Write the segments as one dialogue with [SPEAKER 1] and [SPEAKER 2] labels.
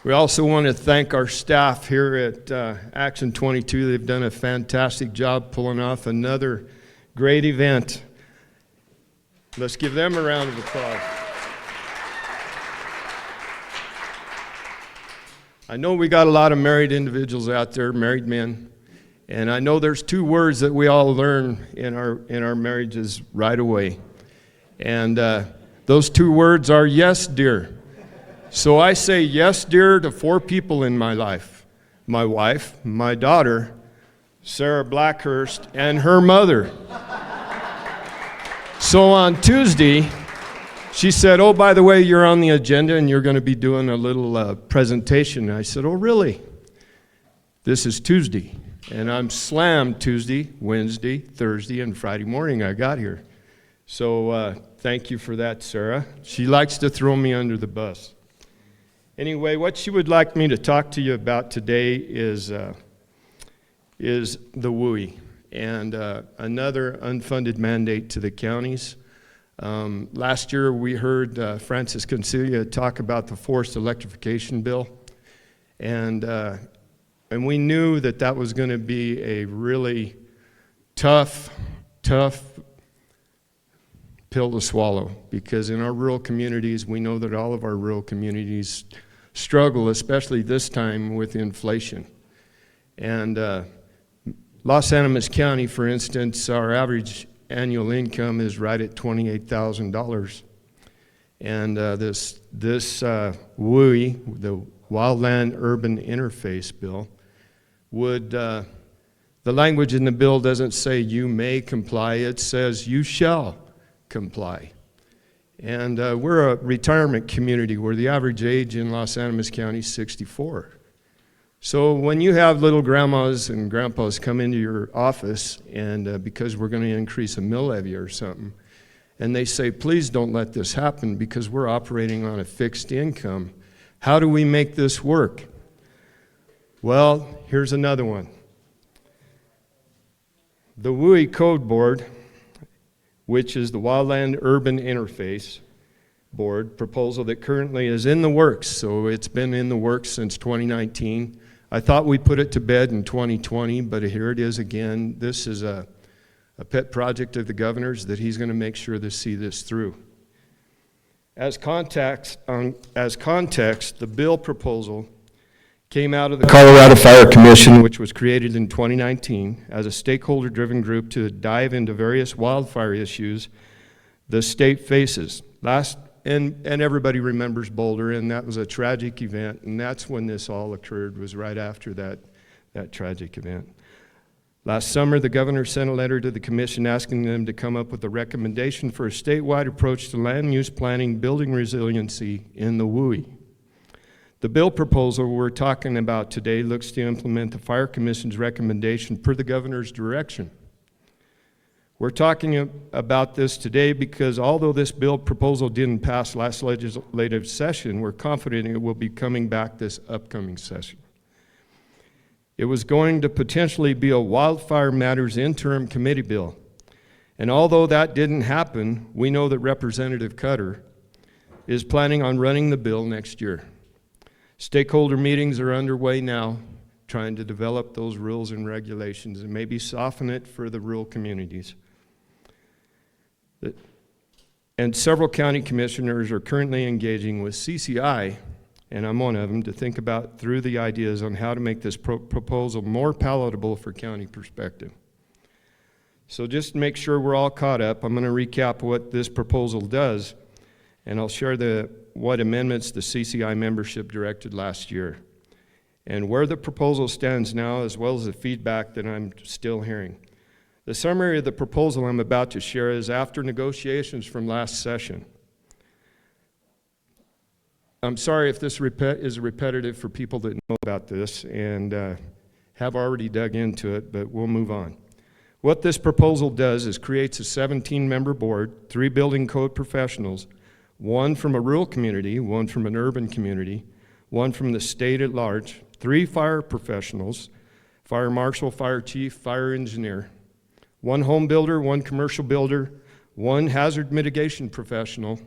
[SPEAKER 1] We also want to thank our staff here at Action 22. They've done a fantastic job pulling off another great event. Let's give them a round of applause. I know we got a lot of married individuals out there, married men, and I know there's two words that we all learn in our marriages right away. And those two words are yes, dear. So I say yes, dear, to 4 people in my life. My wife, my daughter, Sarah Blackhurst, and her mother. So on Tuesday, she said, oh, by the way, you're on the agenda and you're going to be doing a little presentation. I said, oh, really? This is Tuesday. And I'm slammed Tuesday, Wednesday, Thursday, and Friday morning I got here. So thank you for that, Sarah. She likes to throw me under the bus. Anyway, what she would like me to talk to you about today is the WUI and another unfunded mandate to the counties. Last year we heard Francis Concilia talk about the forced electrification bill, and we knew that that was going to be a really tough pill to swallow, because in our rural communities, we know that all of our rural communities struggle, especially this time with inflation. And Los Animas County, for instance, our average annual income is right at $28,000. And this WUI, the Wildland Urban Interface Bill, would, the language in the bill doesn't say you may comply, it says you shall comply. And we're a retirement community where the average age in Los Animas County is 64. So when you have little grandmas and grandpas come into your office, and because we're going to increase a mill levy or something, and they say, please don't let this happen because we're operating on a fixed income, how do we make this work? Well, here's another one. The WUI Code Board, which is the Wildland Urban Interface Board proposal that currently is in the works. So it's been in the works since 2019. I thought we put it to bed in 2020, but here it is again. This is a pet project of the governor's that he's going to make sure to see this through. As context, the bill proposal came out of the Colorado Fire Commission, which was created in 2019 as a stakeholder-driven group to dive into various wildfire issues the state faces. And everybody remembers Boulder, and that was a tragic event, and that's when this all occurred, was right after that tragic event. Last summer, the governor sent a letter to the commission asking them to come up with a recommendation for a statewide approach to land use planning, building resiliency in the WUI. The bill proposal we're talking about today looks to implement the Fire Commission's recommendation per the governor's direction. We're talking about this today because although this bill proposal didn't pass last legislative session, we're confident it will be coming back this upcoming session. It was going to potentially be a Wildfire Matters interim committee bill. And although that didn't happen, we know that Representative Cutter is planning on running the bill next year. Stakeholder meetings are underway now, trying to develop those rules and regulations and maybe soften it for the rural communities. And several county commissioners are currently engaging with CCI, and I'm one of them, to think about through the ideas on how to make this proposal more palatable for county perspective. So just to make sure we're all caught up, I'm going to recap what this proposal does, and I'll share what amendments the CCI membership directed last year, and where the proposal stands now, as well as the feedback that I'm still hearing. The summary of the proposal I'm about to share is after negotiations from last session. I'm sorry if this is repetitive for people that know about this and have already dug into it, but we'll move on. What this proposal does is creates a 17-member board, 3 building code professionals, 1 from a rural community, 1 from an urban community, 1 from the state at large, 3 fire professionals, fire marshal, fire chief, fire engineer, 1 home builder, 1 commercial builder, 1 hazard mitigation professional,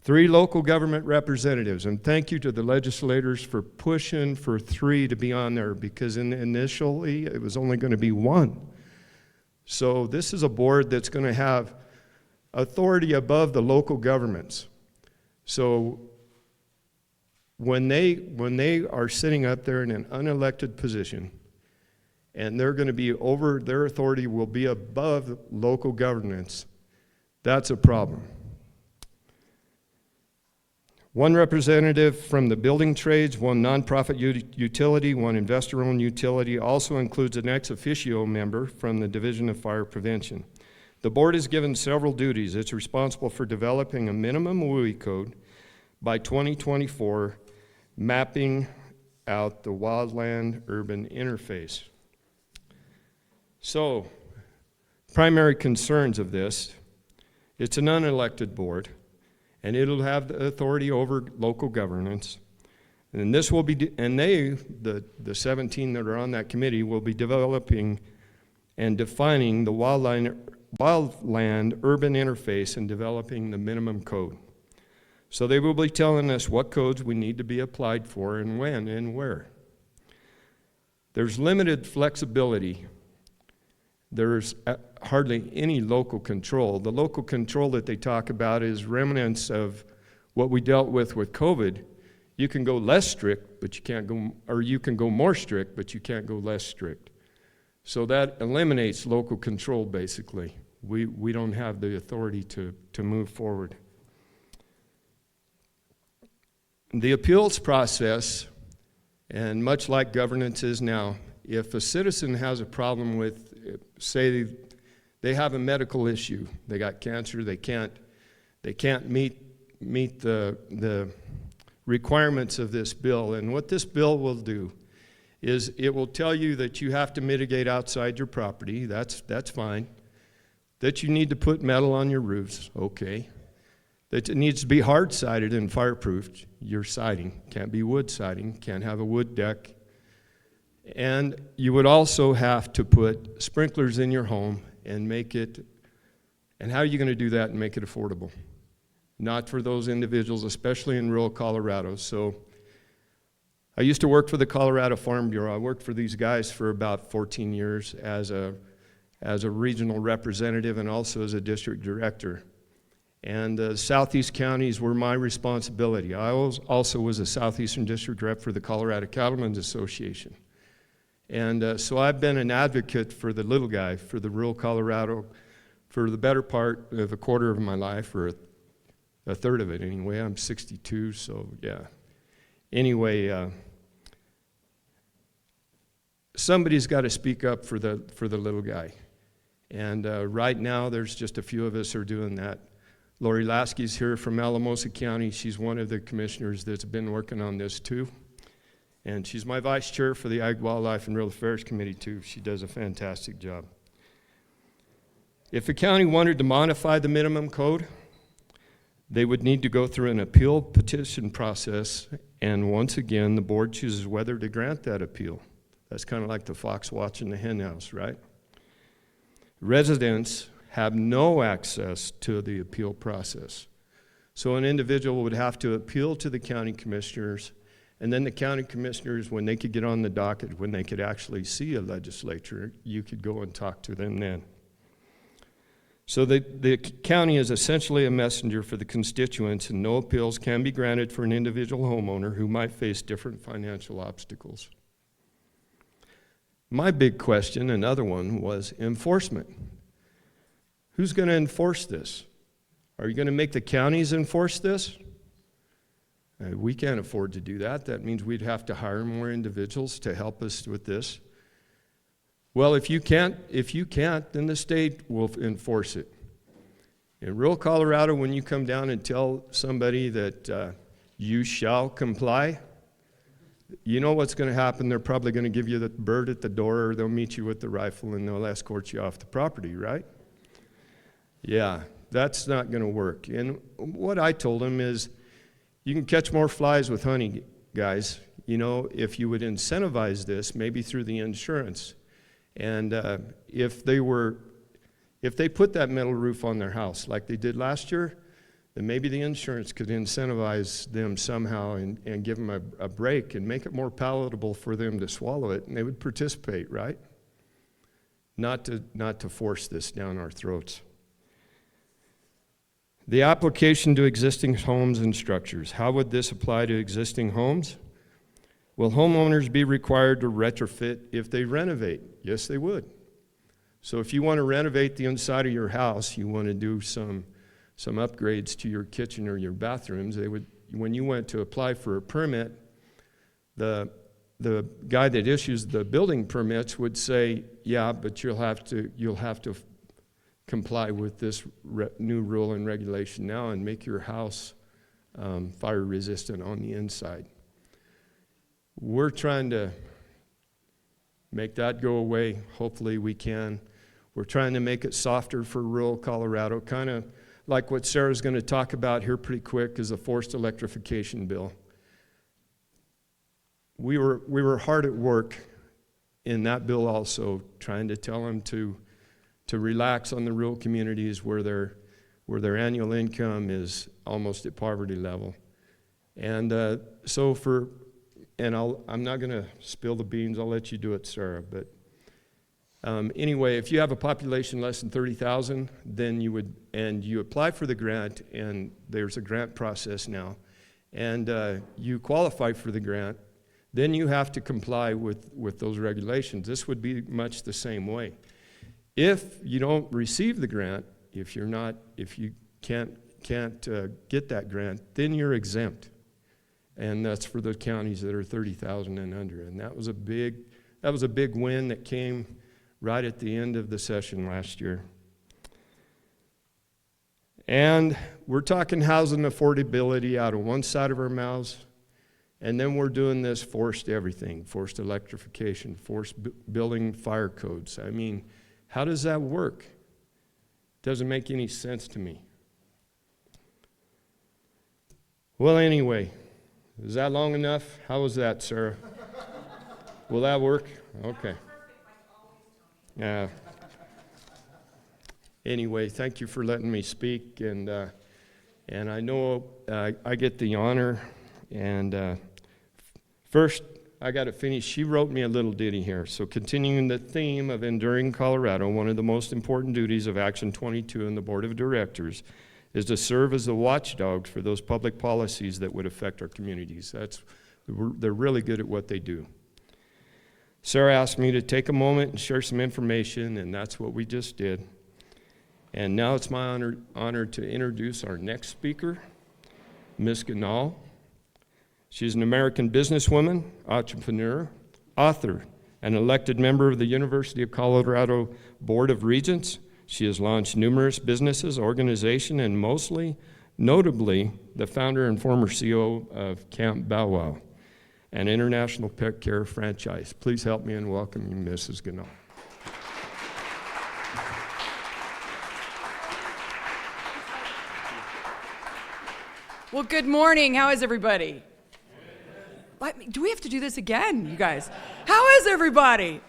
[SPEAKER 1] 3 local government representatives, and thank you to the legislators for pushing for 3 to be on there, because initially it was only going to be 1. So this is a board that's going to have authority above the local governments. So when they are sitting up there in an unelected position, and they're going to be over, their authority will be above local governance, that's a problem. 1 representative from the building trades, 1 nonprofit utility, 1 investor-owned utility, also includes an ex officio member from the Division of Fire Prevention. The board is given several duties. It's responsible for developing a minimum WUI code by 2024, mapping out the wildland-urban interface. So, primary concerns of this, it's an unelected board, and it'll have the authority over local governance. And this will be, the 17 that are on that committee will be developing and defining the wildland-urban interface and developing the minimum code. So they will be telling us what codes we need to be applied for and when and where. There's limited flexibility. There's hardly any local control. The local control that they talk about is remnants of what we dealt with COVID. You can go less strict, but you can't go, or you can go more strict, but you can't go less strict. So that eliminates local control, basically. We don't have the authority to move forward. The appeals process, and much like governance is now, if a citizen has a problem with, say, they have a medical issue, they got cancer, they can't meet the requirements of this bill, and what this bill will do is it will tell you that you have to mitigate outside your property, that's fine, that you need to put metal on your roofs, okay, that it needs to be hard sided and fireproofed, your siding, can't be wood siding, can't have a wood deck. And you would also have to put sprinklers in your home and make it, and how are you going to do that and make it affordable? Not for those individuals, especially in rural Colorado. So I used to work for the Colorado Farm Bureau. I worked for these guys for about 14 years as a regional representative and also as a district director. And the southeast counties were my responsibility. I also was a southeastern district rep for the Colorado Cattlemen's Association. And so I've been an advocate for the little guy, for the rural Colorado, for the better part of a quarter of my life, or a third of it anyway. I'm 62, so yeah. Anyway, somebody's got to speak up for the little guy. And right now, there's just a few of us who are doing that. Lori Lasky's here from Alamosa County. She's one of the commissioners that's been working on this too. And she's my vice chair for the Ag, Wildlife, and Rural Affairs Committee too. She does a fantastic job. If the county wanted to modify the minimum code, they would need to go through an appeal petition process, and once again, the board chooses whether to grant that appeal. That's kind of like the fox watching the hen house, right? Residents have no access to the appeal process. So an individual would have to appeal to the county commissioners, and then the county commissioners, when they could get on the docket, when they could actually see a legislature, you could go and talk to them then. So the county is essentially a messenger for the constituents, and no appeals can be granted for an individual homeowner who might face different financial obstacles. My big question, another one, was enforcement. Who's going to enforce this? Are you going to make the counties enforce this? We can't afford to do that. That means we'd have to hire more individuals to help us with this. Well, if you can't, then the state will enforce it. In rural Colorado, when you come down and tell somebody that you shall comply, you know what's going to happen. They're probably going to give you the bird at the door, or they'll meet you with the rifle and they'll escort you off the property, right? Yeah, that's not going to work. And what I told them is, you can catch more flies with honey, guys. You know, if you would incentivize this, maybe through the insurance. And if they put that metal roof on their house like they did last year, then maybe the insurance could incentivize them somehow and give them a break and make it more palatable for them to swallow it, and they would participate, right? Not to force this down our throats. The application to existing homes and structures. How would this apply to existing homes? Will homeowners be required to retrofit if they renovate? Yes, they would. So if you want to renovate the inside of your house, you want to do some upgrades to your kitchen or your bathrooms, they would, when you went to apply for a permit, the guy that issues the building permits would say, yeah, but you'll have to comply with this new rule and regulation now and make your house fire resistant on the inside. We're trying to make that go away. Hopefully we can. We're trying to make it softer for rural Colorado, kind of like what Sarah's going to talk about here pretty quick is a forced electrification bill. We were hard at work in that bill also, trying to tell them to relax on the rural communities where their annual income is almost at poverty level. And I'm not going to spill the beans. I'll let you do it, Sarah. But anyway, if you have a population less than 30,000, then you apply for the grant, and there's a grant process now, and you qualify for the grant, then you have to comply with those regulations. This would be much the same way. If you don't receive the grant, if you can't get that grant, then you're exempt. And that's for the counties that are 30,000 and under. And that was a big win that came right at the end of the session last year. And we're talking housing affordability out of one side of our mouths, and then we're doing this forced everything, forced electrification, forced building fire codes. I mean, how does that work? Doesn't make any sense to me. Well, anyway, is that long enough? How was that, Sarah? Will that work? Okay. Yeah. Anyway, thank you for letting me speak, and I know I get the honor. And first, I got to finish. She wrote me a little ditty here. So continuing the theme of Enduring Colorado, one of the most important duties of Action 22 and the Board of Directors is to serve as the watchdogs for those public policies that would affect our communities. They're really good at what they do. Sarah asked me to take a moment and share some information, and that's what we just did. And now it's my honor to introduce our next speaker, Ms. Ganal. She's an American businesswoman, entrepreneur, author, and elected member of the University of Colorado Board of Regents. She has launched numerous businesses, organizations, and mostly, notably, the founder and former CEO of Camp Bow Wow, an international pet care franchise. Please help me in welcoming Mrs. Ganal.
[SPEAKER 2] Well, good morning. How is everybody? Do we have to do this again, you guys? How is everybody?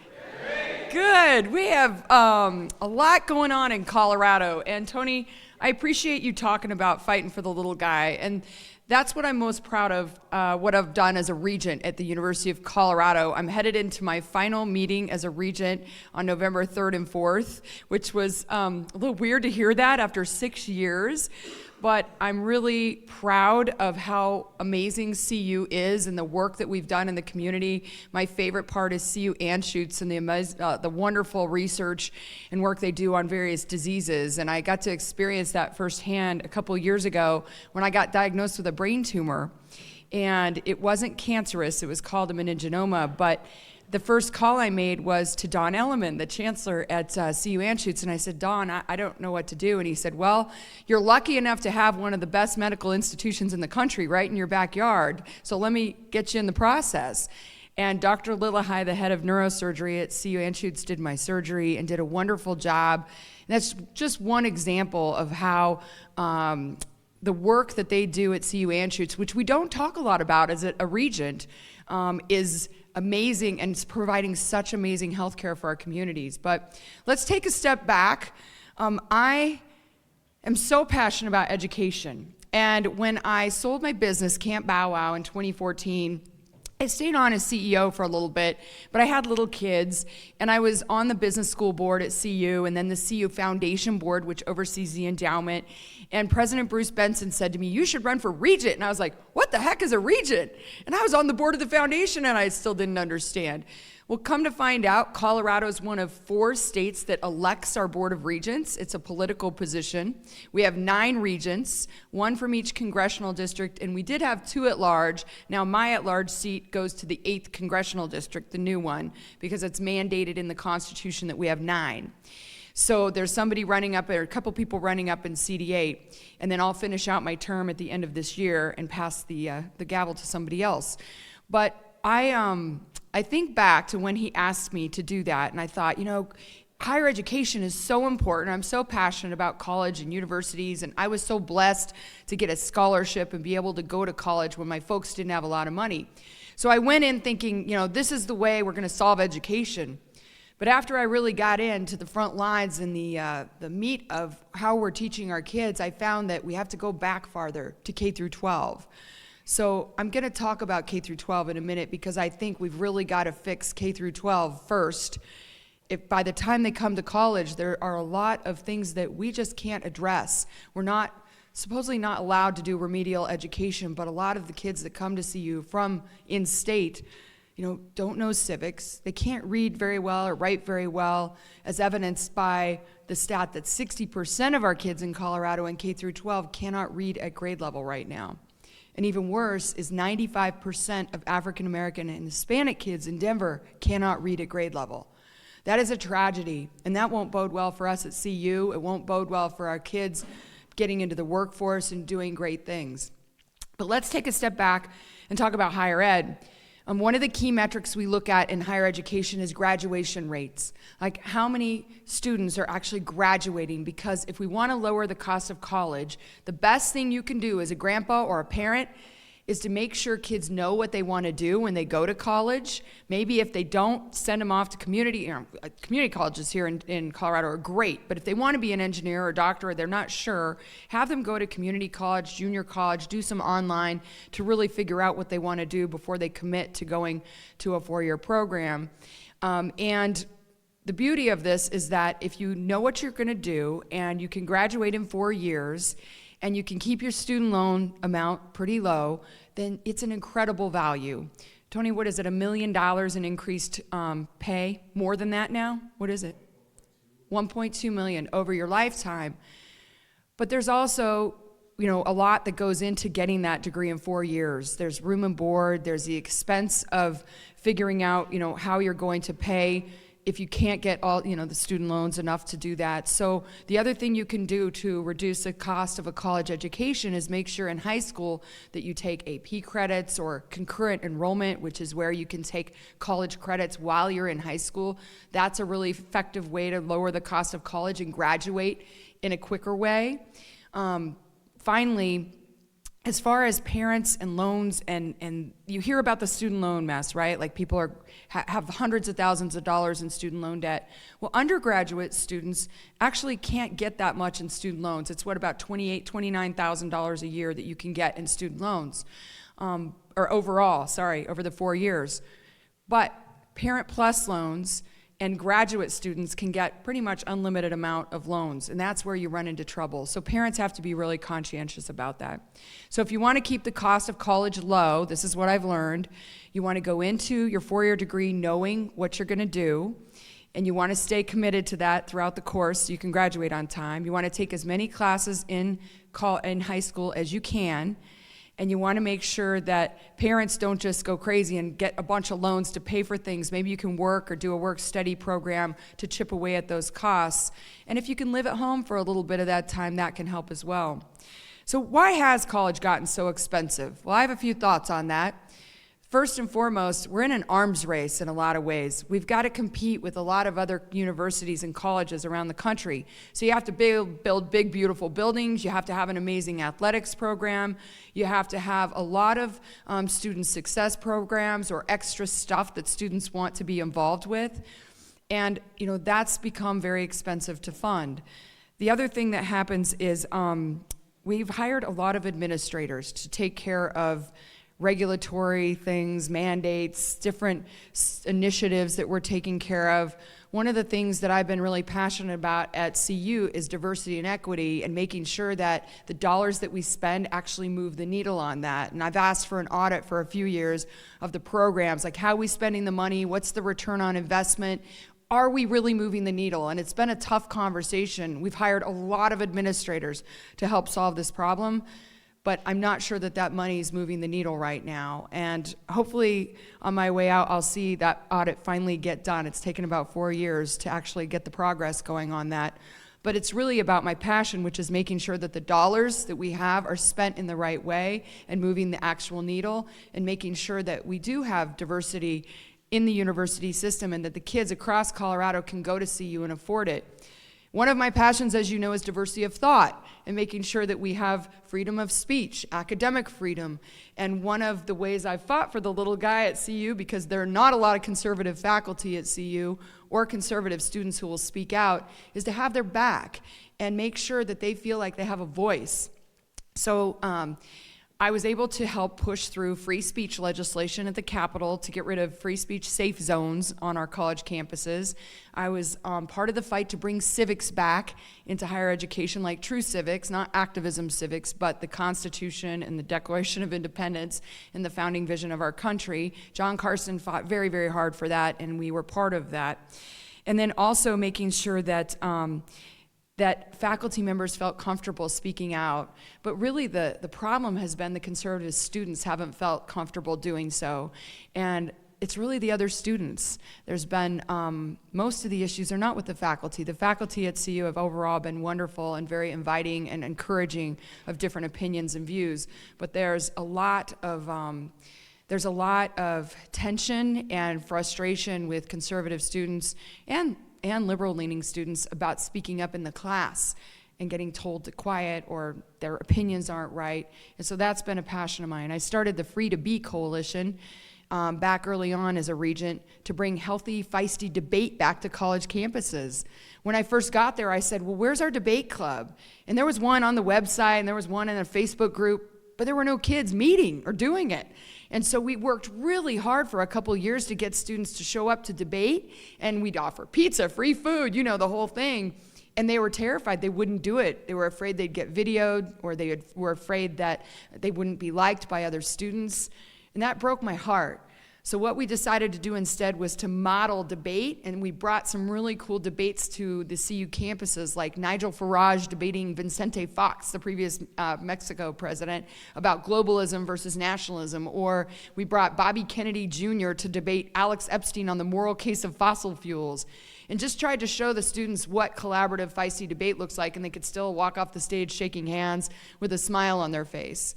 [SPEAKER 2] Good. We have a lot going on in Colorado. And Tony, I appreciate you talking about fighting for the little guy. And that's what I'm most proud of, what I've done as a regent at the University of Colorado. I'm headed into my final meeting as a regent on November 3rd and 4th, which was a little weird to hear that after 6 years. But I'm really proud of how amazing CU is and the work that we've done in the community. My favorite part is CU Anschutz and the wonderful research and work they do on various diseases. And I got to experience that firsthand a couple years ago when I got diagnosed with a brain tumor. And it wasn't cancerous, it was called a meningioma, but the first call I made was to Don Elliman, the chancellor at CU Anschutz, and I said, Don, I don't know what to do. And he said, well, you're lucky enough to have one of the best medical institutions in the country right in your backyard, so let me get you in the process. And Dr. Lillahai, the head of neurosurgery at CU Anschutz, did my surgery and did a wonderful job. And that's just one example of how the work that they do at CU Anschutz, which we don't talk a lot about as a regent, is amazing, and it's providing such amazing health care for our communities. But let's take a step back. I am so passionate about education. And when I sold my business, Camp Bow Wow, in 2014, I stayed on as CEO for a little bit, but I had little kids, and I was on the business school board at CU, and then the CU Foundation Board, which oversees the endowment. And President Bruce Benson said to me, "You should run for regent." And I was like, "What the heck is a regent?" And I was on the board of the foundation, and I still didn't understand. Well, come to find out, Colorado is one of 4 states that elects our Board of Regents. It's a political position. We have 9 regents, 1 from each congressional district, and we did have 2 at large. Now, my at-large seat goes to the 8th congressional district, the new one, because it's mandated in the Constitution that we have 9. So there's somebody running up, or a couple people running up in CD8, and then I'll finish out my term at the end of this year and pass the gavel to somebody else. But I think back to when he asked me to do that, and I thought, higher education is so important. I'm so passionate about college and universities, and I was so blessed to get a scholarship and be able to go to college when my folks didn't have a lot of money. So I went in thinking, this is the way we're going to solve education. But after I really got into the front lines and the meat of how we're teaching our kids, I found that we have to go back farther to K through 12. So I'm going to talk about K through 12 in a minute because I think we've really got to fix K through 12 first. If by the time they come to college, there are a lot of things that we just can't address. We're supposedly not allowed to do remedial education, but a lot of the kids that come to CU from in-state, don't know civics. They can't read very well or write very well, as evidenced by the stat that 60% of our kids in Colorado in K through 12 cannot read at grade level right now. And even worse is 95% of African American and Hispanic kids in Denver cannot read at grade level. That is a tragedy, and that won't bode well for us at CU. It won't bode well for our kids getting into the workforce and doing great things. But let's take a step back and talk about higher ed. One of the key metrics we look at in higher education is graduation rates, like how many students are actually graduating, because if we want to lower the cost of college, the best thing you can do as a grandpa or a parent is to make sure kids know what they want to do when they go to college. Maybe if they don't, send them off to community colleges here in Colorado are great, but if they want to be an engineer or a doctor or they're not sure, have them go to community college, junior college, do some online to really figure out what they want to do before they commit to going to a 4-year program. And the beauty of this is that if you know what you're going to do and you can graduate in 4 years, and you can keep your student loan amount pretty low, then it's an incredible value. Tony, what is it, $1 million in increased pay? More than that now? What is it? 1.2 million over your lifetime. But there's also, a lot that goes into getting that degree in 4 years. There's room and board, there's the expense of figuring out, how you're going to pay if you can't get all, the student loans enough to do that. So the other thing you can do to reduce the cost of a college education is make sure in high school that you take AP credits or concurrent enrollment, which is where you can take college credits while you're in high school. That's a really effective way to lower the cost of college and graduate in a quicker way. Finally, as far as parents and loans, and you hear about the student loan mess, right? Like people have hundreds of thousands of dollars in student loan debt. Well, undergraduate students actually can't get that much in student loans. It's about $29,000 a year that you can get in student loans, or overall, over the 4 years. But Parent Plus loans and graduate students can get pretty much unlimited amount of loans, and that's where you run into trouble. So parents have to be really conscientious about that. So if you want to keep the cost of college low, this is what I've learned, you want to go into your 4-year degree knowing what you're going to do, and you want to stay committed to that throughout the course so you can graduate on time. You want to take as many classes in high school as you can, and you want to make sure that parents don't just go crazy and get a bunch of loans to pay for things. Maybe you can work or do a work-study program to chip away at those costs. And if you can live at home for a little bit of that time, that can help as well. So why has college gotten so expensive? Well, I have a few thoughts on that. First and foremost, we're in an arms race in a lot of ways. We've got to compete with a lot of other universities and colleges around the country. So you have to build big, beautiful buildings. You have to have an amazing athletics program. You have to have a lot of student success programs or extra stuff that students want to be involved with. And, that's become very expensive to fund. The other thing that happens is we've hired a lot of administrators to take care of regulatory things, mandates, different initiatives that we're taking care of. One of the things that I've been really passionate about at CU is diversity and equity and making sure that the dollars that we spend actually move the needle on that. And I've asked for an audit for a few years of the programs, like how are we spending the money, what's the return on investment, are we really moving the needle? And it's been a tough conversation. We've hired a lot of administrators to help solve this problem, but I'm not sure that that money is moving the needle right now. And hopefully on my way out, I'll see that audit finally get done. It's taken about 4 years to actually get the progress going on that. But it's really about my passion, which is making sure that the dollars that we have are spent in the right way and moving the actual needle and making sure that we do have diversity in the university system and that the kids across Colorado can go to CU and afford it. One of my passions, as you know, is diversity of thought and making sure that we have freedom of speech, academic freedom. And one of the ways I've fought for the little guy at CU, because there are not a lot of conservative faculty at CU or conservative students who will speak out, is to have their back and make sure that they feel like they have a voice. So I was able to help push through free speech legislation at the Capitol to get rid of free speech safe zones on our college campuses. I was part of the fight to bring civics back into higher education, like true civics, not activism civics, but the Constitution and the Declaration of Independence and the founding vision of our country. John Carson fought very, very hard for that, and we were part of that. And then also making sure that that faculty members felt comfortable speaking out. But really the problem has been the conservative students haven't felt comfortable doing so. And it's really the other students. There's been, most of the issues are not with the faculty. The faculty at CU have overall been wonderful and very inviting and encouraging of different opinions and views. But there's a lot of tension and frustration with conservative students and liberal-leaning students about speaking up in the class and getting told to quiet or their opinions aren't right. And so that's been a passion of mine. I started the Free to Be Coalition back early on as a regent to bring healthy, feisty debate back to college campuses. When I first got there, I said, well, where's our debate club? And there was one on the website and there was one in a Facebook group, but there were no kids meeting or doing it. And so we worked really hard for a couple years to get students to show up to debate, and we'd offer pizza, free food, you know, the whole thing. And they were terrified they wouldn't do it. They were afraid they'd get videoed, or they were afraid that they wouldn't be liked by other students. And that broke my heart. So what we decided to do instead was to model debate, and we brought some really cool debates to the CU campuses, like Nigel Farage debating Vicente Fox, the previous Mexico president, about globalism versus nationalism, or we brought Bobby Kennedy Jr. to debate Alex Epstein on the moral case of fossil fuels, and just tried to show the students what collaborative, feisty debate looks like, and they could still walk off the stage shaking hands with a smile on their face.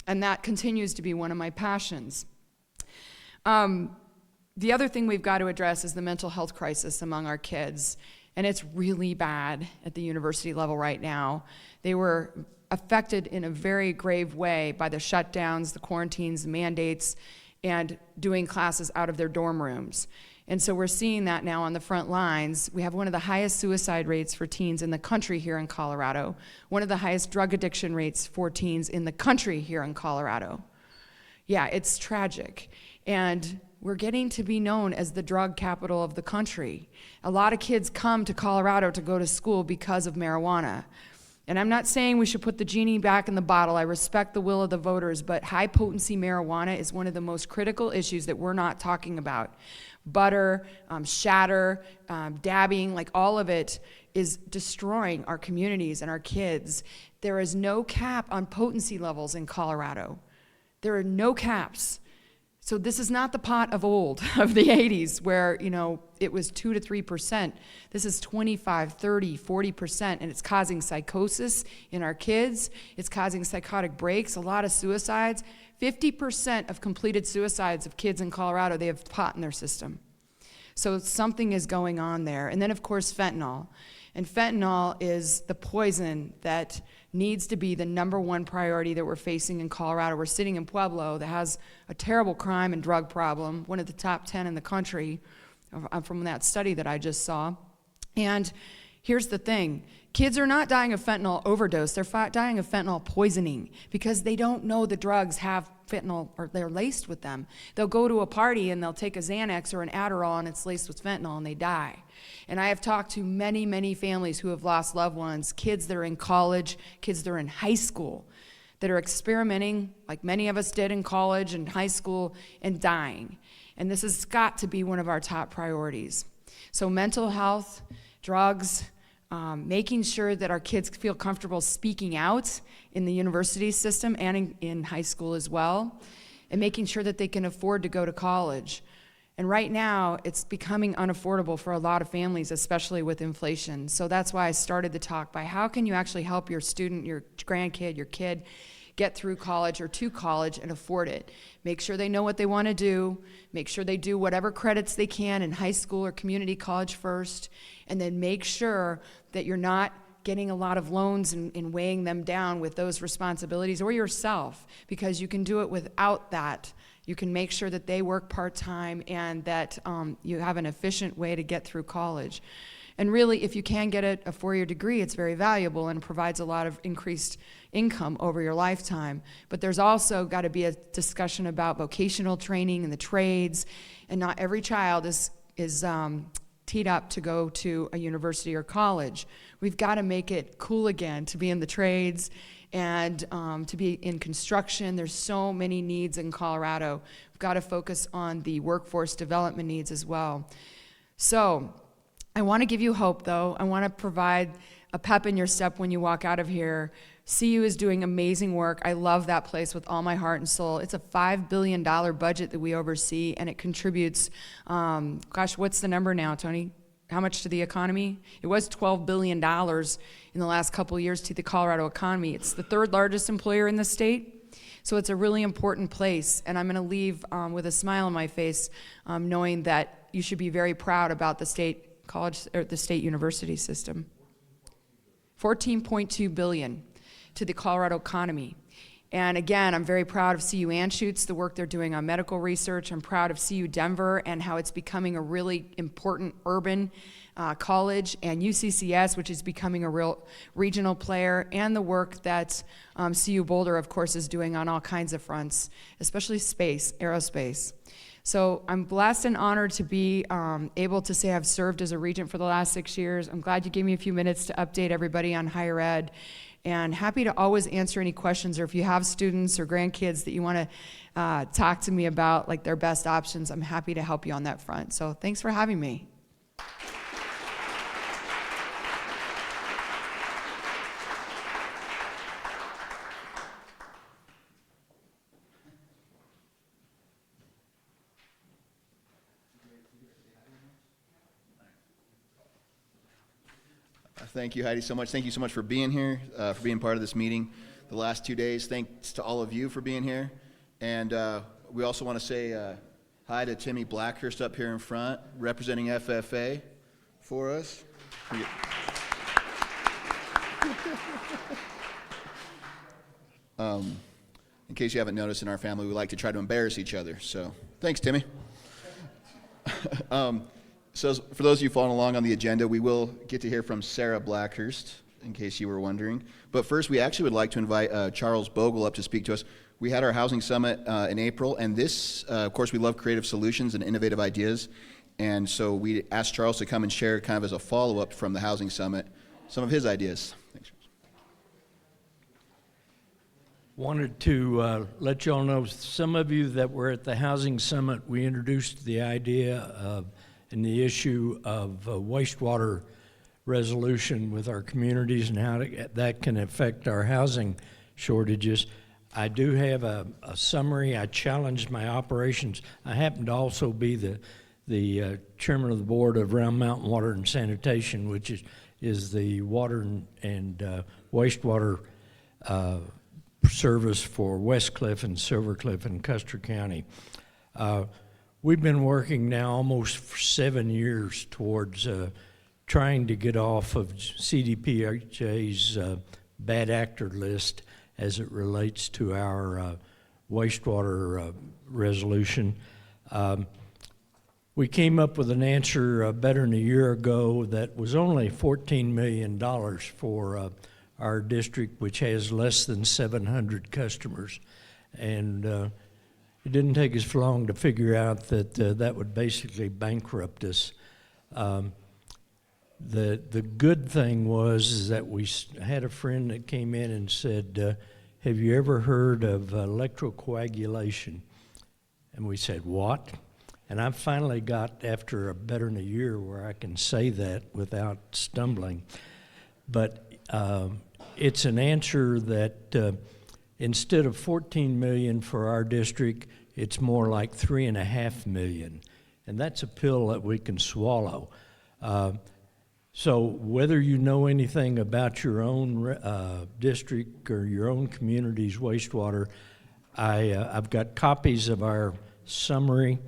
[SPEAKER 2] And that continues to be one of my passions. The other thing we've got to address is the mental health crisis among our kids, and it's really bad at the university level right now. They were affected in a very grave way by the shutdowns, the quarantines, the mandates, and doing classes out of their dorm rooms. And so we're seeing that now on the front lines. We have one of the highest suicide rates for teens in the country here in Colorado, one of the highest drug addiction rates for teens in the country here in Colorado. Yeah, it's tragic. And we're getting to be known as the drug capital of the country. A lot of kids come to Colorado to go to school because of marijuana. And I'm not saying we should put the genie back in the bottle. I respect the will of the voters, but high-potency marijuana is one of the most critical issues that we're not talking about. Butter, shatter, dabbing, like all of it is destroying our communities and our kids. There is no cap on potency levels in Colorado. There are no caps. So this is not the pot of old, of the 80s, where, you know, it was 2 to 3%. This is 25, 30, 40%, and it's causing psychosis in our kids. It's causing psychotic breaks, a lot of suicides. 50% of completed suicides of kids in Colorado, they have pot in their system. So something is going on there. And then, of course, fentanyl. And fentanyl is the poison that needs to be the #1 priority that we're facing in Colorado. We're sitting in Pueblo that has a terrible crime and drug problem, one of the top 10 in the country from that study that I just saw. And Here's the thing. Kids are not dying of fentanyl overdose. They're dying of fentanyl poisoning because they don't know the drugs have fentanyl or they're laced with them. They'll go to a party and they'll take a Xanax or an Adderall and it's laced with fentanyl and they die. And I have talked to many, many families who have lost loved ones, kids that are in college, kids that are in high school, that are experimenting like many of us did in college and high school and dying. And this has got to be one of our top priorities. So mental health, drugs, making sure that our kids feel comfortable speaking out in the university system and in high school as well, and making sure that they can afford to go to college. And right now, it's becoming unaffordable for a lot of families, especially with inflation. So that's why I started the talk by how can you actually help your student, your grandkid, your kid get through college or to college and afford it. Make sure they know what they want to do. Make sure they do whatever credits they can in high school or community college first. And then make sure that you're not getting a lot of loans and weighing them down with those responsibilities or yourself, because you can do it without that. You can make sure that they work part-time and that you have an efficient way to get through college. And really, if you can get a four-year degree, it's very valuable and provides a lot of increased income over your lifetime. But there's also got to be a discussion about vocational training and the trades, and not every child is teed up to go to a university or college. We've got to make it cool again to be in the trades and to be in construction. There's so many needs in Colorado. We've got to focus on the workforce development needs as well. So I want to give you hope, though. I want to provide a pep in your step when you walk out of here. CU is doing amazing work. I love that place with all my heart and soul. It's a $5 billion budget that we oversee, and it contributes, what's the number now, Tony? How much to the economy? It was $12 billion in the last couple of years to the Colorado economy. It's the third largest employer in the state, so it's a really important place. And I'm going to leave with a smile on my face, knowing that you should be very proud about the state college or the state university system. $14.2 billion to the Colorado economy. And again, I'm very proud of CU Anschutz, the work they're doing on medical research. I'm proud of CU Denver and how it's becoming a really important urban college, and UCCS, which is becoming a real regional player, and the work that CU Boulder, of course, is doing on all kinds of fronts, especially space, aerospace. So I'm blessed and honored to be able to say I've served as a regent for the last 6 years. I'm glad you gave me a few minutes to update everybody on higher ed, and happy to always answer any questions, or if you have students or grandkids that you want to talk to me about, like their best options, I'm happy to help you on that front. So thanks for having me.
[SPEAKER 3] Thank you, Heidi, so much. Thank you so much for being here, for being part of this meeting the last 2 days. Thanks to all of you for being here. And we also want to say hi to Timmy Blackhurst up here in front, representing FFA for us. In case you haven't noticed, in our family, we like to try to embarrass each other. So thanks, Timmy. So for those of you following along on the agenda, we will get to hear from Sarah Blackhurst, in case you were wondering. But first, we actually would like to invite Charles Bogle up to speak to us. We had our housing summit in April, and this, of course, we love creative solutions and innovative ideas. And so we asked Charles to come and share, kind of as a follow-up from the housing summit, some of his ideas. Thanks, Charles.
[SPEAKER 4] Wanted to let you all know, some of you that were at the housing summit, we introduced the idea of and the issue of wastewater resolution with our communities and how that can affect our housing shortages. I do have a summary. I challenged my operations. I happen to also be the chairman of the board of Round Mountain Water and Sanitation, which is the water and wastewater service for Westcliff and Silvercliff and Custer County. We've been working now almost for 7 years towards trying to get off of CDPHA's bad actor list as it relates to our wastewater resolution. we came up with an answer better than a year ago that was only $14 million for our district, which has less than 700 customers. And it didn't take us long to figure out that that would basically bankrupt us. The good thing is that we had a friend that came in and said, have you ever heard of electrocoagulation? And we said, what? And I finally got, after better than a year, where I can say that without stumbling. But it's an answer that instead of $14 million for our district, it's more like $3.5 million. And that's a pill that we can swallow. So whether you know anything about your own district or your own community's wastewater, I've got copies of our summary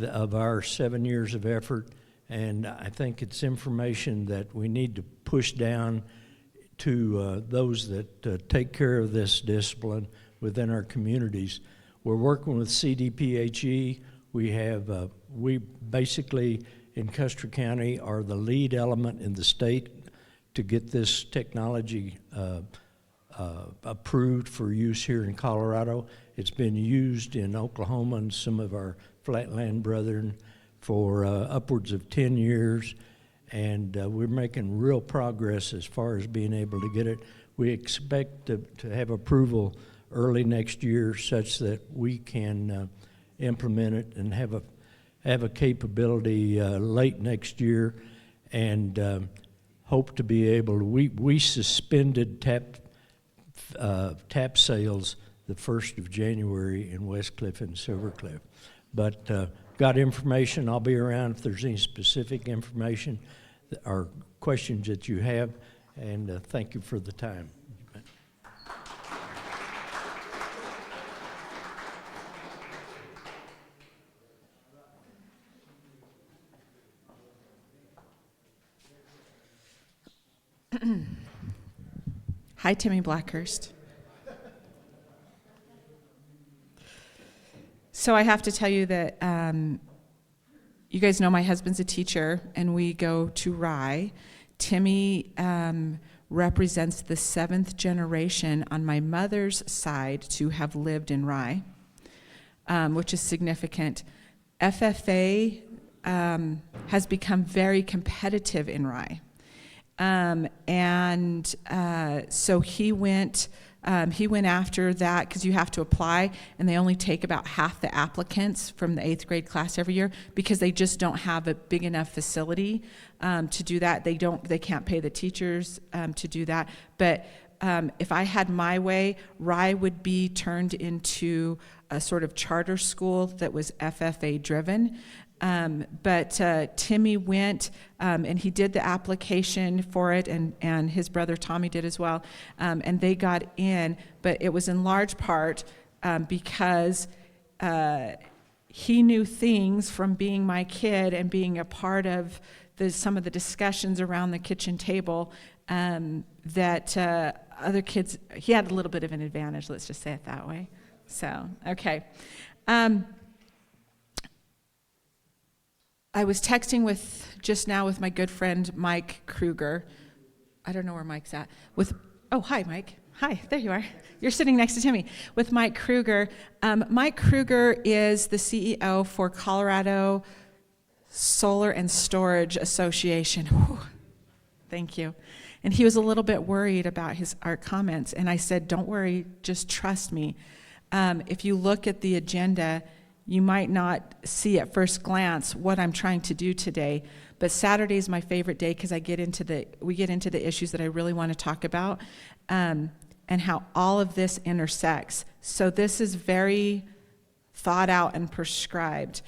[SPEAKER 4] of our 7 years of effort, and I think it's information that we need to push down to those that take care of this discipline within our communities. We're working with CDPHE. We basically in Custer County are the lead element in the state to get this technology approved for use here in Colorado. It's been used in Oklahoma and some of our flatland brethren for upwards of 10 years, and we're making real progress as far as being able to get it. We expect to have approval early next year such that we can implement it and have a capability late next year, and hope to be able to, we suspended tap sales the 1st of January in Westcliff and Silvercliff. But got information. I'll be around if there's any specific information or questions that you have, and thank you for the time.
[SPEAKER 5] Hi, Timmy Blackhurst. So I have to tell you that you guys know my husband's a teacher, and we go to Rye. Timmy represents the 7th generation on my mother's side to have lived in Rye, which is significant. FFA has become very competitive in Rye. So he went after that because you have to apply, and they only take about half the applicants from the 8th grade class every year because they just don't have a big enough facility to do that. They can't pay the teachers to do that. But if I had my way, Rye would be turned into a sort of charter school that was FFA driven. But Timmy went and he did the application for it, and his brother Tommy did as well, and they got in, but it was in large part because he knew things from being my kid and being a part of some of the discussions around the kitchen table that other kids, he had a little bit of an advantage, let's just say it that way. So, okay. I was texting just now with my good friend Mike Kruger. I don't know where Mike's at. Oh, hi, Mike. Hi, there you are. You're sitting next to Timmy. With Mike Kruger. Mike Kruger is the CEO for Colorado Solar and Storage Association. Whew. Thank you. And he was a little bit worried about our comments, and I said, don't worry, just trust me. If you look at the agenda, you might not see at first glance what I'm trying to do today, but Saturday is my favorite day because we get into the issues that I really want to talk about, and how all of this intersects. So this is very thought out and prescribed.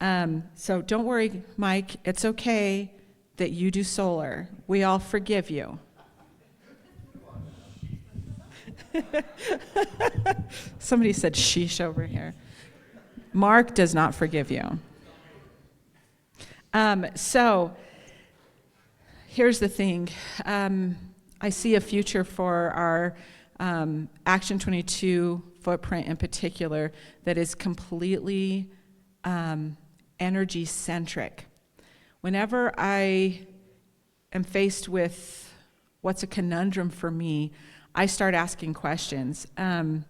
[SPEAKER 5] So don't worry, Mike, it's okay that you do solar. We all forgive you. Somebody said sheesh over here. Mark does not forgive you. So here's the thing. I see a future for our Action 22 footprint in particular that is completely energy centric. Whenever I am faced with what's a conundrum for me, I start asking questions. And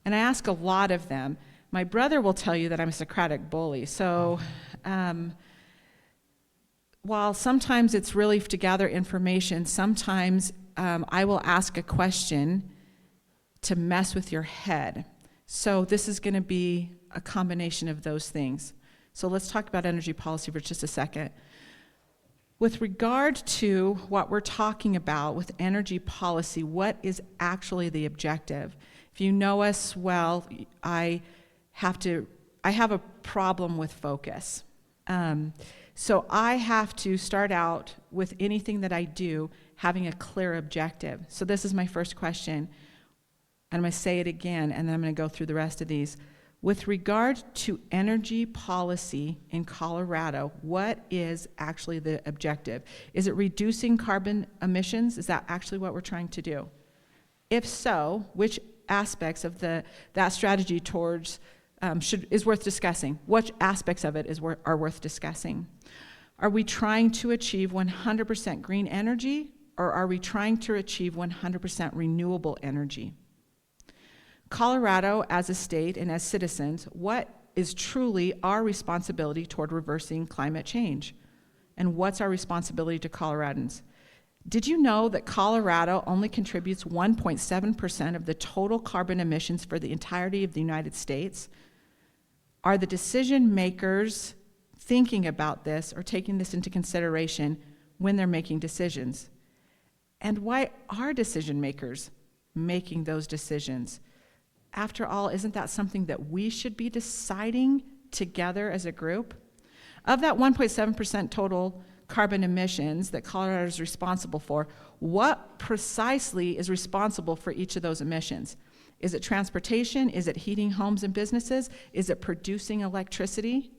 [SPEAKER 5] I ask a lot of them. My brother will tell you that I'm a Socratic bully. So while sometimes it's relief to gather information, sometimes I will ask a question to mess with your head. So this is going to be a combination of those things. So let's talk about energy policy for just a second. With regard to what we're talking about with energy policy, what is actually the objective? If you know us well, I have a problem with focus. So I have to start out with anything that I do having a clear objective. So this is my first question. And I'm going to say it again, and then I'm going to go through the rest of these. With regard to energy policy in Colorado, what is actually the objective? Is it reducing carbon emissions? Is that actually what we're trying to do? If so, which aspects of that strategy towards is worth discussing? What aspects of it are worth discussing? Are we trying to achieve 100% green energy, or are we trying to achieve 100% renewable energy? Colorado, as a state and as citizens, what is truly our responsibility toward reversing climate change? And what's our responsibility to Coloradans? Did you know that Colorado only contributes 1.7% of the total carbon emissions for the entirety of the United States? Are the decision makers thinking about this or taking this into consideration when they're making decisions? And why are decision makers making those decisions? After all, isn't that something that we should be deciding together as a group? Of that 1.7% total carbon emissions that Colorado is responsible for, what precisely is responsible for each of those emissions? Is it transportation? Is it heating homes and businesses? Is it producing electricity?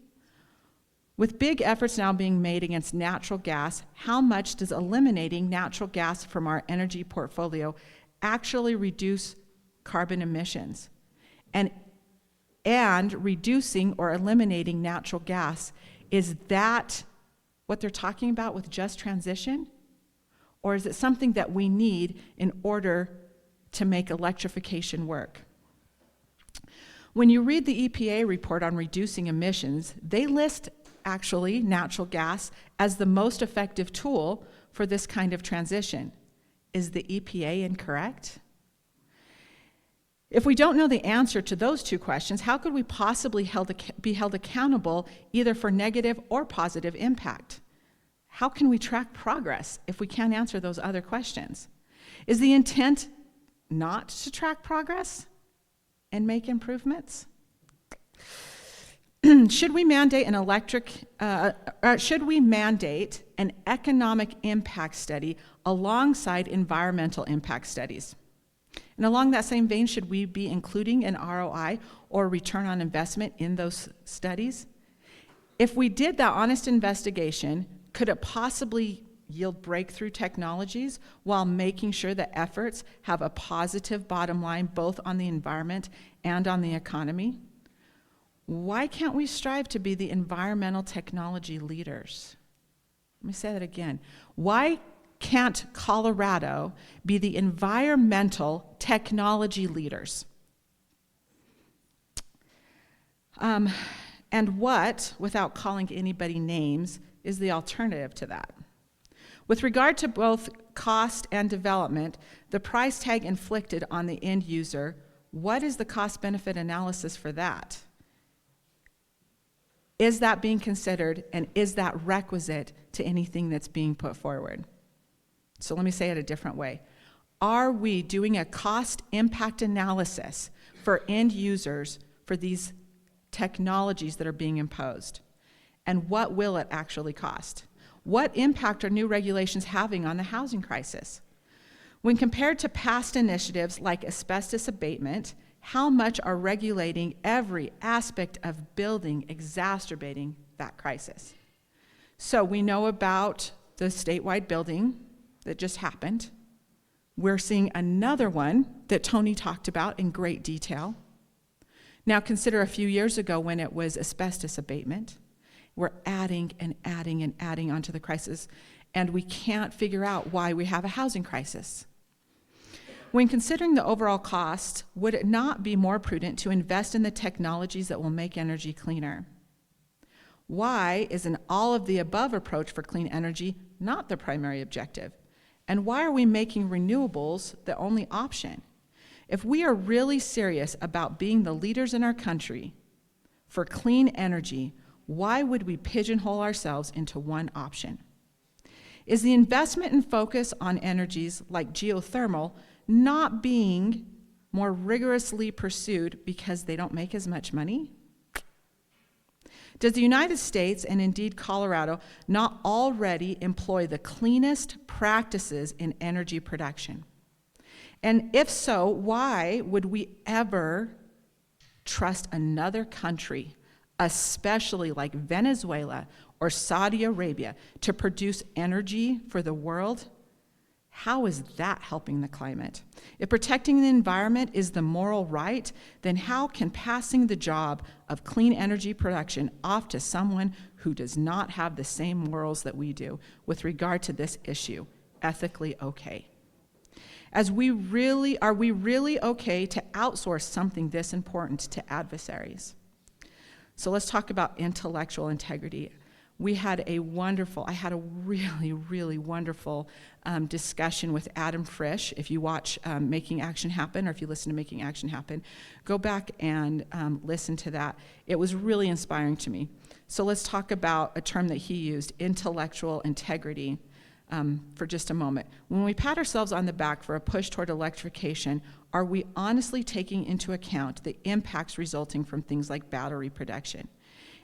[SPEAKER 5] With big efforts now being made against natural gas, how much does eliminating natural gas from our energy portfolio actually reduce carbon emissions? And reducing or eliminating natural gas, is that what they're talking about with just transition? Or is it something that we need in order to make electrification work? When you read the EPA report on reducing emissions, they list actually natural gas as the most effective tool for this kind of transition. Is the EPA incorrect? If we don't know the answer to those two questions, how could we possibly be held accountable either for negative or positive impact? How can we track progress if we can't answer those other questions? Is the intent not to track progress and make improvements? Should we mandate an economic impact study alongside environmental impact studies? And along that same vein, should we be including an ROI or return on investment in those studies? If we did that honest investigation, could it possibly yield breakthrough technologies while making sure that efforts have a positive bottom line both on the environment and on the economy? Why can't we strive to be the environmental technology leaders? Let me say that again. Why can't Colorado be the environmental technology leaders? And what, without calling anybody names, is the alternative to that? With regard to both cost and development, the price tag inflicted on the end user, what is the cost-benefit analysis for that? Is that being considered, and is that requisite to anything that's being put forward? So let me say it a different way. Are we doing a cost impact analysis for end users for these technologies that are being imposed? And what will it actually cost? What impact are new regulations having on the housing crisis? When compared to past initiatives like asbestos abatement, how much are regulating every aspect of building exacerbating that crisis? So we know about the statewide building that just happened. We're seeing another one that Tony talked about in great detail. Now consider a few years ago when it was asbestos abatement. we're adding and adding and adding onto the crisis, and we can't figure out why we have a housing crisis. When considering the overall cost, would it not be more prudent to invest in the technologies that will make energy cleaner? Why is an all-of-the-above approach for clean energy not the primary objective? And why are we making renewables the only option? If we are really serious about being the leaders in our country for clean energy, why would we pigeonhole ourselves into one option? Is the investment and focus on energies like geothermal not being more rigorously pursued because they don't make as much money? Does the United States, and indeed Colorado, not already employ the cleanest practices in energy production? And if so, why would we ever trust another country, especially like Venezuela or Saudi Arabia, to produce energy for the world? How is that helping the climate? If protecting the environment is the moral right, then how can passing the job of clean energy production off to someone who does not have the same morals that we do with regard to this issue ethically okay? Are we really okay to outsource something this important to adversaries? So let's talk about intellectual integrity. I had a really, really wonderful discussion with Adam Frisch. If you watch Making Action Happen, or if you listen to Making Action Happen, go back and listen to that. It was really inspiring to me. So let's talk about a term that he used, intellectual integrity, for just a moment. When we pat ourselves on the back for a push toward electrification, are we honestly taking into account the impacts resulting from things like battery production?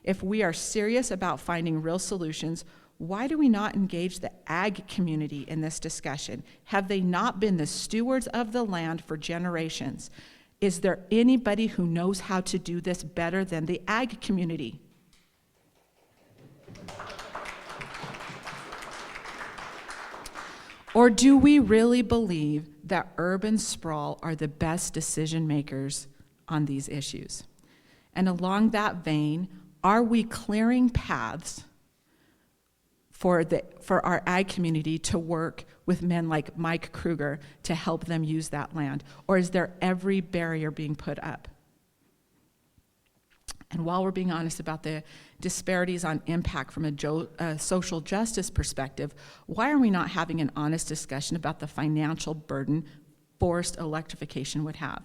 [SPEAKER 5] If we are serious about finding real solutions, why do we not engage the ag community in this discussion? Have they not been the stewards of the land for generations? Is there anybody who knows how to do this better than the ag community? Or do we really believe that urban sprawl are the best decision makers on these issues? And along that vein, are we clearing paths for our ag community to work with men like Mike Kruger to help them use that land? Or is there every barrier being put up? And while we're being honest about the disparities on impact from a social justice perspective, why are we not having an honest discussion about the financial burden forced electrification would have?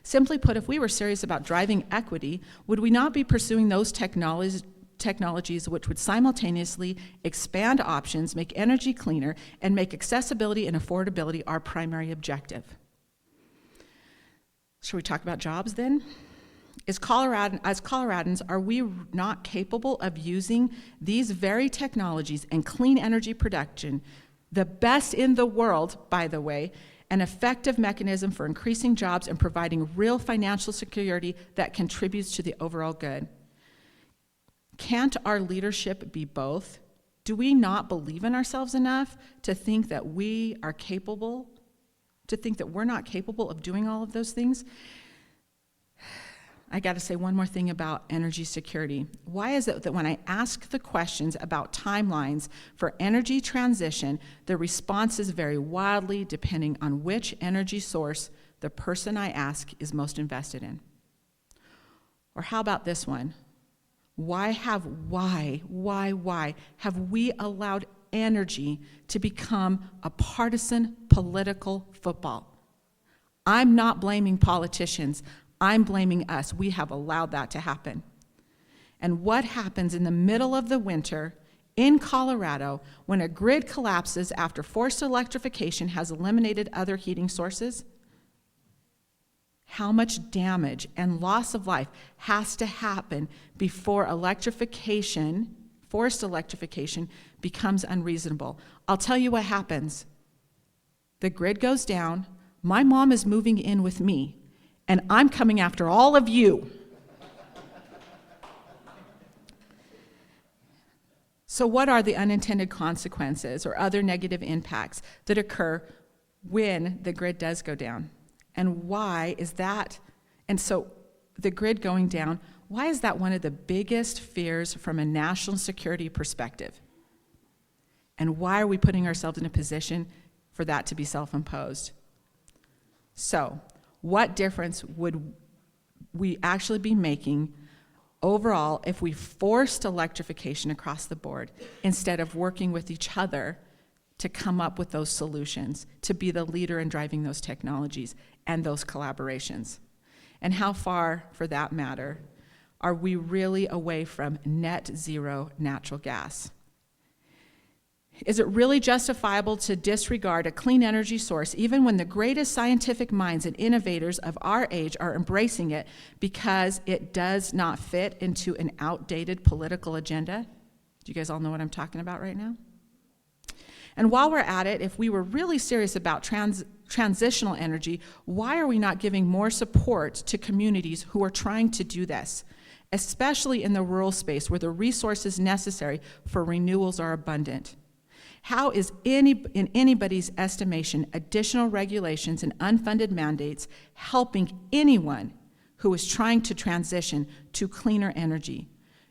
[SPEAKER 5] Simply put, if we were serious about driving equity, would we not be pursuing those technologies which would simultaneously expand options, make energy cleaner, and make accessibility and affordability our primary objective? Should we talk about jobs then? As Coloradans, are we not capable of using these very technologies and clean energy production, the best in the world, by the way, an effective mechanism for increasing jobs and providing real financial security that contributes to the overall good? Can't our leadership be both? Do we not believe in ourselves enough to think that we're not capable of doing all of those things? I got to say one more thing about energy security. Why is it that when I ask the questions about timelines for energy transition, the responses vary wildly depending on which energy source the person I ask is most invested in? Or how about this one? Why have we allowed energy to become a partisan political football? I'm not blaming politicians. I'm blaming us. We have allowed that to happen. And what happens in the middle of the winter in Colorado when a grid collapses after forced electrification has eliminated other heating sources? How much damage and loss of life has to happen before forced electrification, becomes unreasonable? I'll tell you what happens. The grid goes down, my mom is moving in with me, and I'm coming after all of you. So what are the unintended consequences or other negative impacts that occur when the grid does go down? And why is that? And so the grid going down, Why is that one of the biggest fears from a national security perspective? And why are we putting ourselves in a position for that to be self-imposed? So, what difference would we actually be making overall if we forced electrification across the board instead of working with each other to come up with those solutions, to be the leader in driving those technologies and those collaborations? And how far, for that matter, are we really away from net zero natural gas? Is it really justifiable to disregard a clean energy source even when the greatest scientific minds and innovators of our age are embracing it because it does not fit into an outdated political agenda? Do you guys all know what I'm talking about right now? And while we're at it, if we were really serious about transitional energy, why are we not giving more support to communities who are trying to do this, especially in the rural space where the resources necessary for renewals are abundant? How is, in anybody's estimation, additional regulations and unfunded mandates helping anyone who is trying to transition to cleaner energy?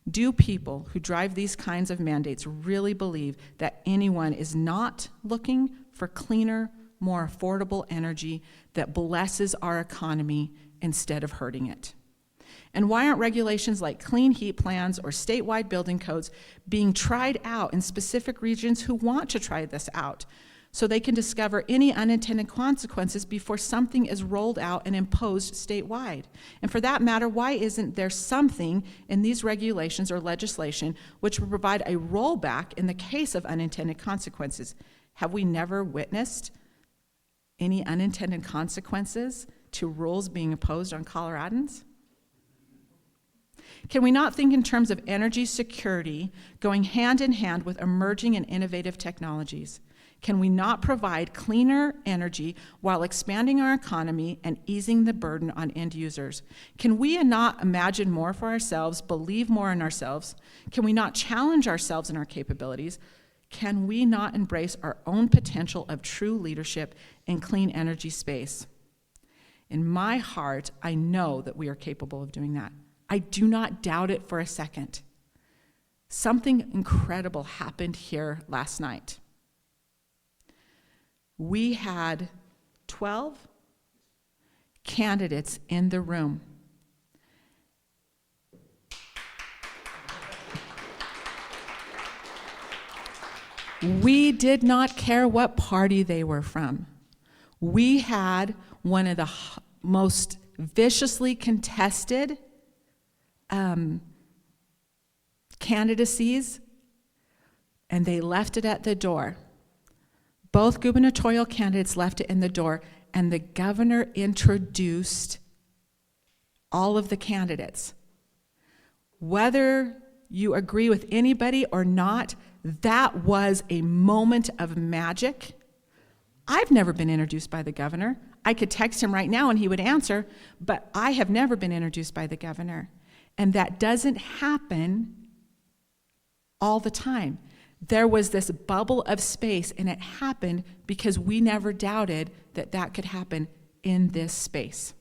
[SPEAKER 5] Do people who drive these kinds of mandates really believe that anyone is not looking for cleaner, more affordable energy that blesses our economy instead of hurting it? And why aren't regulations like clean heat plans or statewide building codes being tried out in specific regions who want to try this out so they can discover any unintended consequences before something is rolled out and imposed statewide? And for that matter, why isn't there something in these regulations or legislation which would provide a rollback in the case of unintended consequences? Have we never witnessed any unintended consequences to rules being imposed on Coloradans? Can we not think in terms of energy security going hand in hand with emerging and innovative technologies? Can we not provide cleaner energy while expanding our economy and easing the burden on end users? Can we not imagine more for ourselves, believe more in ourselves? Can we not challenge ourselves and our capabilities? Can we not embrace our own potential of true leadership in clean energy space? In my heart, I know that we are capable of doing that. I do not doubt it for a second. Something incredible happened here last night. We had 12 candidates in the room. We did not care what party they were from. We had one of the most viciously contested candidacies, and they left it at the door. Both gubernatorial candidates left it in the door, and the governor introduced all of the candidates. Whether you agree with anybody or not, that was a moment of magic. I've never been introduced by the governor. I could text him right now and he would answer, but I have never been introduced by the governor. And that doesn't happen all the time. There was this bubble of space, and it happened because we never doubted that that could happen in this space.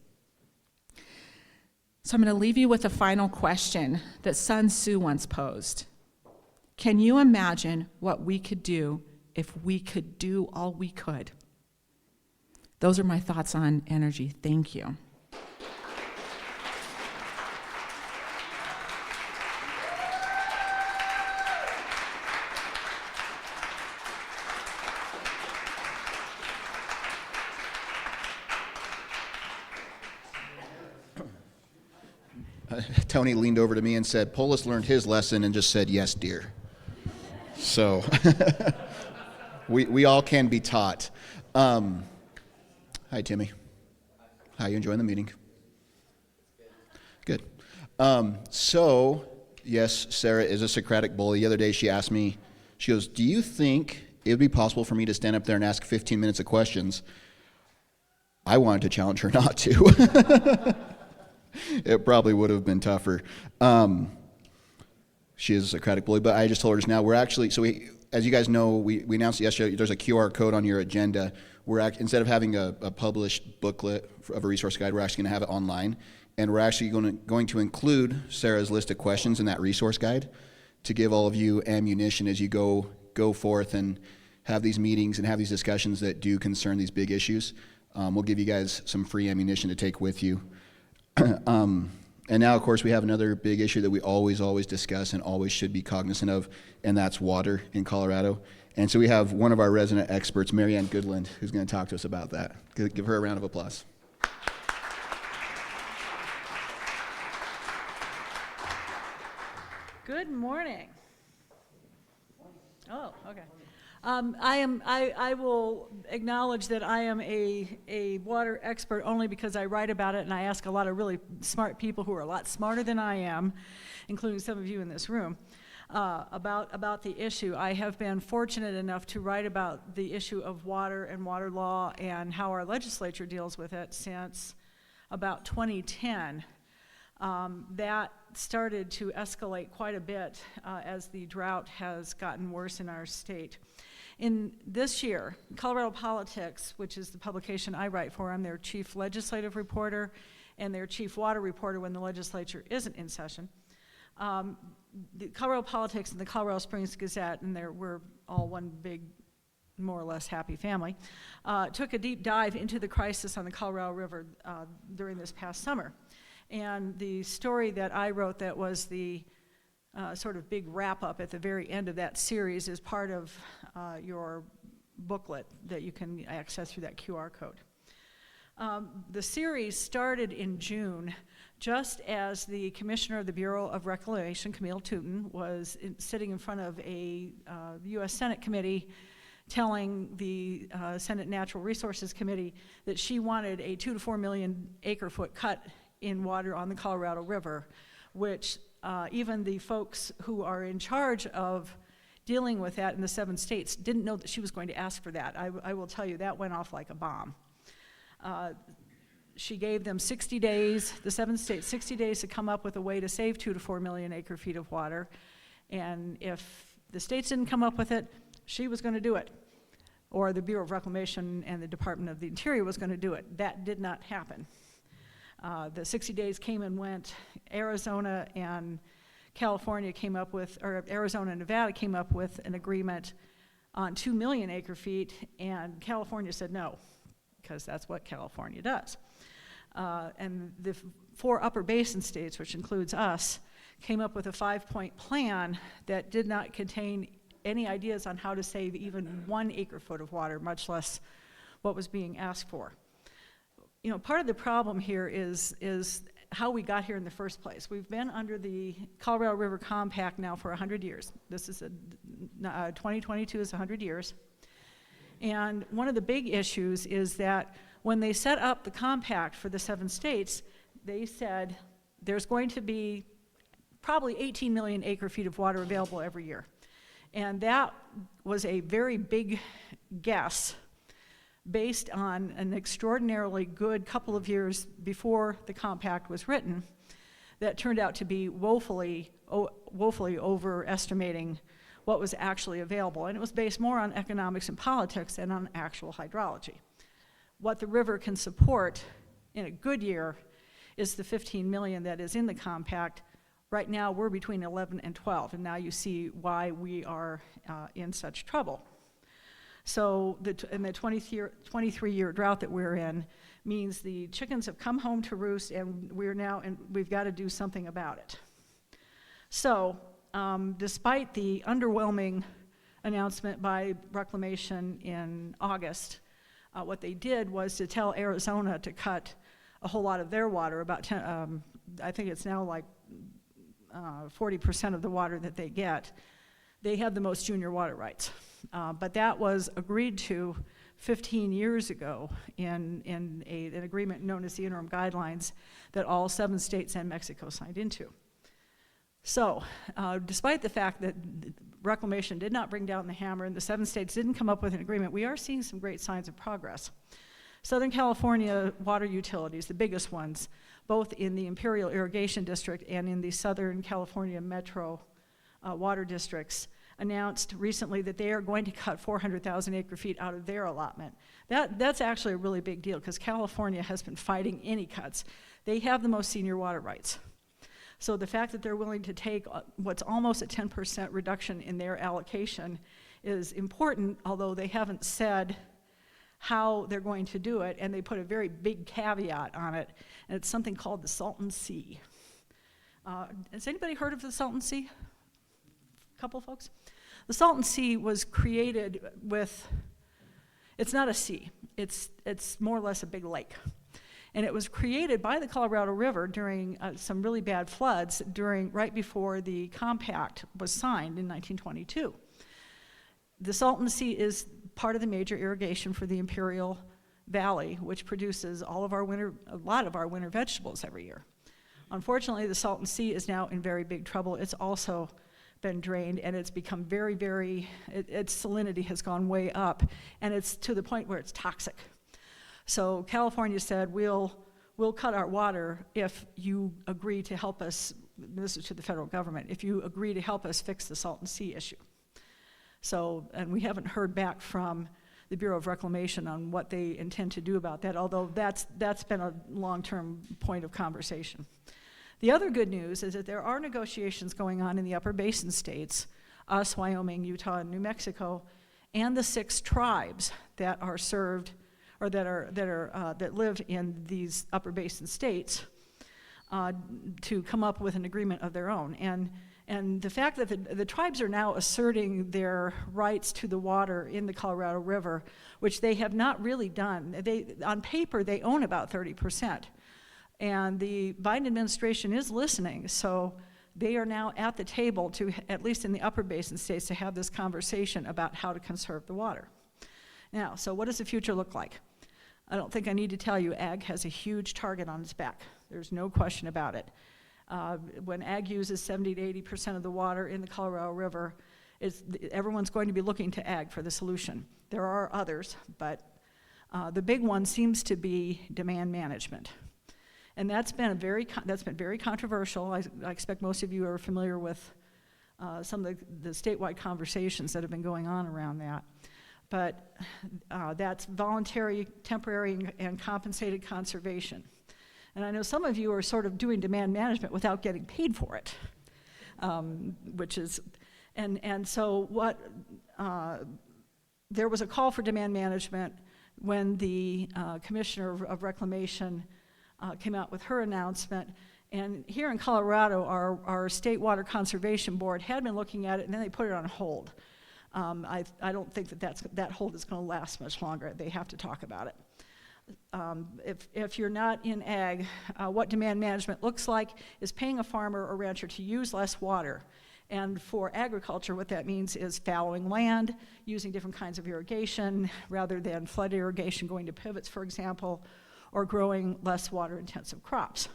[SPEAKER 5] So I'm going to leave you with a final question that Sun Tzu once posed. Can you imagine what we could do if we could do all we could? Those are my thoughts on energy. Thank you.
[SPEAKER 3] Tony leaned over to me and said, Polis learned his lesson and just said, yes, dear. So we all can be taught. Hi, Timmy. How you enjoying the meeting? Good. So, yes, Sarah is a Socratic bully. The other day she asked me, she goes, do you think it would be possible for me to stand up there and ask 15 minutes of questions? I wanted to challenge her not to. It probably would have been tougher. She is a Socratic bully, but I just told her just now, we're actually, as you guys know, we announced yesterday, there's a QR code on your agenda. instead of having a published booklet of a resource guide, we're actually going to have it online. And we're actually going to include Sarah's list of questions in that resource guide to give all of you ammunition as you go forth and have these meetings and have these discussions that do concern these big issues. We'll give you guys some free ammunition to take with you. And now, of course, we have another big issue that we always discuss and always should be cognizant of, and that's water in Colorado. And so we have one of our resident experts, Marianne Goodland, who's going to talk to us about that. Give her a round of applause.
[SPEAKER 6] Good morning. Oh, okay. I will acknowledge that I am a water expert only because I write about it and I ask a lot of really smart people who are a lot smarter than I am, including some of you in this room, about the issue. I have been fortunate enough to write about the issue of water and water law and how our legislature deals with it since about 2010. That started to escalate quite a bit as the drought has gotten worse in our state. In this year, Colorado Politics, which is the publication I write for, I'm their chief legislative reporter and their chief water reporter when the legislature isn't in session. The Colorado Politics and the Colorado Springs Gazette, and we're all one big, more or less happy family, took a deep dive into the crisis on the Colorado River during this past summer. And the story that I wrote that was the sort of big wrap-up at the very end of that series is part of your booklet that you can access through that QR code. The series started in June, just as the commissioner of the Bureau of Reclamation, Camille Touton, was sitting in front of a U.S. Senate committee telling the Senate Natural Resources Committee that she wanted a 2 to 4 million acre-foot cut in water on the Colorado River, which even the folks who are in charge of dealing with that in the 7 states didn't know that she was going to ask for that. I will tell you, that went off like a bomb. She gave them 60 days, the 7 states, 60 days to come up with a way to save 2 to 4 million acre feet of water. And if the states didn't come up with it, she was going to do it. Or the Bureau of Reclamation and the Department of the Interior was going to do it. That did not happen. The 60 days came and went. Arizona and California came up with, or Arizona and Nevada came up with an agreement on 2 million acre feet, and California said no, because that's what California does. And the 4 upper basin states, which includes us, came up with a 5-point plan that did not contain any ideas on how to save even 1 acre foot of water, much less what was being asked for. You know, part of the problem here is how we got here in the first place. We've been under the Colorado River Compact now for 100 years. This is 2022 is 100 years. And one of the big issues is that when they set up the compact for the 7 states, they said there's going to be probably 18 million acre feet of water available every year. And that was a very big guess based on an extraordinarily good couple of years before the compact was written that turned out to be woefully overestimating what was actually available. And it was based more on economics and politics than on actual hydrology. What the river can support in a good year is the 15 million that is in the compact. Right now, we're between 11 and 12, and now you see why we are in such trouble. So in the 23-year drought that we're in means the chickens have come home to roost, and we've got to do something about it. So despite the underwhelming announcement by Reclamation in August, what they did was to tell Arizona to cut a whole lot of their water, about 10, I think it's now like 40% of the water that they get. They have the most junior water rights. But that was agreed to 15 years ago in an agreement known as the Interim Guidelines that all 7 states and Mexico signed into. So, despite the fact that Reclamation did not bring down the hammer and the 7 states didn't come up with an agreement, we are seeing some great signs of progress. Southern California water utilities, the biggest ones, both in the Imperial Irrigation District and in the Southern California Metro water districts, announced recently that they are going to cut 400,000 acre-feet out of their allotment. That's actually a really big deal because California has been fighting any cuts. They have the most senior water rights. So the fact that they're willing to take what's almost a 10% reduction in their allocation is important, although they haven't said how they're going to do it, and they put a very big caveat on it, and it's something called the Salton Sea. Has anybody heard of the Salton Sea? A couple folks? The Salton Sea was created with, it's not a sea, it's more or less a big lake. And it was created by the Colorado River during some really bad floods right before the compact was signed in 1922. The Salton Sea is part of the major irrigation for the Imperial Valley, which produces a lot of our winter vegetables every year. Unfortunately, the Salton Sea is now in very big trouble. It's also been drained, and it's become its salinity has gone way up, and it's to the point where it's toxic. So California said, we'll cut our water if you agree to help us, this is to the federal government, if you agree to help us fix the Salton Sea issue. So, and we haven't heard back from the Bureau of Reclamation on what they intend to do about that, although that's been a long-term point of conversation. The other good news is that there are negotiations going on in the Upper Basin states, us, Wyoming, Utah, and New Mexico, and the 6 tribes that are served, or that live in these Upper Basin states, to come up with an agreement of their own. And the fact that the tribes are now asserting their rights to the water in the Colorado River, which they have not really done. On paper, they own about 30%. And the Biden administration is listening, so they are now at the table to, at least in the Upper Basin states, to have this conversation about how to conserve the water. Now, so what does the future look like? I don't think I need to tell you, ag has a huge target on its back. There's no question about it. When ag uses 70 to 80% of the water in the Colorado River, everyone's going to be looking to ag for the solution. There are others, but the big one seems to be demand management. And that's been very controversial. I expect most of you are familiar with some of the statewide conversations that have been going on around that. But that's voluntary, temporary, and compensated conservation. And I know some of you are sort of doing demand management without getting paid for it, which is, and so what, there was a call for demand management when the Commissioner of Reclamation came out with her announcement. And here in Colorado, our State Water Conservation Board had been looking at it, and then they put it on hold. I don't think that hold is going to last much longer. They have to talk about it. If you're not in ag, what demand management looks like is paying a farmer or rancher to use less water. And for agriculture, what that means is fallowing land, using different kinds of irrigation, rather than flood irrigation going to pivots, for example, or growing less water-intensive crops.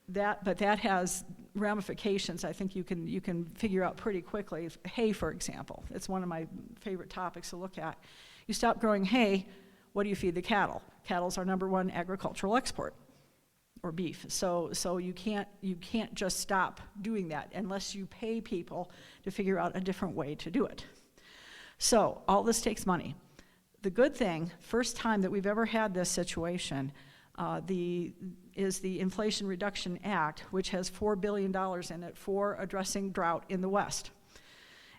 [SPEAKER 6] But that has ramifications I think you can figure out pretty quickly. Hay, for example, it's one of my favorite topics to look at. You stop growing hay, what do you feed the cattle? Cattle's our #1 agricultural export, or beef. So you can't just stop doing that unless you pay people to figure out a different way to do it. So all this takes money. The good thing, first time that we've ever had this situation, is the Inflation Reduction Act, which has $4 billion in it for addressing drought in the West.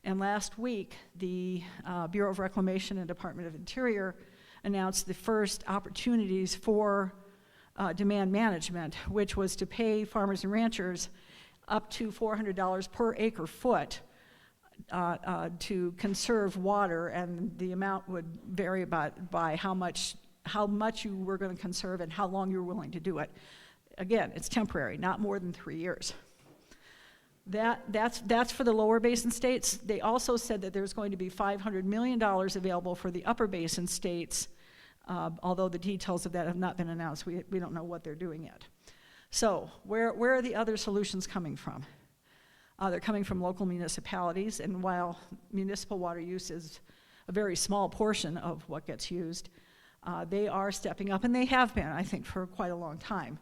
[SPEAKER 6] And last week, the Bureau of Reclamation and Department of Interior announced the first opportunities for demand management, which was to pay farmers and ranchers up to $400 per acre foot to conserve water, and the amount would vary by how much you were going to conserve and how long you were willing to do it. Again, it's temporary, not more than 3 years. That's for the lower basin states. They also said that there's going to be $500 million available for the upper basin states, although the details of that have not been announced. We don't know what they're doing yet. So where are the other solutions coming from? They're coming from local municipalities, and while municipal water use is a very small portion of what gets used, they are stepping up, and they have been, I think, for quite a long time.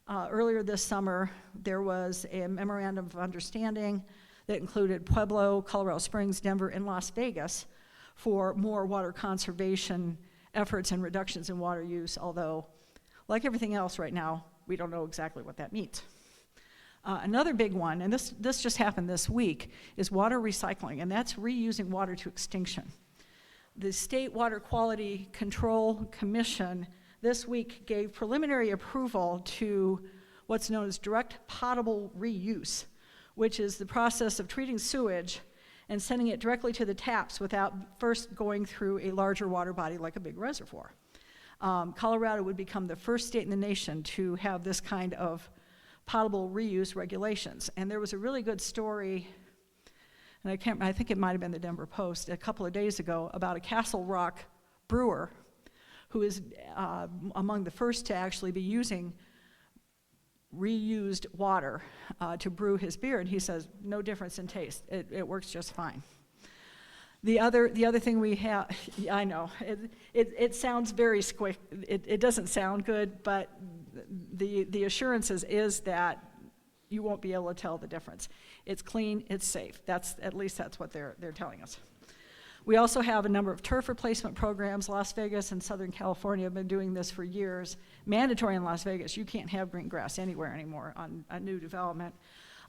[SPEAKER 6] Earlier this summer, there was a memorandum of understanding that included Pueblo, Colorado Springs, Denver, and Las Vegas for more water conservation efforts and reductions in water use, although, like everything else right now, we don't know exactly what that means. Another big one, and this just happened this week, is water recycling, and that's reusing water to extinction. The State Water Quality Control Commission this week gave preliminary approval to what's known as direct potable reuse, which is the process of treating sewage and sending it directly to the taps without first going through a larger water body like a big reservoir. Colorado would become the first state in the nation to have this kind of potable reuse regulations. And there was a really good story, and I think it might have been the Denver Post a couple of days ago, about a Castle Rock brewer who is among the first to actually be using reused water to brew his beer, and he says no difference in taste. It works just fine. The other thing we have, I know, it sounds very squick. It doesn't sound good, but the assurances is that you won't be able to tell the difference. It's clean, it's safe. At least that's what they're telling us. We also have a number of turf replacement programs. Las Vegas and Southern California have been doing this for years. Mandatory in Las Vegas, you can't have green grass anywhere anymore on a new development.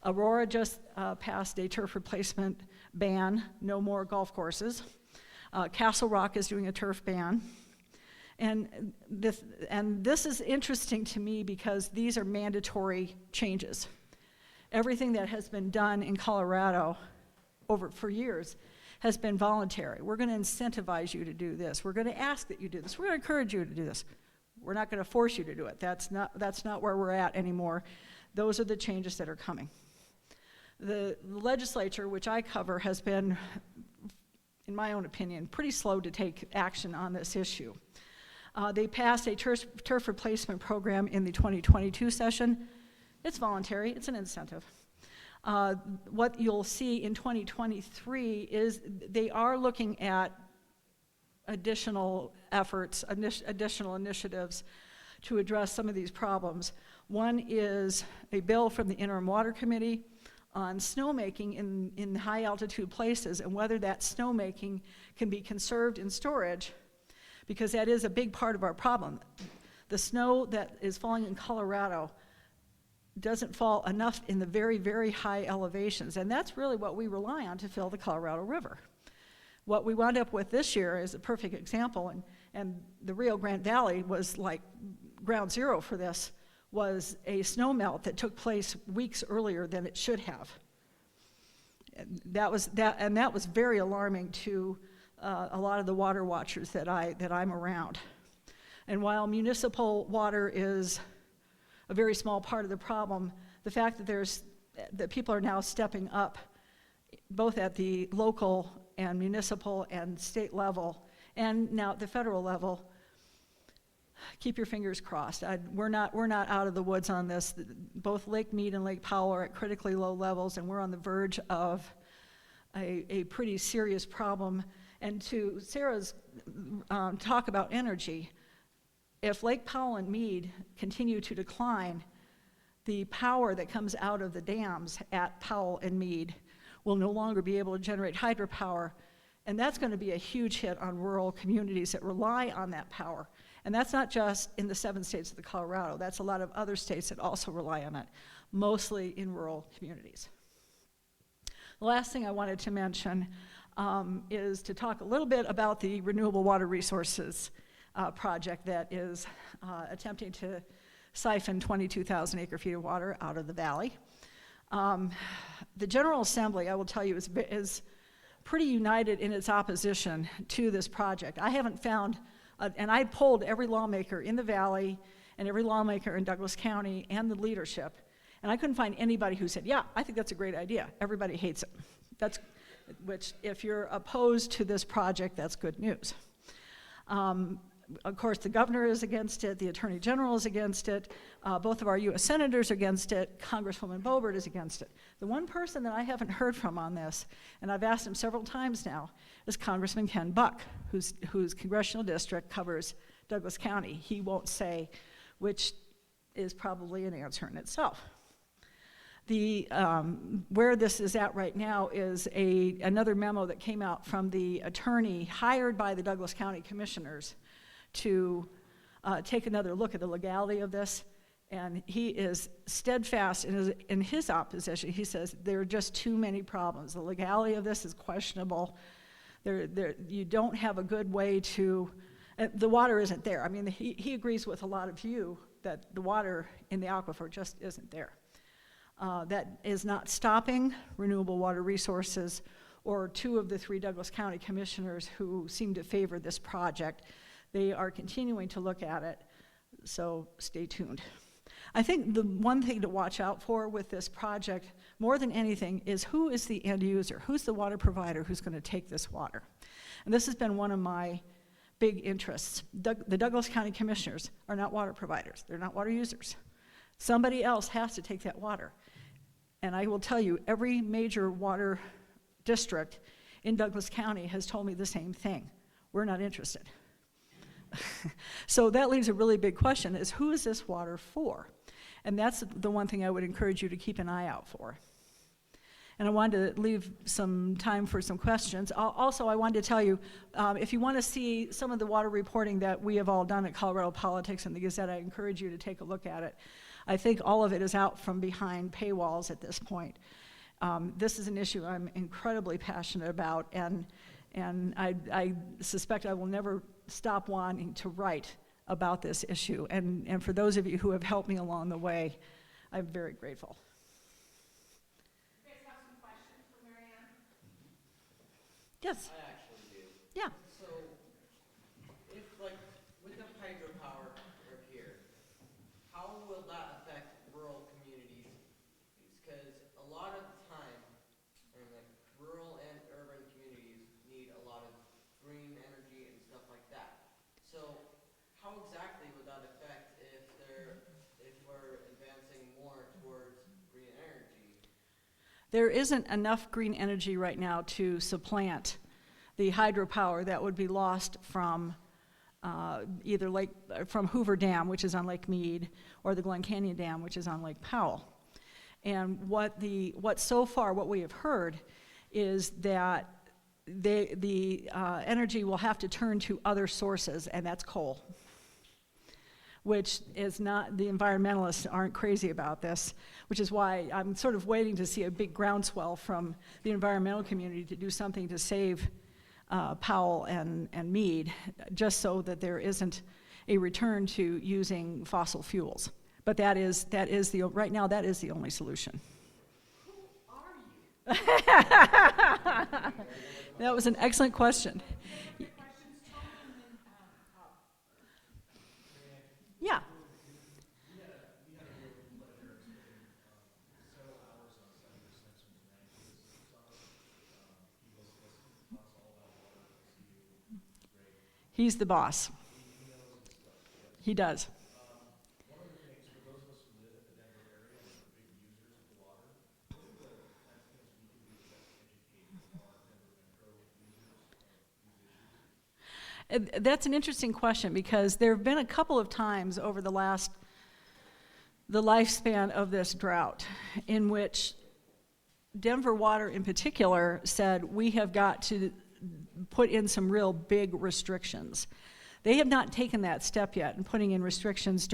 [SPEAKER 6] Aurora just passed a turf replacement ban, no more golf courses. Castle Rock is doing a turf ban. And this is interesting to me because these are mandatory changes. Everything that has been done in Colorado for years has been voluntary. We're going to incentivize you to do this. We're going to ask that you do this. We're going to encourage you to do this. We're not going to force you to do it. That's not where we're at anymore. Those are the changes that are coming. The legislature, which I cover, has been, in my own opinion, pretty slow to take action on this issue. They passed a turf replacement program in the 2022 session. It's voluntary, it's an incentive. What you'll see in 2023 is they are looking at additional efforts, additional initiatives to address some of these problems. One is a bill from the Interim Water Committee on snowmaking in high altitude places and whether that snowmaking can be conserved in storage, because that is a big part of our problem. The snow that is falling in Colorado doesn't fall enough in the very, very high elevations, and that's really what we rely on to fill the Colorado River. What we wound up with this year is a perfect example, and the Rio Grande Valley was like ground zero for this, was a snow melt that took place weeks earlier than it should have. That was very alarming to a lot of the water watchers that I'm around. And while municipal water is a very small part of the problem, the fact that people are now stepping up, both at the local and municipal and state level, and now at the federal level, keep your fingers crossed. We're not out of the woods on this. Both Lake Mead and Lake Powell are at critically low levels, and we're on the verge of a pretty serious problem. And to Sarah's talk about energy, if Lake Powell and Mead continue to decline, the power that comes out of the dams at Powell and Mead will no longer be able to generate hydropower, and that's going to be a huge hit on rural communities that rely on that power. And that's not just in the 7 states of the Colorado, that's a lot of other states that also rely on it, mostly in rural communities. The last thing I wanted to mention is to talk a little bit about the Renewable Water Resources project that is attempting to siphon 22,000 acre-feet of water out of the valley. The General Assembly, I will tell you, is pretty united in its opposition to this project. I haven't found, and I polled every lawmaker in the valley and every lawmaker in Douglas County and the leadership, and I couldn't find anybody who said, yeah, I think that's a great idea. Everybody hates it. Which, if you're opposed to this project, that's good news. Of course, the governor is against it, the attorney general is against it, both of our U.S. senators are against it, Congresswoman Boebert is against it. The one person that I haven't heard from on this, and I've asked him several times now, is Congressman Ken Buck, whose congressional district covers Douglas County. He won't say, which is probably an answer in itself. Where this is at right now is another memo that came out from the attorney hired by the Douglas County Commissioners to take another look at the legality of this. And he is steadfast in his opposition. He says there are just too many problems. The legality of this is questionable. You don't have a good way to, the water isn't there. I mean, he agrees with a lot of you that the water in the aquifer just isn't there. That is not stopping renewable water resources or 2 of the 3 Douglas County Commissioners who seem to favor this project. They are continuing to look at it, so stay tuned. I think the one thing to watch out for with this project, more than anything, is who is the end user? Who's the water provider who's going to take this water? And this has been one of my big interests. The Douglas County Commissioners are not water providers. They're not water users. Somebody else has to take that water. And I will tell you, every major water district in Douglas County has told me the same thing. We're not interested. So that leaves a really big question, is who is this water for? And that's the one thing I would encourage you to keep an eye out for. And I wanted to leave some time for some questions. Also, I wanted to tell you, if you want to see some of the water reporting that we have all done at Colorado Politics and the Gazette, I encourage you to take a look at it. I think all of it is out from behind paywalls at this point. This is an issue I'm incredibly passionate about, and I suspect I will never stop wanting to write about this issue. And for those of you who have helped me along the way, I'm very grateful.
[SPEAKER 5] You guys have some questions for Mary Ann?
[SPEAKER 6] Yes.
[SPEAKER 7] I actually do.
[SPEAKER 6] Yeah.
[SPEAKER 7] So, if like with the hydropower over here, how will that affect rural communities? Because a lot of the time, and like rural and urban communities need a lot of green energy and stuff like that. So, how exactly would that affect if we're advancing more towards green energy?
[SPEAKER 6] There isn't enough green energy right now to supplant the hydropower that would be lost from from Hoover Dam, which is on Lake Mead, or the Glen Canyon Dam, which is on Lake Powell. And what we have heard is that the energy will have to turn to other sources, and that's coal, which is not, the environmentalists aren't crazy about this, which is why I'm sort of waiting to see a big groundswell from the environmental community to do something to save Powell and Mead, just so that there isn't a return to using fossil fuels. But right now that is the only solution.
[SPEAKER 5] Who are you?
[SPEAKER 6] That was an excellent question. Yeah. He's the boss. He does. That's an interesting question, because there have been a couple of times over the lifespan of this drought in which Denver Water in particular said we have got to put in some real big restrictions. They have not taken that step yet in putting in restrictions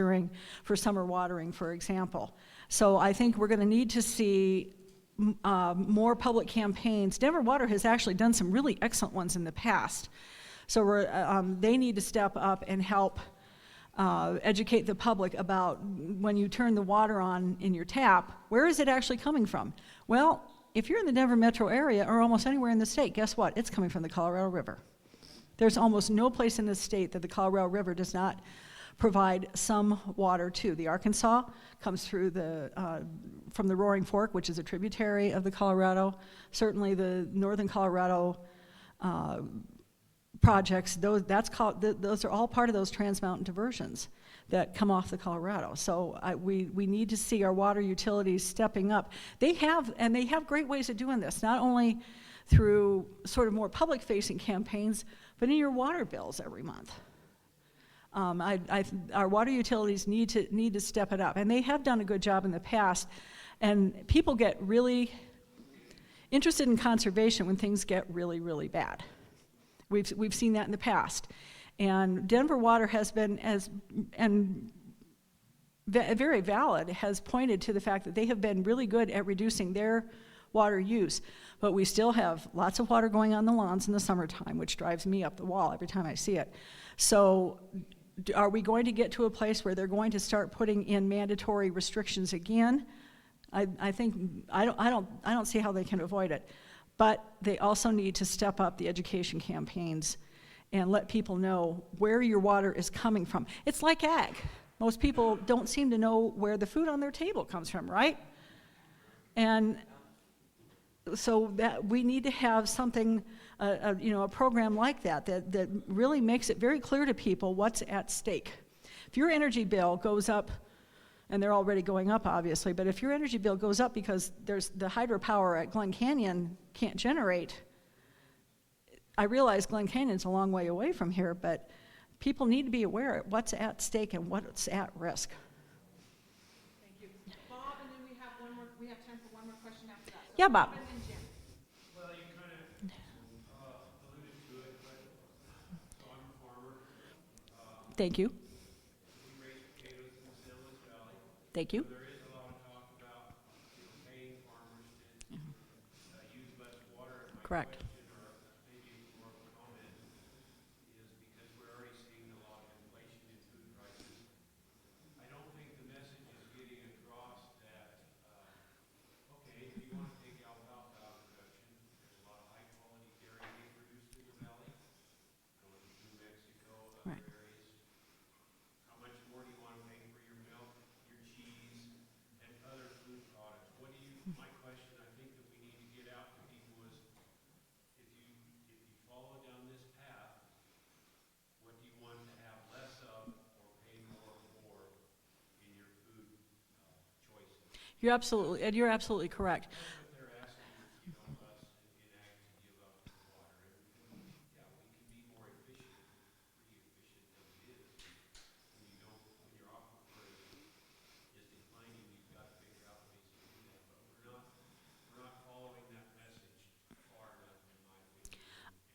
[SPEAKER 6] for summer watering, for example. So I think we're going to need to see more public campaigns. Denver Water has actually done some really excellent ones in the past. So they need to step up and help educate the public about when you turn the water on in your tap, where is it actually coming from? Well, if you're in the Denver metro area or almost anywhere in the state, guess what? It's coming from the Colorado River. There's almost no place in the state that the Colorado River does not provide some water to. The Arkansas comes through from the Roaring Fork, which is a tributary of the Colorado. Certainly the northern Colorado projects, those are all part of those Trans Mountain diversions that come off the Colorado. So we need to see our water utilities stepping up. They have great ways of doing this, not only through sort of more public-facing campaigns, but in your water bills every month. Our water utilities need to step it up, and they have done a good job in the past And people get really interested in conservation when things get really, really bad. We've seen that in the past. And Denver Water has been, very valid, has pointed to the fact that they have been really good at reducing their water use. But we still have lots of water going on the lawns in the summertime, which drives me up the wall every time I see it. So are we going to get to a place where they're going to start putting in mandatory restrictions again? I don't see how they can avoid it. But they also need to step up the education campaigns and let people know where your water is coming from. It's like ag. Most people don't seem to know where the food on their table comes from, right? And so that we need to have something, a program like that really makes it very clear to people what's at stake. If your energy bill goes up, and they're already going up, obviously, but if your energy bill goes up because there's the hydropower at Glen Canyon can't generate, I realize Glen Canyon's a long way away from here, but people need to be aware of what's at stake and what's at risk.
[SPEAKER 5] Thank you. Bob, and then we have time for one more question after that. So
[SPEAKER 6] Yeah, Bob.
[SPEAKER 5] and then Jim.
[SPEAKER 4] Well, you kind of alluded to it, but so I'm a farmer.
[SPEAKER 6] Thank you.
[SPEAKER 4] We raise potatoes in the San Luis Valley.
[SPEAKER 6] Thank you.
[SPEAKER 4] There is a lot of talk about paying farmers to use less water. And my
[SPEAKER 6] Correct.
[SPEAKER 4] question, or maybe more of a comment, is because we're already seeing a lot of inflation in food prices. I don't think the message is getting across that, okay, if you want to take alfalfa out of production, there's a lot of high-quality dairy being produced in the valley, going to New Mexico, other
[SPEAKER 6] Right.
[SPEAKER 4] areas. How much more do you want to pay for your milk, your cheese, and other food products? My question I think that we need to get out to people is, if you follow down this path, what do you want to have less of or pay more for in your food choices?
[SPEAKER 6] You're absolutely correct.
[SPEAKER 4] That's what they're asking, us in ag to give up water. And yeah, we can be more efficient, pretty efficient as it is. When your aquifer is declining, you've got to figure out ways to do that. But we're not following that message far enough, in my opinion,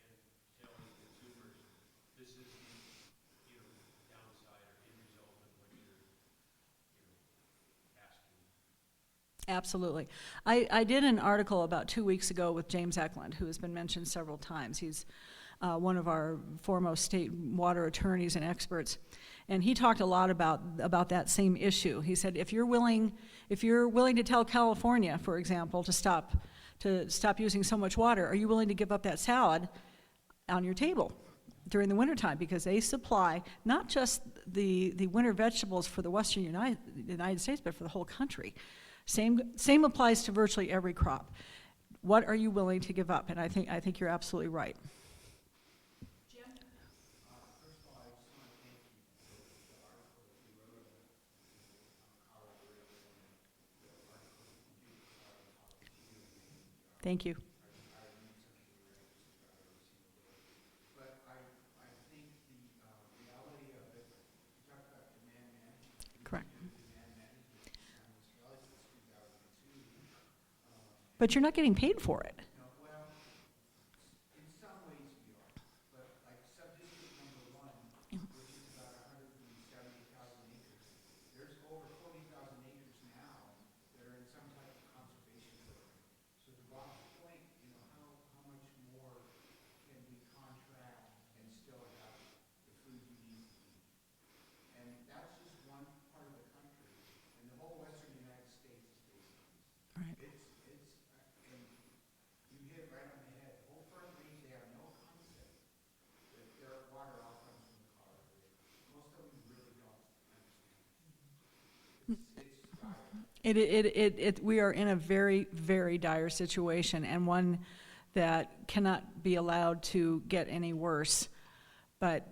[SPEAKER 4] and telling consumers this is the downside or end result of what you're asking.
[SPEAKER 6] Absolutely. I did an article about 2 weeks ago with James Eklund, who has been mentioned several times. He's one of our foremost state water attorneys and experts. And he talked a lot about that same issue. He said, if you're willing to tell California, for example, to stop using so much water, are you willing to give up that salad on your table during the wintertime? Because they supply not just the winter vegetables for the western United States, but for the whole country. Same applies to virtually every crop. What are you willing to give up? And I think you're absolutely right. Thank you.
[SPEAKER 8] But I think the reality of it, you talked about demand management.
[SPEAKER 6] Correct.
[SPEAKER 8] Demand management in San Luis Valley since 2002.
[SPEAKER 6] But you're not getting paid for it.
[SPEAKER 8] No, well, in some ways we are. But like subdistrict number 1, which is about 170,000 acres, there's over 40,000 acres now that are in some type of conservation program. So to Bob's point, how much more can we contract and still have the food we need to eat? And that's just one part of the country. And the whole western United States is based on this.
[SPEAKER 6] Right.
[SPEAKER 8] And you hit right on the head. The whole front range, they have no concept that their water all comes from the Colorado River. Most of them really don't understand.
[SPEAKER 6] We are in a very, very dire situation, and one that cannot be allowed to get any worse. But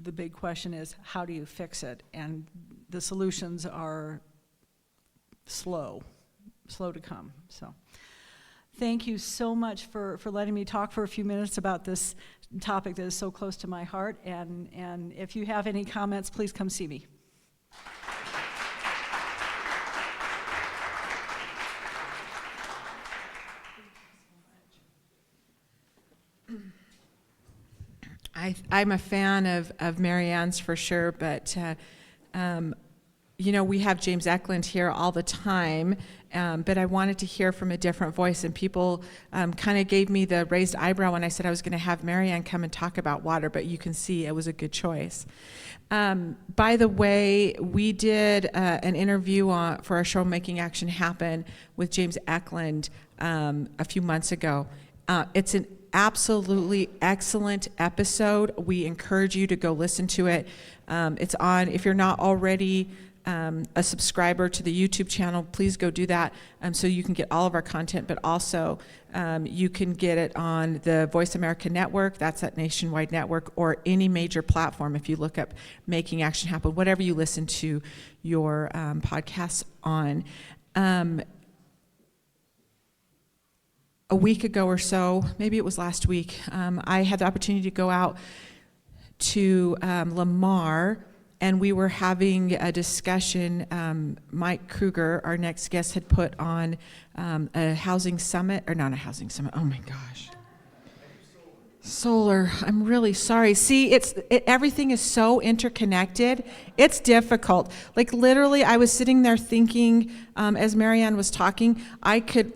[SPEAKER 6] the big question is, how do you fix it? And the solutions are slow to come. So thank you so much for letting me talk for a few minutes about this topic that is so close to my heart. And if you have any comments, please come see me.
[SPEAKER 5] I'm a fan of Mary Ann's for sure, but you know, we have James Eklund here all the time, but I wanted to hear from a different voice, and people kind of gave me the raised eyebrow when I said I was going to have Mary Ann come and talk about water, but you can see it was a good choice. By the way, we did an interview for our show Making Action Happen with James Eklund a few months ago. It's an absolutely excellent episode. We encourage you to go listen to it. It's on, if you're not already a subscriber to the YouTube channel, please go do that so you can get all of our content, but also you can get it on the Voice America Network, that's that nationwide network, or any major platform if you look up Making Action Happen, whatever you listen to your podcasts on. A week ago or so, maybe it was last week, I had the opportunity to go out to Lamar, and we were having a discussion. Mike Kruger, our next guest, had put on a housing summit, or not a housing summit, oh my gosh. Solar, I'm really sorry. See, everything is so interconnected. It's difficult. Like literally, I was sitting there thinking, as Mary Ann was talking,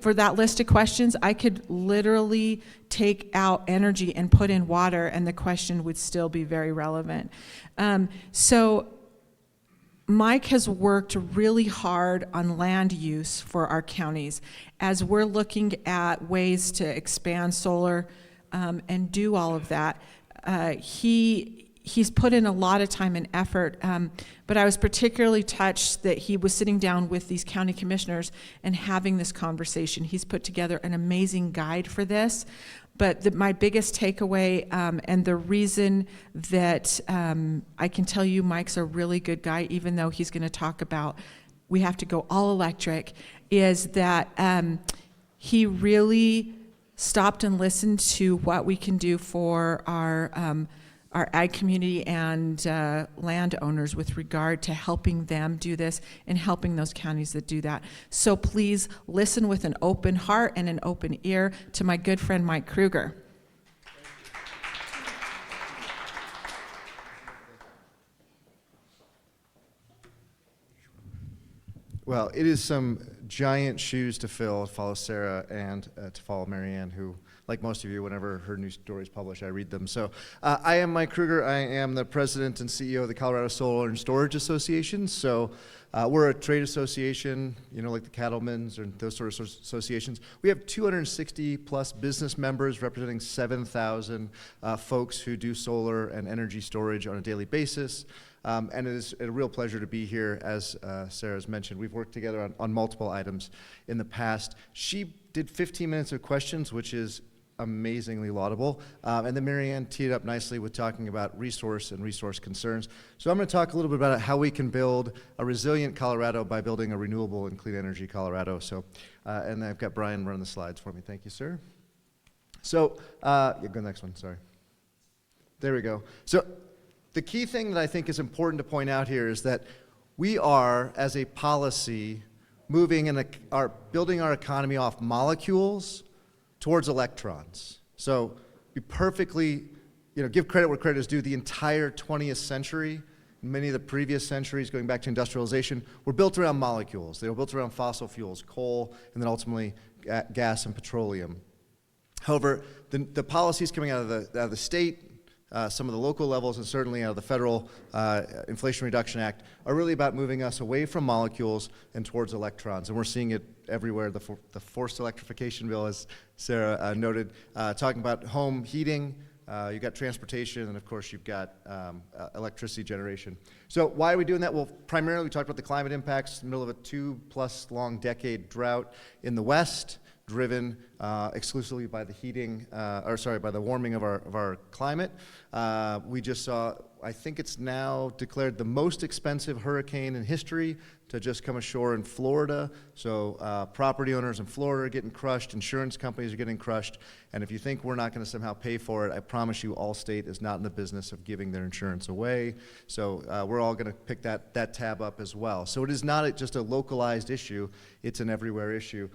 [SPEAKER 5] for that list of questions, I could literally take out energy and put in water, and the question would still be very relevant. So Mike has worked really hard on land use for our counties as we're looking at ways to expand solar and do all of that. He's put in a lot of time and effort, but I was particularly touched that he was sitting down with these county commissioners and having this conversation. He's put together an amazing guide for this, but my biggest takeaway and the reason that I can tell you Mike's a really good guy, even though he's going to talk about we have to go all electric, is that he really stopped and listened to what we can do for our ag community and landowners with regard to helping them do this and helping those counties that do that. So please listen with an open heart and an open ear to my good friend Mike Kruger.
[SPEAKER 9] Well, it is some giant shoes to fill to follow Sarah and to follow Mary Ann, who, like most of you, whenever her new stories publish, I read them. So I am Mike Kruger. I am the president and CEO of the Colorado Solar and Storage Association. So we're a trade association, you know, like the Cattlemen's and those sort of associations. We have 260 plus business members representing 7,000 folks who do solar and energy storage on a daily basis. And it is a real pleasure to be here. As Sarah's mentioned, we've worked together on multiple items in the past. She did 15 minutes of questions, which is amazingly laudable. And then Mary Ann teed up nicely with talking about resource and resource concerns. So I'm going to talk a little bit about how we can build a resilient Colorado by building a renewable and clean energy Colorado. So, and I've got Brian running the slides for me. Thank you, sir. So, yeah, go to the next one, sorry. There we go. So, the key thing that I think is important to point out here is that we are, as a policy, moving and building our economy off molecules towards electrons. So we perfectly, give credit where credit is due. The entire 20th century, many of the previous centuries going back to industrialization, were built around molecules. They were built around fossil fuels, coal, and then ultimately gas and petroleum. However, the policies coming out of the state, some of the local levels, and certainly out of the federal Inflation Reduction Act are really about moving us away from molecules and towards electrons. And we're seeing it everywhere. The forced electrification bill, as Sarah noted, talking about home heating, you've got transportation, and of course you've got electricity generation. So why are we doing that? Well, primarily we talked about the climate impacts in the middle of a 2+ long decade drought in the West, driven exclusively by the by the warming of our climate. We just saw, I think it's now declared the most expensive hurricane in history to just come ashore in Florida. So property owners in Florida are getting crushed, insurance companies are getting crushed, and if you think we're not going to somehow pay for it, I promise you Allstate is not in the business of giving their insurance away. So we're all going to pick that tab up as well. So it is not just a localized issue, it's an everywhere issue.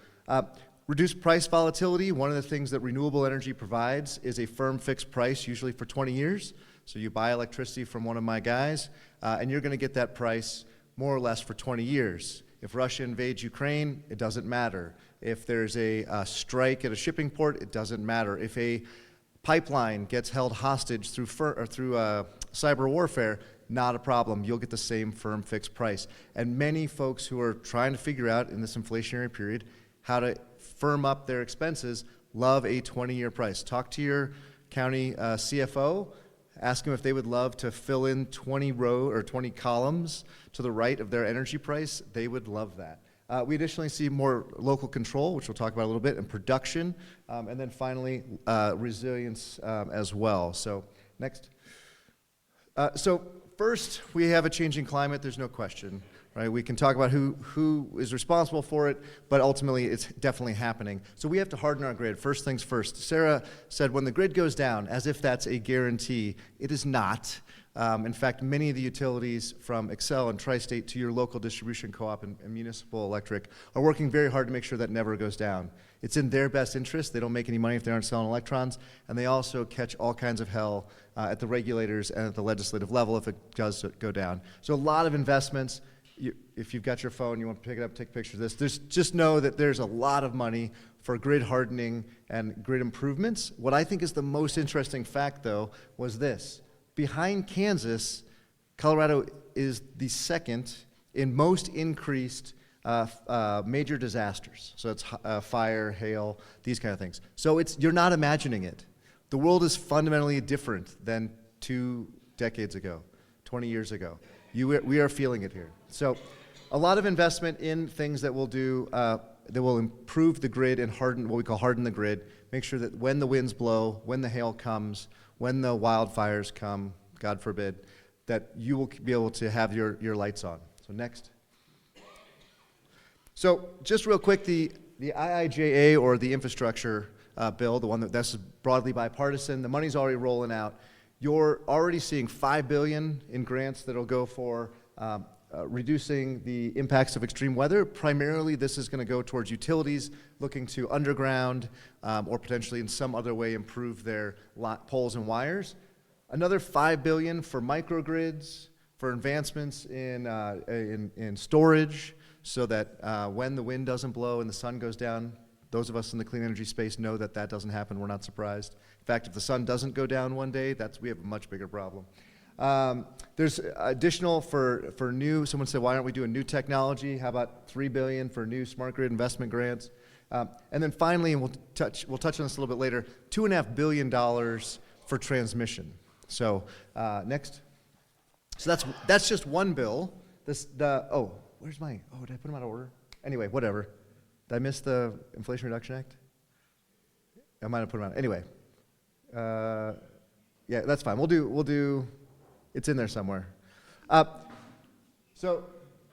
[SPEAKER 9] Reduced price volatility. One of the things that renewable energy provides is a firm fixed price, usually for 20 years. So you buy electricity from one of my guys, and you're going to get that price more or less for 20 years. If Russia invades Ukraine, it doesn't matter. If there's a strike at a shipping port, it doesn't matter. If a pipeline gets held hostage through cyber warfare, not a problem. You'll get the same firm fixed price. And many folks who are trying to figure out in this inflationary period how to firm up their expenses love a 20-year price. Talk to your county CFO. Ask them if they would love to fill in 20 columns to the right of their energy price. They would love that. We additionally see more local control, which we'll talk about a little bit, and production, and then finally resilience as well. So next. So first, we have a changing climate. There's no question. Right? We can talk about who is responsible for it, but ultimately it's definitely happening. So we have to harden our grid. First things first. Sarah said when the grid goes down, as if that's a guarantee. It is not. In fact, many of the utilities from Xcel and Tri-State to your local distribution co-op and municipal electric are working very hard to make sure that never goes down. It's in their best interest. They don't make any money if they aren't selling electrons, and they also catch all kinds of hell at the regulators and at the legislative level if it does go down. So a lot of investments. If you've got your phone, you want to pick it up, take a picture of this. Just know that there's a lot of money for grid hardening and grid improvements. What I think is the most interesting fact, though, was this. Behind Kansas, Colorado is the second in most increased major disasters. So it's fire, hail, these kind of things. So you're not imagining it. The world is fundamentally different than 2 decades ago, 20 years ago. We are feeling it here. So a lot of investment in things that will do, that will improve the grid and harden, what we call harden the grid, make sure that when the winds blow, when the hail comes, when the wildfires come, God forbid, that you will be able to have your lights on. So next. So just real quick, the IIJA, or the infrastructure bill, the one that's broadly bipartisan, the money's already rolling out. You're already seeing $5 billion in grants that'll go for reducing the impacts of extreme weather. Primarily, this is going to go towards utilities looking to underground or potentially in some other way improve their poles and wires. Another $5 billion for microgrids, for advancements in storage, so that when the wind doesn't blow and the sun goes down, those of us in the clean energy space know that that doesn't happen. We're not surprised. In fact, if the sun doesn't go down one day, we have a much bigger problem. There's additional for new, someone said, why aren't we doing new technology? How about $3 billion for new smart grid investment grants? And then finally, and we'll touch on this a little bit later, $2.5 billion for transmission. So next. So that's just one bill. Where's did I put them out of order? Anyway, whatever. Did I miss the Inflation Reduction Act? I might have put them out. Anyway. Yeah, that's fine. We'll do, it's in there somewhere. So,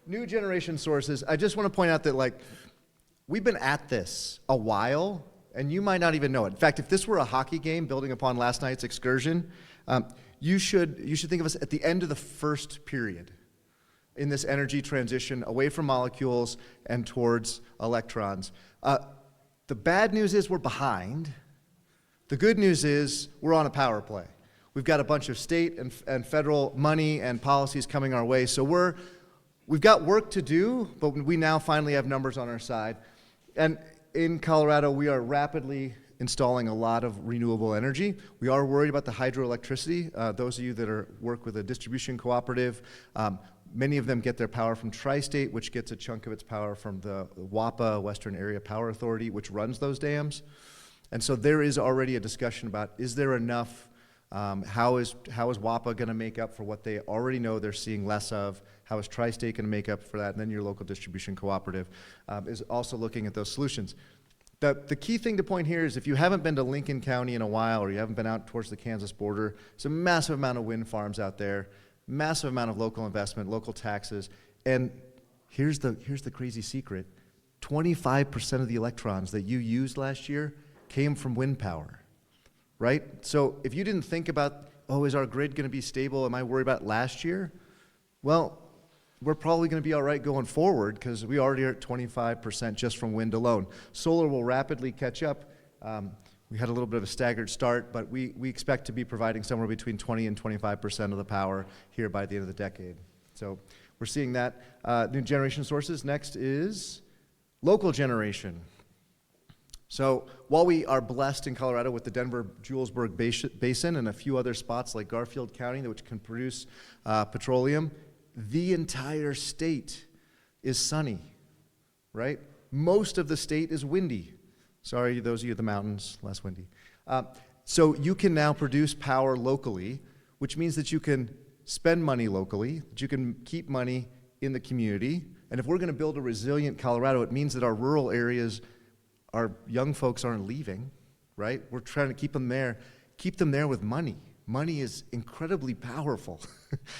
[SPEAKER 9] new generation sources. I just want to point out that, we've been at this a while, and you might not even know it. In fact, if this were a hockey game, building upon last night's excursion, you should think of us at the end of the first period in this energy transition away from molecules and towards electrons. The bad news is we're behind. The good news is we're on a power play. We've got a bunch of state and federal money and policies coming our way, so we've got work to do, but we now finally have numbers on our side. And in Colorado, we are rapidly installing a lot of renewable energy. We are worried about the hydroelectricity. Those of you that work with a distribution cooperative, many of them get their power from Tri-State, which gets a chunk of its power from the WAPA, Western Area Power Authority, which runs those dams. And so there is already a discussion about, is there enough? How is WAPA going to make up for what they already know they're seeing less of? How is Tri-State going to make up for that? And then your local distribution cooperative is also looking at those solutions. The key thing to point here is if you haven't been to Lincoln County in a while, or you haven't been out towards the Kansas border, there's a massive amount of wind farms out there, massive amount of local investment, local taxes, and here's the crazy secret. 25% of the electrons that you used last year came from wind power, right? So if you didn't think about, is our grid going to be stable? Am I worried about last year? Well, we're probably going to be all right going forward because we already are at 25% just from wind alone. Solar will rapidly catch up. We had a little bit of a staggered start, but we expect to be providing somewhere between 20 and 25% of the power here by the end of the decade. So we're seeing that. New generation sources. Next is local generation. So while we are blessed in Colorado with the Denver-Julesburg Basin and a few other spots like Garfield County, which can produce petroleum, the entire state is sunny, right? Most of the state is windy. Sorry, those of you at the mountains, less windy. So you can now produce power locally, which means that you can spend money locally, that you can keep money in the community. And if we're going to build a resilient Colorado, it means that our rural areas, our young folks aren't leaving, right? We're trying to keep them there with money. Money is incredibly powerful.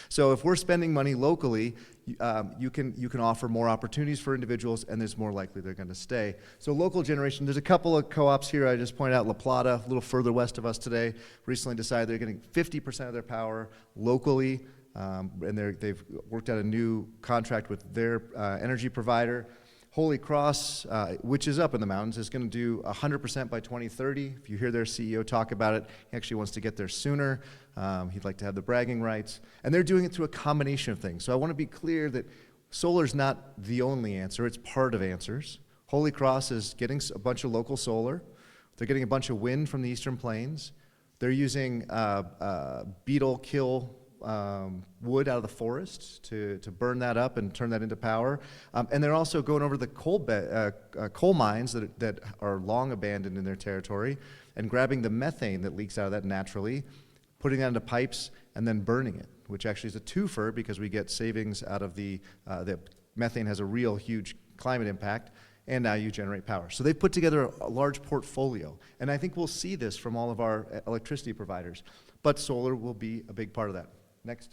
[SPEAKER 9] So if we're spending money locally, you can offer more opportunities for individuals, and there's more likely they're going to stay. So local generation, there's a couple of co-ops here. I just pointed out La Plata, a little further west of us today, recently decided they're getting 50% of their power locally, and they've worked out a new contract with their energy provider. Holy Cross, which is up in the mountains, is going to do 100% by 2030. If you hear their CEO talk about it, he actually wants to get there sooner. He'd like to have the bragging rights. And they're doing it through a combination of things. So I want to be clear that solar's not the only answer. It's part of answers. Holy Cross is getting a bunch of local solar. They're getting a bunch of wind from the Eastern Plains. They're using beetle kill wood out of the forest to burn that up and turn that into power. And they're also going over the coal mines that are long abandoned in their territory and grabbing the methane that leaks out of that naturally, putting that into pipes, and then burning it, which actually is a twofer because we get savings out of the methane has a real huge climate impact, and now you generate power. So they've put together a large portfolio, and I think we'll see this from all of our electricity providers, but solar will be a big part of that. Next.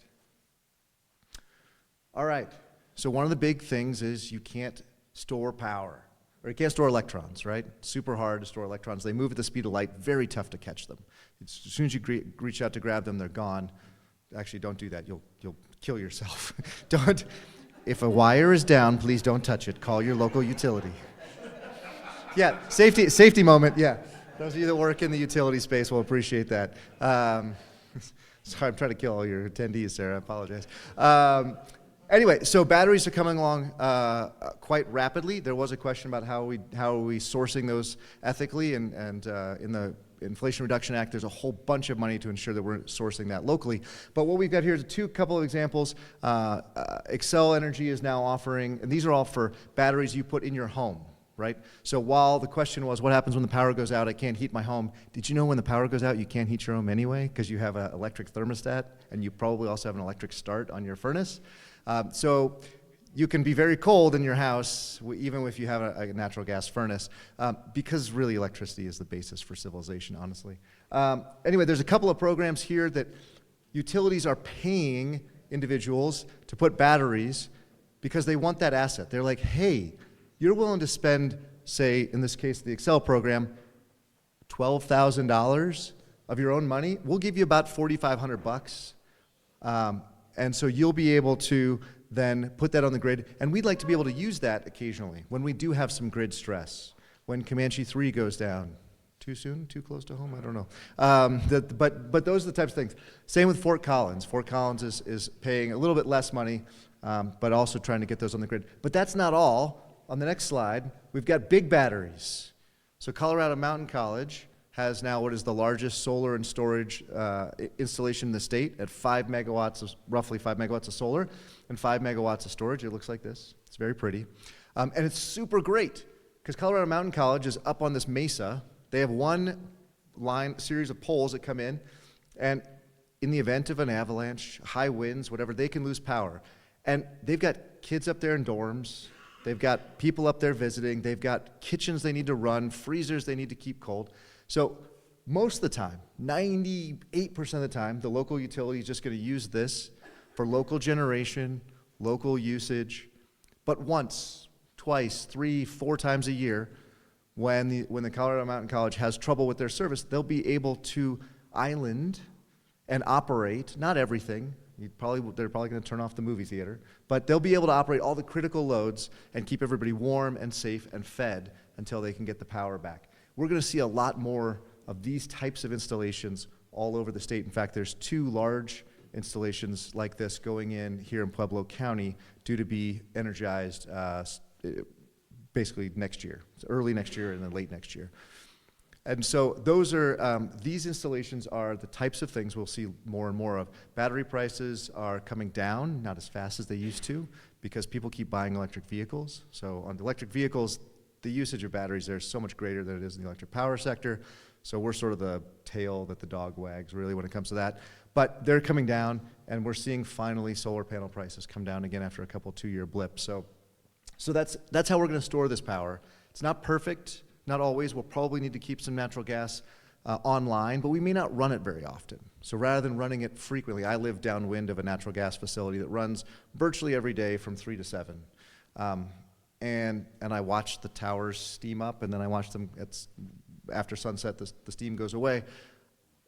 [SPEAKER 9] All right, so one of the big things is you can't store power, or you can't store electrons, right? Super hard to store electrons. They move at the speed of light, very tough to catch them. As soon as you reach out to grab them, they're gone. Actually, don't do that. You'll kill yourself. Don't. If a wire is down, please don't touch it. Call your local utility. Yeah, safety moment, yeah. Those of you that work in the utility space will appreciate that. Sorry, I'm trying to kill all your attendees, Sarah. I apologize. Anyway, so batteries are coming along quite rapidly. There was a question about how are we sourcing those ethically, and in the Inflation Reduction Act, there's a whole bunch of money to ensure that we're sourcing that locally. But what we've got here is couple of examples. Xcel Energy is now offering, and these are all for batteries you put in your home, right? So while the question was, what happens when the power goes out? I can't heat my home. Did you know when the power goes out, you can't heat your home anyway because you have an electric thermostat, and you probably also have an electric start on your furnace. So you can be very cold in your house, even if you have a natural gas furnace, because really electricity is the basis for civilization, honestly. Anyway, there's a couple of programs here that utilities are paying individuals to put batteries because they want that asset. They're like, hey, you're willing to spend, say, in this case, the Xcel program, $12,000 of your own money. We'll give you about $4,500. And so you'll be able to then put that on the grid. And we'd like to be able to use that occasionally when we do have some grid stress. When Comanche 3 goes down. Too soon? Too close to home? I don't know. But those are the types of things. Same with Fort Collins. Fort Collins is paying a little bit less money, but also trying to get those on the grid. But that's not all. On the next slide, we've got big batteries. So Colorado Mountain College has now what is the largest solar and storage installation in the state at 5 megawatts, roughly 5 megawatts of solar and 5 megawatts of storage. It looks like this. It's very pretty. And it's super great because Colorado Mountain College is up on this mesa. They have one series of poles that come in, and in the event of an avalanche, high winds, whatever, they can lose power. And they've got kids up there in dorms. They've got people up there visiting. They've got kitchens they need to run, freezers they need to keep cold. So most of the time, 98% of the time, the local utility is just going to use this for local generation, local usage. But once, twice, 3, 4 times a year, when the Colorado Mountain College has trouble with their service, they'll be able to island and operate, not everything, They're probably going to turn off the movie theater, but they'll be able to operate all the critical loads and keep everybody warm and safe and fed until they can get the power back. We're going to see a lot more of these types of installations all over the state. In fact, there's 2 large installations like this going in here in Pueblo County due to be energized basically next year, early next year and then late next year. And so those are, these installations are the types of things we'll see more and more of. Battery prices are coming down, not as fast as they used to, because people keep buying electric vehicles. So on the electric vehicles, the usage of batteries there is so much greater than it is in the electric power sector. So we're sort of the tail that the dog wags, really, when it comes to that. But they're coming down, and we're seeing finally solar panel prices come down again after a couple 2-year blips. So that's how we're going to store this power. It's not perfect. Not always. We'll probably need to keep some natural gas online, but we may not run it very often. So rather than running it frequently, I live downwind of a natural gas facility that runs virtually every day from 3 to 7. And I watch the towers steam up, and then I watch them, after sunset, the steam goes away.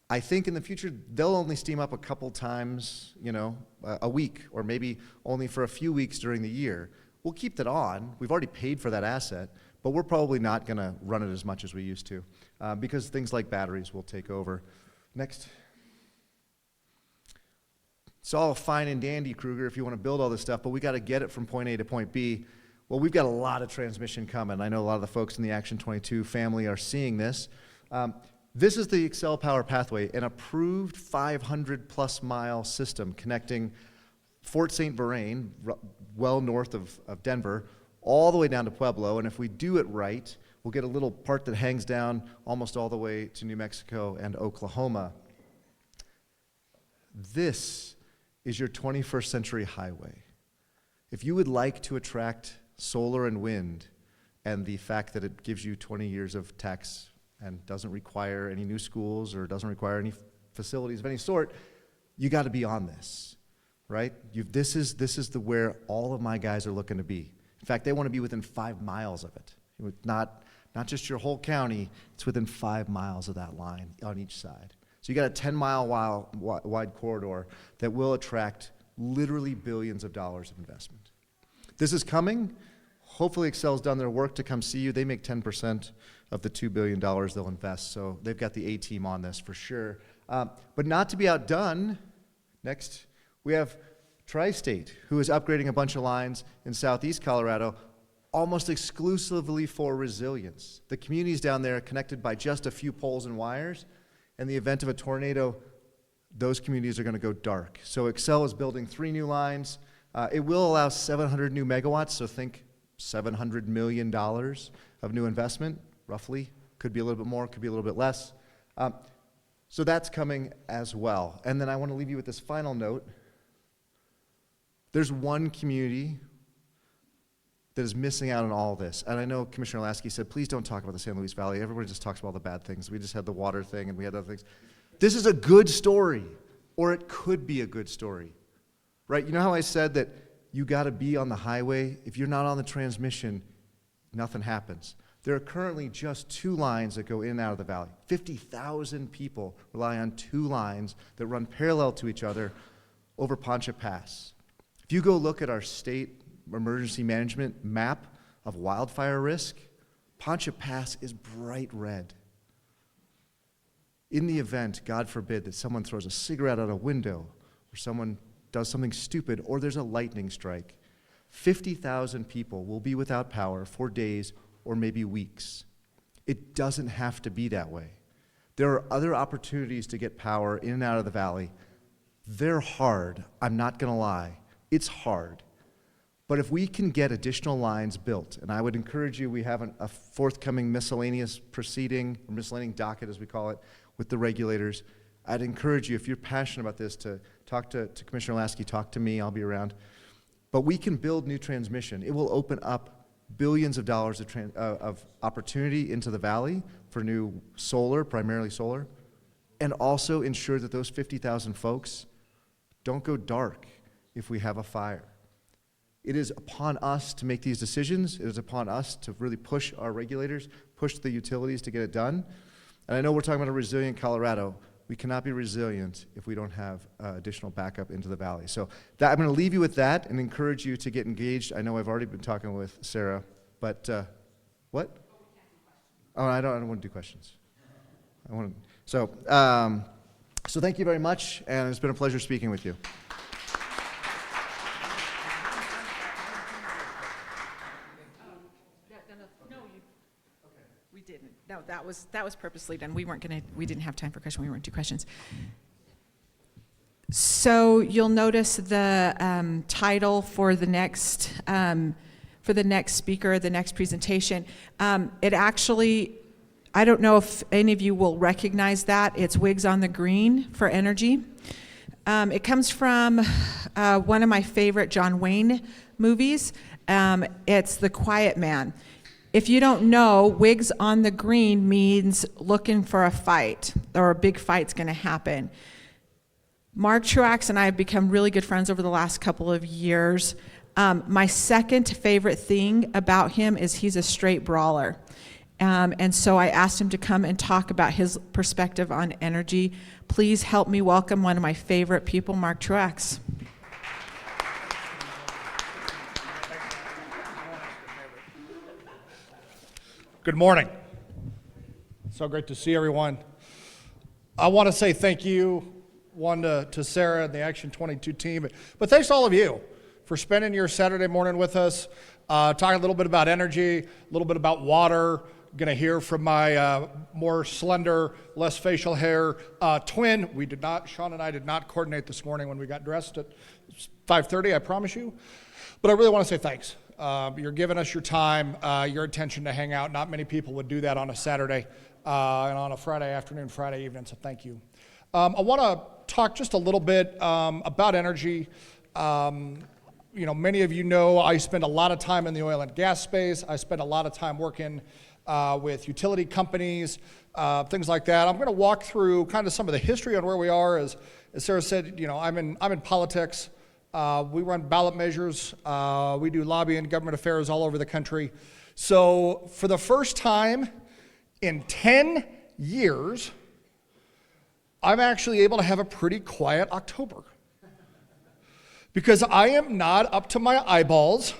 [SPEAKER 9] I think in the future, they'll only steam up a couple times, a week, or maybe only for a few weeks during the year. We'll keep that on. We've already paid for that asset. But we're probably not going to run it as much as we used to because things like batteries will take over. Next. It's all fine and dandy, Kruger, if you want to build all this stuff, but we got to get it from point A to point B. Well, we've got a lot of transmission coming. I know a lot of the folks in the Action 22 family are seeing this. This is the Xcel Power Pathway, an approved 500-plus mile system connecting Fort St. Vrain, well north of Denver, all the way down to Pueblo, and if we do it right, we'll get a little part that hangs down almost all the way to New Mexico and Oklahoma. This is your 21st century highway. If you would like to attract solar and wind, and the fact that it gives you 20 years of tax and doesn't require any new schools or doesn't require any facilities of any sort, you got to be on this, right? This is where all of my guys are looking to be. In fact, they want to be within 5 miles of it. Not just your whole county, it's within 5 miles of that line on each side. So you got a 10-mile wide corridor that will attract literally billions of dollars of investment. This is coming. Hopefully Xcel's done their work to come see you. They make 10% of the $2 billion they'll invest, so they've got the A-team on this for sure. But not to be outdone, next we have Tri-State, who is upgrading a bunch of lines in southeast Colorado almost exclusively for resilience. The communities down there are connected by just a few poles and wires. In the event of a tornado, those communities are going to go dark. So Xcel is building 3 new lines. It will allow 700 new megawatts, so think $700 million of new investment, roughly. Could be a little bit more, could be a little bit less. So that's coming as well. And then I want to leave you with this final note. There's one community that is missing out on all this. And I know Commissioner Lasky said, please don't talk about the San Luis Valley. Everybody just talks about all the bad things. We just had the water thing and we had other things. This is a good story, or it could be a good story, right? You know how I said that you got to be on the highway? If you're not on the transmission, nothing happens. There are currently just 2 lines that go in and out of the valley. 50,000 people rely on 2 lines that run parallel to each other over Poncha Pass. If you go look at our state emergency management map of wildfire risk, Poncha Pass is bright red. In the event, God forbid, that someone throws a cigarette out a window, or someone does something stupid, or there's a lightning strike, 50,000 people will be without power for days or maybe weeks. It doesn't have to be that way. There are other opportunities to get power in and out of the valley. They're hard, I'm not going to lie. It's hard. But if we can get additional lines built, and I would encourage you, we have a forthcoming miscellaneous proceeding, or miscellaneous docket as we call it, with the regulators. I'd encourage you, if you're passionate about this, to talk to Commissioner Lasky, talk to me, I'll be around. But we can build new transmission. It will open up billions of dollars of opportunity into the valley for new solar, primarily solar, and also ensure that those 50,000 folks don't go dark if we have a fire. It is upon us to make these decisions. It is upon us to really push our regulators, push the utilities to get it done. And I know we're talking about a resilient Colorado. we cannot be resilient if we don't have additional backup into the valley. So I'm going to leave you with that and encourage you to get engaged. I know I've already been talking with Sarah, but what? Oh, I don't want to do questions. So thank you very much, and it's been a pleasure speaking with you.
[SPEAKER 5] We didn't. No, that was purposely done. We didn't have time for questions. We weren't do questions. So you'll notice the title for the next speaker, the next presentation. It actually, I don't know if any of you will recognize that. It's Wigs on the Green for Energy. It comes from one of my favorite John Wayne movies. It's The Quiet Man. If you don't know, Wigs on the Green means looking for a fight, or a big fight's going to happen. Mark Truax and I have become really good friends over the last couple of years. My second favorite thing about him is he's a straight brawler. And so I asked him to come and talk about his perspective on energy. Please help me welcome one of my favorite people, Mark Truax.
[SPEAKER 10] Good morning. So great to see everyone. I want to say thank you, one to Sarah and the Action 22 team, but thanks to all of you for spending your Saturday morning with us, talking a little bit about energy, a little bit about water. Going to hear from my more slender, less facial hair twin. Sean and I did not coordinate this morning when we got dressed at 5:30, I promise you. But I really want to say thanks. You're giving us your time, your attention to hang out. Not many people would do that on a Saturday and on a Friday afternoon, Friday evening, so thank you. I want to talk just a little bit about energy. Many of you know I spend a lot of time in the oil and gas space. I spend a lot of time working with utility companies, things like that. I'm going to walk through kind of some of the history on where we are. As Sarah said, I'm in politics. We run ballot measures. We do lobbying, government affairs all over the country. So for the first time in 10 years, I'm actually able to have a pretty quiet October. Because I am not up to my eyeballs,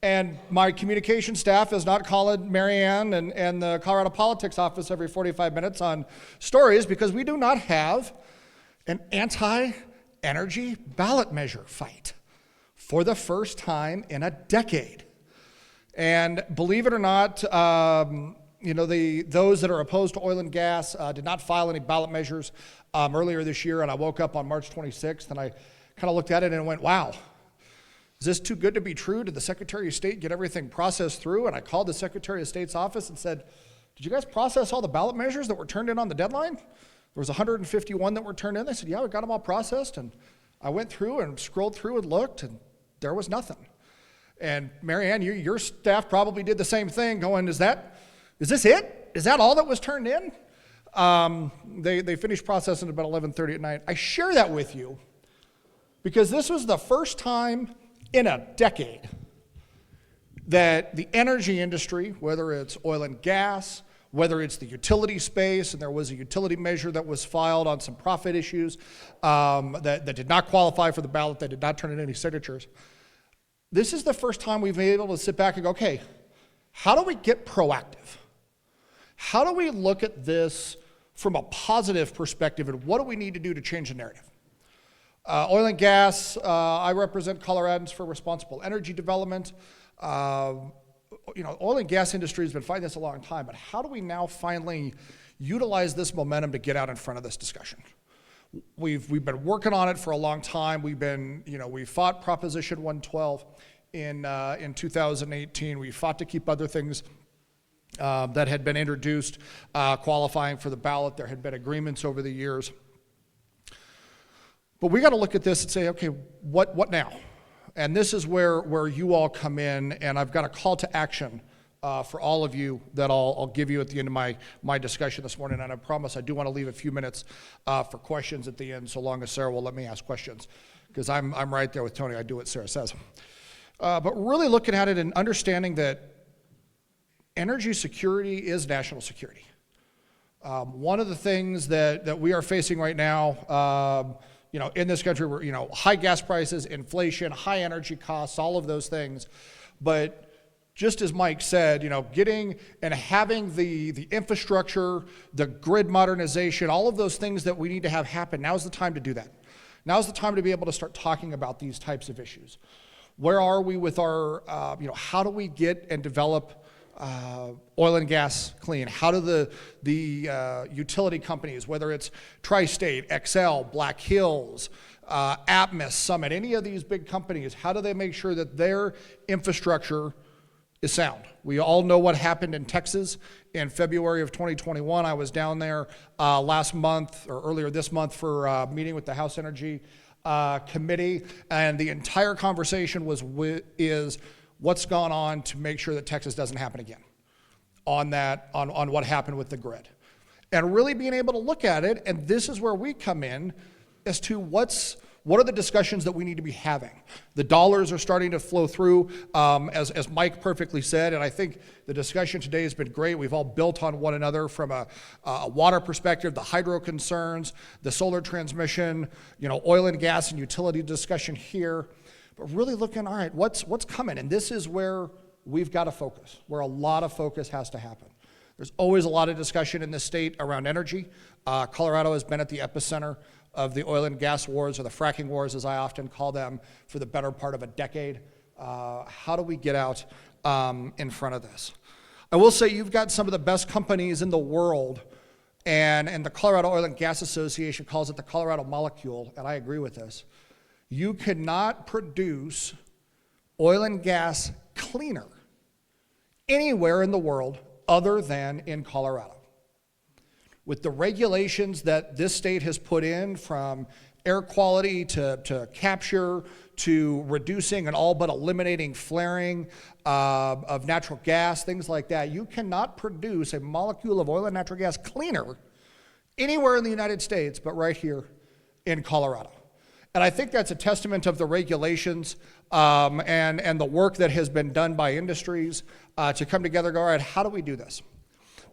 [SPEAKER 10] and my communication staff is not calling Marianne and the Colorado Politics Office every 45 minutes on stories, because we do not have an anti-energy ballot measure fight for the first time in a decade. And believe it or not, those that are opposed to oil and gas did not file any ballot measures earlier this year, and I woke up on March 26th and I kind of looked at it and went, wow, is this too good to be true? Did the Secretary of State get everything processed through? And I called the Secretary of State's office and said, did you guys process all the ballot measures that were turned in on the deadline? There was 151 that were turned in. They said, yeah, we got them all processed. And I went through and scrolled through and looked, and there was nothing. And Marianne, your staff probably did the same thing, going, is this it? Is that all that was turned in? They finished processing at about 11:30 at night. I share that with you because this was the first time in a decade that the energy industry, whether it's oil and gas, whether it's the utility space, and there was a utility measure that was filed on some profit issues that did not qualify for the ballot, that did not turn in any signatures. This is the first time we've been able to sit back and go, okay, how do we get proactive? How do we look at this from a positive perspective, and what do we need to do to change the narrative? Oil and gas, I represent Coloradans for Responsible Energy Development. Oil and gas industry has been fighting this a long time, but how do we now finally utilize this momentum to get out in front of this discussion? We've been working on it for a long time. We fought Proposition 112 in 2018. We fought to keep other things that had been introduced qualifying for the ballot. There had been agreements over the years. But we got to look at this and say, okay, what now? And this is where you all come in, and I've got a call to action for all of you that I'll give you at the end of my discussion this morning. And I promise I do want to leave a few minutes for questions at the end, so long as Sarah will let me ask questions, because I'm right there with Tony. I do what Sarah says. But really looking at it and understanding that energy security is national security. One of the things that we are facing right now, in this country, we're, high gas prices, inflation, high energy costs, all of those things. But just as Mike said, getting and having the infrastructure, the grid modernization, all of those things that we need to have happen, now's the time to do that. Now's the time to be able to start talking about these types of issues. Where are we with our, how do we get and develop oil and gas clean? How do the utility companies, whether it's Tri-State, XL, Black Hills, Atmos, Summit, any of these big companies, how do they make sure that their infrastructure is sound? We all know what happened in Texas in February of 2021. I was down there last month or earlier this month for a meeting with the House Energy Committee, and the entire conversation is what's gone on to make sure that Texas doesn't happen again on what happened with the grid. And really being able to look at it, and this is where we come in as to what are the discussions that we need to be having. The dollars are starting to flow through, as Mike perfectly said, and I think the discussion today has been great. We've all built on one another from a water perspective, the hydro concerns, the solar transmission, oil and gas and utility discussion here. But really looking, all right, what's coming? And this is where we've got to focus, where a lot of focus has to happen. There's always a lot of discussion in this state around energy. Colorado has been at the epicenter of the oil and gas wars, or the fracking wars, as I often call them, for the better part of a decade. How do we get out in front of this? I will say you've got some of the best companies in the world, and the Colorado Oil and Gas Association calls it the Colorado molecule, and I agree with this. You cannot produce oil and gas cleaner anywhere in the world other than in Colorado. With the regulations that this state has put in, from air quality to capture to reducing and all but eliminating flaring of natural gas, things like that, you cannot produce a molecule of oil and natural gas cleaner anywhere in the United States but right here in Colorado. And I think that's a testament of the regulations and the work that has been done by industries to come together and go, all right, how do we do this?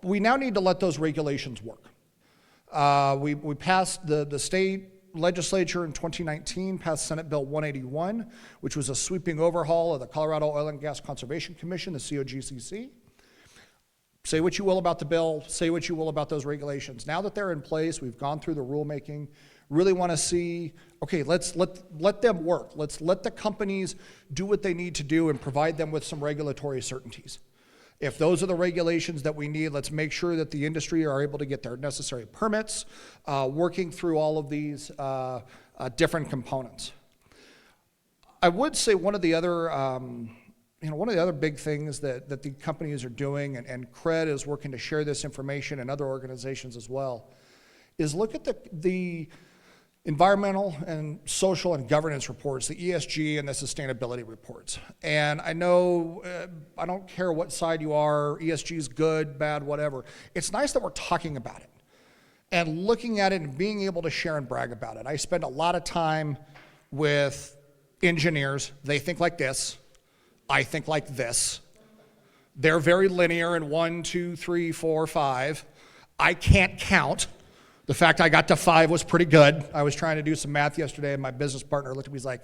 [SPEAKER 10] We now need to let those regulations work. We passed the state legislature in 2019, passed Senate Bill 181, which was a sweeping overhaul of the Colorado Oil and Gas Conservation Commission, the COGCC. Say what you will about the bill, say what you will about those regulations. Now that they're in place, we've gone through the rulemaking, really want to see, okay, let's let them work. Let's let the companies do what they need to do and provide them with some regulatory certainties. If those are the regulations that we need, let's make sure that the industry are able to get their necessary permits, working through all of these different components. I would say one of the other big things that the companies are doing, and CRED is working to share this information and other organizations as well, is look at the environmental and social and governance reports, the ESG and the sustainability reports. And I know, I don't care what side you are, ESG is good, bad, whatever. It's nice that we're talking about it and looking at it and being able to share and brag about it. I spend a lot of time with engineers. They think like this. I think like this. They're very linear in 1, 2, 3, 4, 5. I can't count. The fact I got to 5 was pretty good. I was trying to do some math yesterday, and my business partner looked at me, he's like,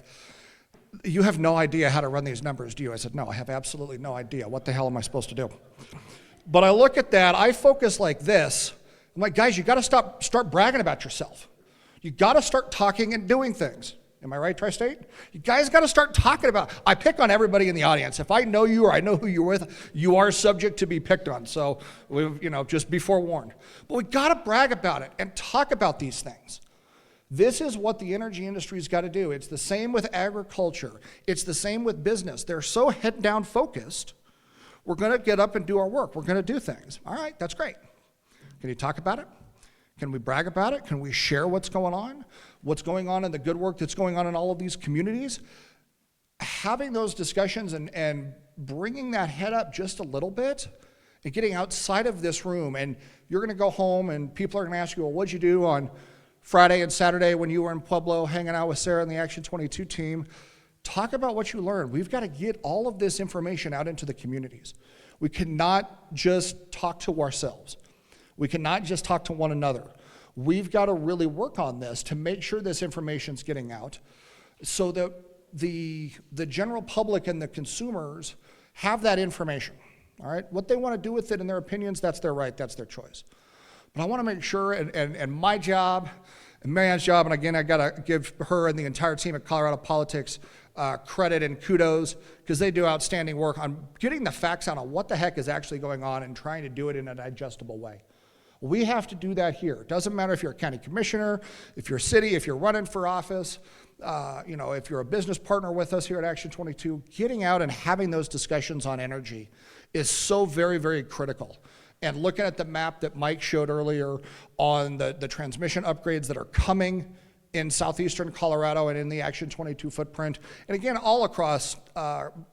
[SPEAKER 10] you have no idea how to run these numbers, do you? I said, no, I have absolutely no idea. What the hell am I supposed to do? But I look at that, I focus like this. I'm like, guys, you got to start bragging about yourself. You got to start talking and doing things. Am I right, Tri-State? You guys got to start talking about, I pick on everybody in the audience. If I know you or I know who you're with, you are subject to be picked on. So, just be forewarned. But we got to brag about it and talk about these things. This is what the energy industry's got to do. It's the same with agriculture. It's the same with business. They're so head down focused. We're going to get up and do our work. We're going to do things. All right, that's great. Can you talk about it? Can we brag about it? Can we share what's going on? What's going on in the good work that's going on in all of these communities? Having those discussions and bringing that head up just a little bit and getting outside of this room. And you're going to go home and people are going to ask you, well, what'd you do on Friday and Saturday when you were in Pueblo hanging out with Sarah and the Action 22 team? Talk about what you learned. We've got to get all of this information out into the communities. We cannot just talk to ourselves. We cannot just talk to one another. We've got to really work on this to make sure this information's getting out so that the general public and the consumers have that information. All right? What they want to do with it and their opinions, that's their right, that's their choice. But I want to make sure, and my job, and Marianne's job, and again, I got to give her and the entire team at Colorado Politics credit and kudos, because they do outstanding work on getting the facts out on what the heck is actually going on and trying to do it in a digestible way. We have to do that here. It doesn't matter if you're a county commissioner, if you're a city, if you're running for office, if you're a business partner with us here at Action 22, getting out and having those discussions on energy is so very, very critical. And looking at the map that Mike showed earlier on the transmission upgrades that are coming in southeastern Colorado and in the Action 22 footprint, and again, all across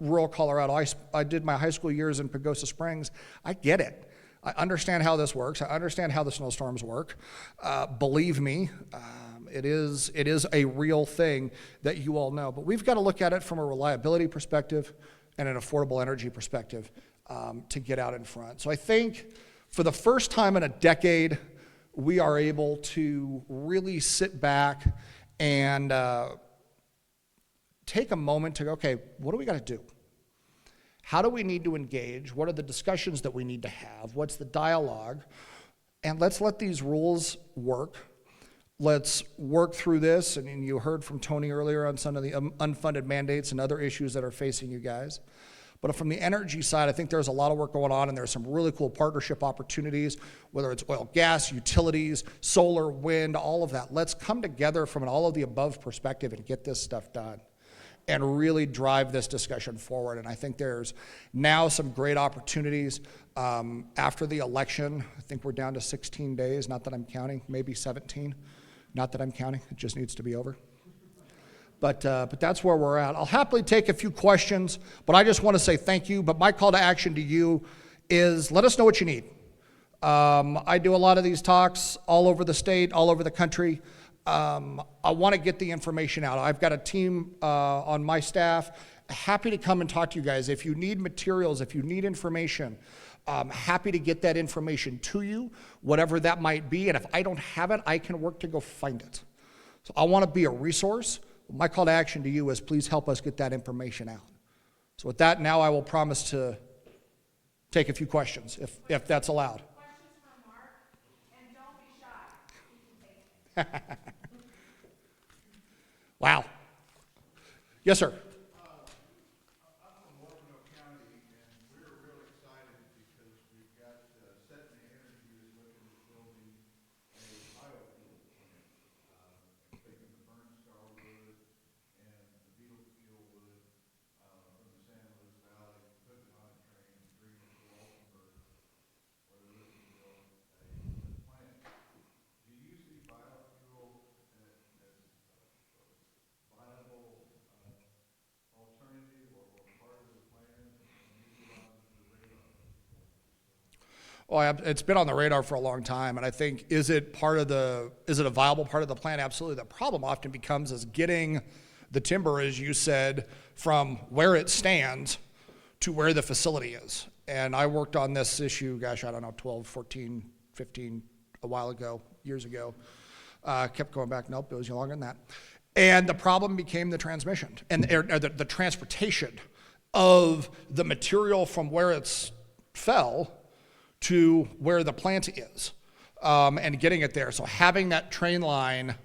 [SPEAKER 10] rural Colorado. I did my high school years in Pagosa Springs. I get it. I understand how this works. I understand how the snowstorms work. Believe me, it is a real thing that you all know. But we've got to look at it from a reliability perspective and an affordable energy perspective to get out in front. So I think for the first time in a decade, we are able to really sit back and take a moment to go, okay, what do we got to do? How do we need to engage? What are the discussions that we need to have? What's the dialogue? And let's let these rules work. Let's work through this. And you heard from Tony earlier on some of the unfunded mandates and other issues that are facing you guys. But from the energy side, I think there's a lot of work going on, and there's some really cool partnership opportunities, whether it's oil, gas, utilities, solar, wind, all of that. Let's come together from an all of the above perspective and get this stuff done and really drive this discussion forward. And I think there's now some great opportunities after the election. I think we're down to 16 days, not that I'm counting, maybe 17, not that I'm counting, it just needs to be over. But that's where we're at. I'll happily take a few questions, but I just want to say thank you. But my call to action to you is let us know what you need. I do a lot of these talks all over the state, all over the country. I want to get the information out. I've got a team on my staff happy to come and talk to you guys. If you need materials, if you need information, happy to get that information to you, whatever that might be. And if I don't have it, I can work to go find it. So I want to be a resource. My call to action to you is please help us get that information out. So with that, now I will promise to take a few questions, if that's allowed.
[SPEAKER 5] Questions for Mark, and don't be shy.
[SPEAKER 10] Wow. Yes, sir. Well, it's been on the radar for a long time, and I think, is it a viable part of the plan? Absolutely. The problem often becomes is getting the timber, as you said, from where it stands to where the facility is. And I worked on this issue, gosh, I don't know, 12, 14, 15, a while ago, years ago. Kept going back, nope, it was longer than that. And the problem became the transmission, and the transportation of the material from where it's fell to where the plant is, and getting it there. So having that train line,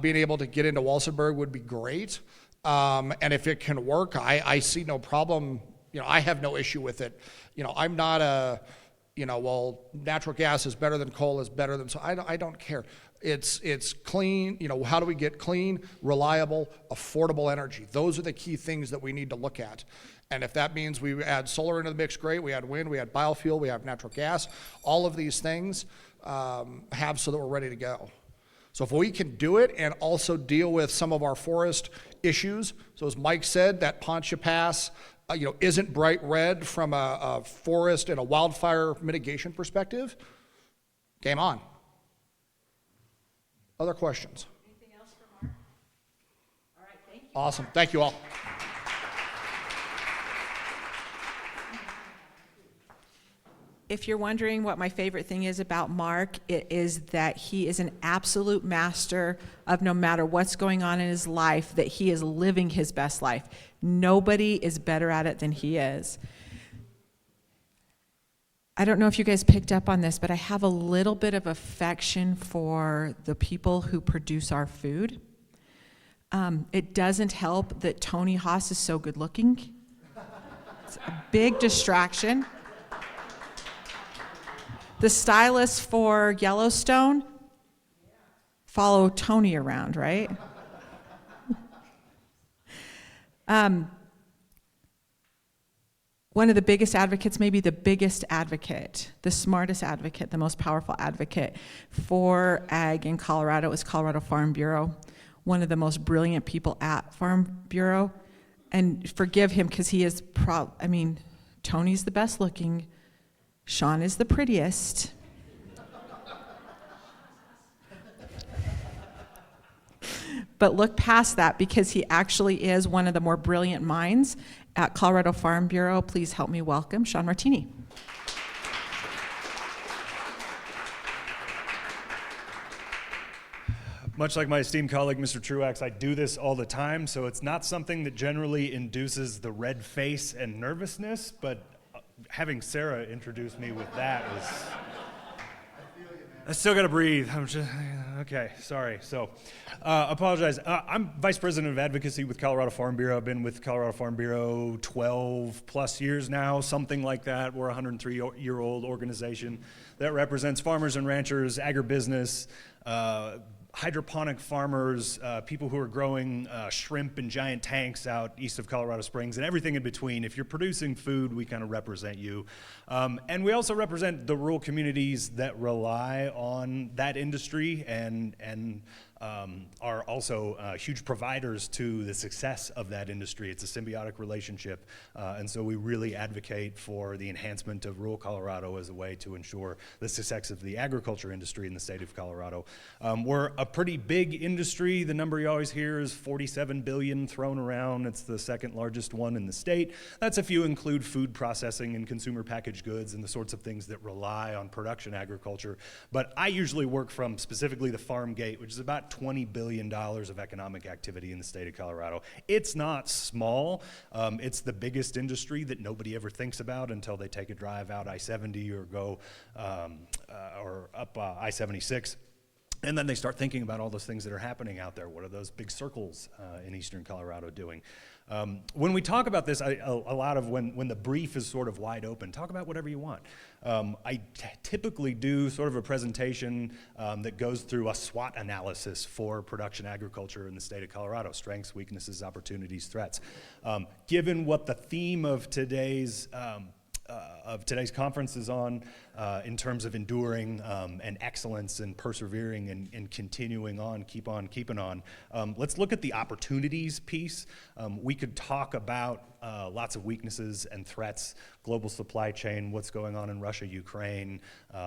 [SPEAKER 10] being able to get into Walsenburg would be great. And if it can work, I see no problem. I have no issue with it. I'm not well, natural gas is better than coal is better than, so I don't care. It's clean. How do we get clean, reliable, affordable energy? Those are the key things that we need to look at. And if that means we add solar into the mix, great. We add wind, we add biofuel, we have natural gas. All of these things have so that we're ready to go. So if we can do it and also deal with some of our forest issues, so as Mike said, that Poncha Pass, isn't bright red from a forest and a wildfire mitigation perspective, game on. Other questions?
[SPEAKER 5] Anything else for Mark? All right, thank you.
[SPEAKER 10] Awesome. Thank you all.
[SPEAKER 5] If you're wondering what my favorite thing is about Mark, it is that he is an absolute master of no matter what's going on in his life, that he is living his best life. Nobody is better at it than he is. I don't know if you guys picked up on this, but I have a little bit of affection for the people who produce our food. It doesn't help that Tony Haas is so good looking. It's a big distraction. The stylists for Yellowstone follow Tony around, right? One of the biggest advocates, maybe the biggest advocate, the smartest advocate, the most powerful advocate for ag in Colorado is Colorado Farm Bureau. One of the most brilliant people at Farm Bureau. And forgive him because he is, Tony's the best looking, Sean is the prettiest. But look past that because he actually is one of the more brilliant minds at Colorado Farm Bureau. Please help me welcome Sean Martini.
[SPEAKER 11] Much like my esteemed colleague, Mr. Truax, I do this all the time, so it's not something that generally induces the red face and nervousness, but having Sarah introduce me with that is... I still got to breathe. Okay, sorry. So, apologize. I'm Vice President of Advocacy with Colorado Farm Bureau. I've been with Colorado Farm Bureau 12 plus years now, something like that. We're a 103-year-old organization that represents farmers and ranchers, agribusiness, hydroponic farmers, people who are growing shrimp in giant tanks out east of Colorado Springs, and everything in between. If you're producing food, we kind of represent you. And we also represent the rural communities that rely on that industry and are also huge providers to the success of that industry. It's a symbiotic relationship, and so we really advocate for the enhancement of rural Colorado as a way to ensure the success of the agriculture industry in the state of Colorado. We're a pretty big industry. The number you always hear is 47 billion thrown around. It's the second largest one in the state. That's if you include food processing and consumer packaged goods and the sorts of things that rely on production agriculture. But I usually work from specifically the farm gate, which is about $20 billion of economic activity in the state of Colorado. It's not small. It's the biggest industry that nobody ever thinks about until they take a drive out I-70 or go or up I-76. And then they start thinking about all those things that are happening out there. What are those big circles in eastern Colorado doing? When we talk about this, a lot of when the brief is sort of wide open, talk about whatever you want. I typically do sort of a presentation that goes through a SWOT analysis for production agriculture in the state of Colorado: strengths, weaknesses, opportunities, threats. Given what the theme of today's conference is on in terms of enduring and excellence and persevering and continuing on, keeping on. Let's look at the opportunities piece. We could talk about lots of weaknesses and threats, global supply chain, what's going on in Russia, Ukraine,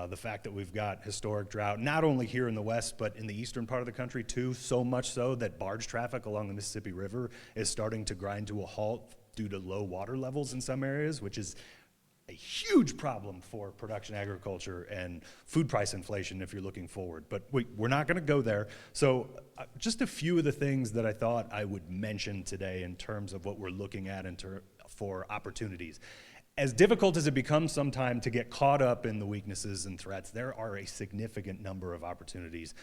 [SPEAKER 11] the fact that we've got historic drought, not only here in the West, but in the eastern part of the country too, so much so that barge traffic along the Mississippi River is starting to grind to a halt due to low water levels in some areas, which is a huge problem for production agriculture and food price inflation if you're looking forward. But we're not going to go there. So just a few of the things that I thought I would mention today in terms of what we're looking at for opportunities. As difficult as it becomes sometimes to get caught up in the weaknesses and threats, there are a significant number of opportunities.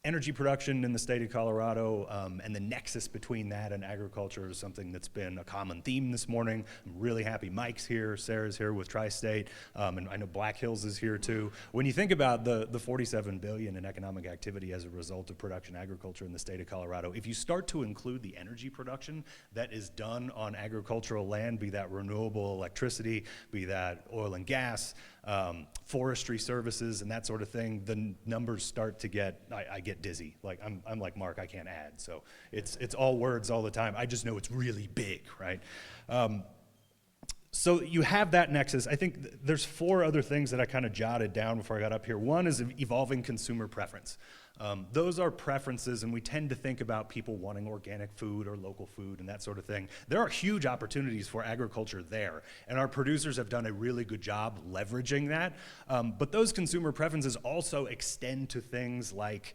[SPEAKER 11] Energy production in the state of Colorado and the nexus between that and agriculture is something that's been a common theme this morning. I'm really happy Mike's here, Sarah's here with Tri-State, and I know Black Hills is here too. When you think about the $47 billion in economic activity as a result of production agriculture in the state of Colorado, if you start to include the energy production that is done on agricultural land, be that renewable electricity, be that oil and gas, forestry services and that sort of thing, the numbers start to get, I get dizzy. Like I'm like Mark, I can't add. So it's all words all the time. I just know it's really big, right? So you have that nexus. I think there's four other things that I kind of jotted down before I got up here. One is evolving consumer preference. Those are preferences, and we tend to think about people wanting organic food or local food and that sort of thing. There are huge opportunities for agriculture there, and our producers have done a really good job leveraging that. But those consumer preferences also extend to things like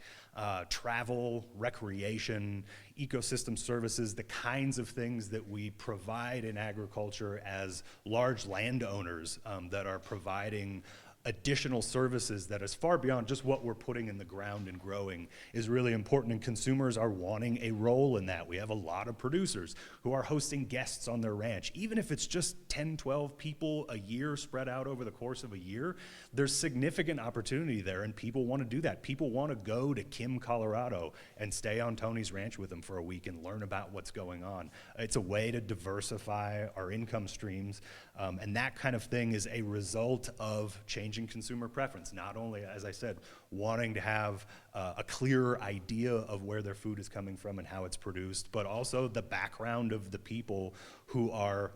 [SPEAKER 11] travel, recreation, ecosystem services, the kinds of things that we provide in agriculture as large landowners that are providing additional services that is far beyond just what we're putting in the ground and growing is really important, and consumers are wanting a role in that. We have a lot of producers who are hosting guests on their ranch. Even if it's just 10, 12 people a year spread out over the course of a year, there's significant opportunity there, and people want to do that. People want to go to Kim, Colorado and stay on Tony's ranch with them for a week and learn about what's going on. It's a way to diversify our income streams, and that kind of thing is a result of changing consumer preference. Not only, as I said, wanting to have a clearer idea of where their food is coming from and how it's produced, but also the background of the people who are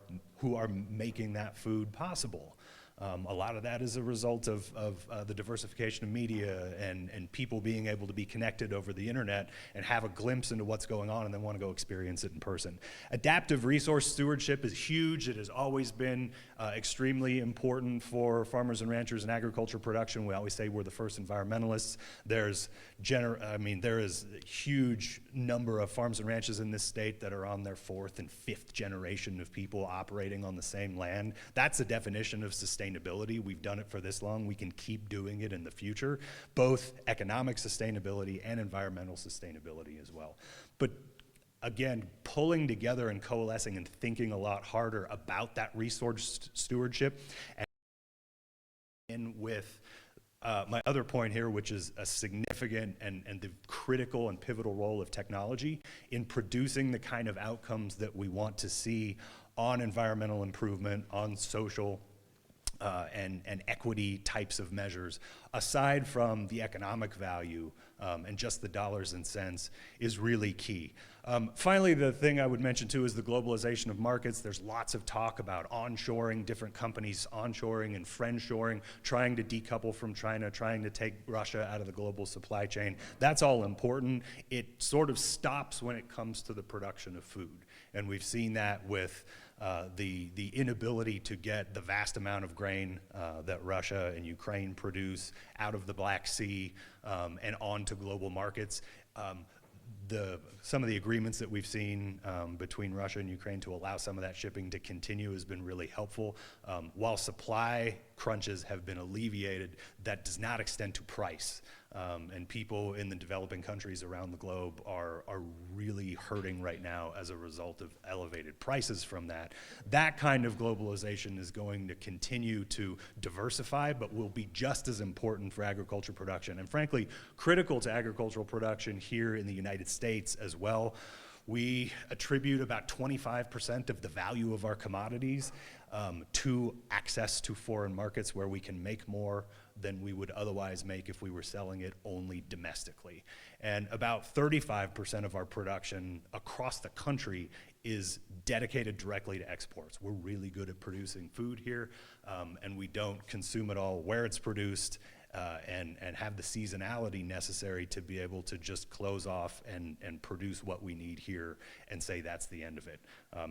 [SPEAKER 11] making that food possible. A lot of that is a result of the diversification of media and people being able to be connected over the internet and have a glimpse into what's going on and then want to go experience it in person. Adaptive resource stewardship is huge. It has always been extremely important for farmers and ranchers in agriculture production. We always say we're the first environmentalists. There is a huge number of farms and ranches in this state that are on their 4th and 5th generation of people operating on the same land. That's a definition of sustainability. We've done it for this long. We can keep doing it in the future, both economic sustainability and environmental sustainability as well. But again, pulling together and coalescing and thinking a lot harder about that resource stewardship, and with my other point here, which is a significant and the critical and pivotal role of technology in producing the kind of outcomes that we want to see on environmental improvement, on social and equity types of measures, aside from the economic value and just the dollars and cents, is really key. Finally, the thing I would mention too is the globalization of markets. There's lots of talk about onshoring, different companies onshoring and friendshoring, trying to decouple from China, trying to take Russia out of the global supply chain. That's all important. It sort of stops when it comes to the production of food. And we've seen that with the inability to get the vast amount of grain that Russia and Ukraine produce out of the Black Sea and onto global markets. Some of the agreements that we've seen between Russia and Ukraine to allow some of that shipping to continue has been really helpful. While supply crunches have been alleviated, that does not extend to price. And people in the developing countries around the globe are really hurting right now as a result of elevated prices from that. That kind of globalization is going to continue to diversify, but will be just as important for agriculture production, and frankly, critical to agricultural production here in the United States as well. We attribute about 25% of the value of our commodities to access to foreign markets where we can make more than we would otherwise make if we were selling it only domestically. And about 35% of our production across the country is dedicated directly to exports. We're really good at producing food here, and we don't consume it all where it's produced, and have the seasonality necessary to be able to just close off and produce what we need here and say that's the end of it.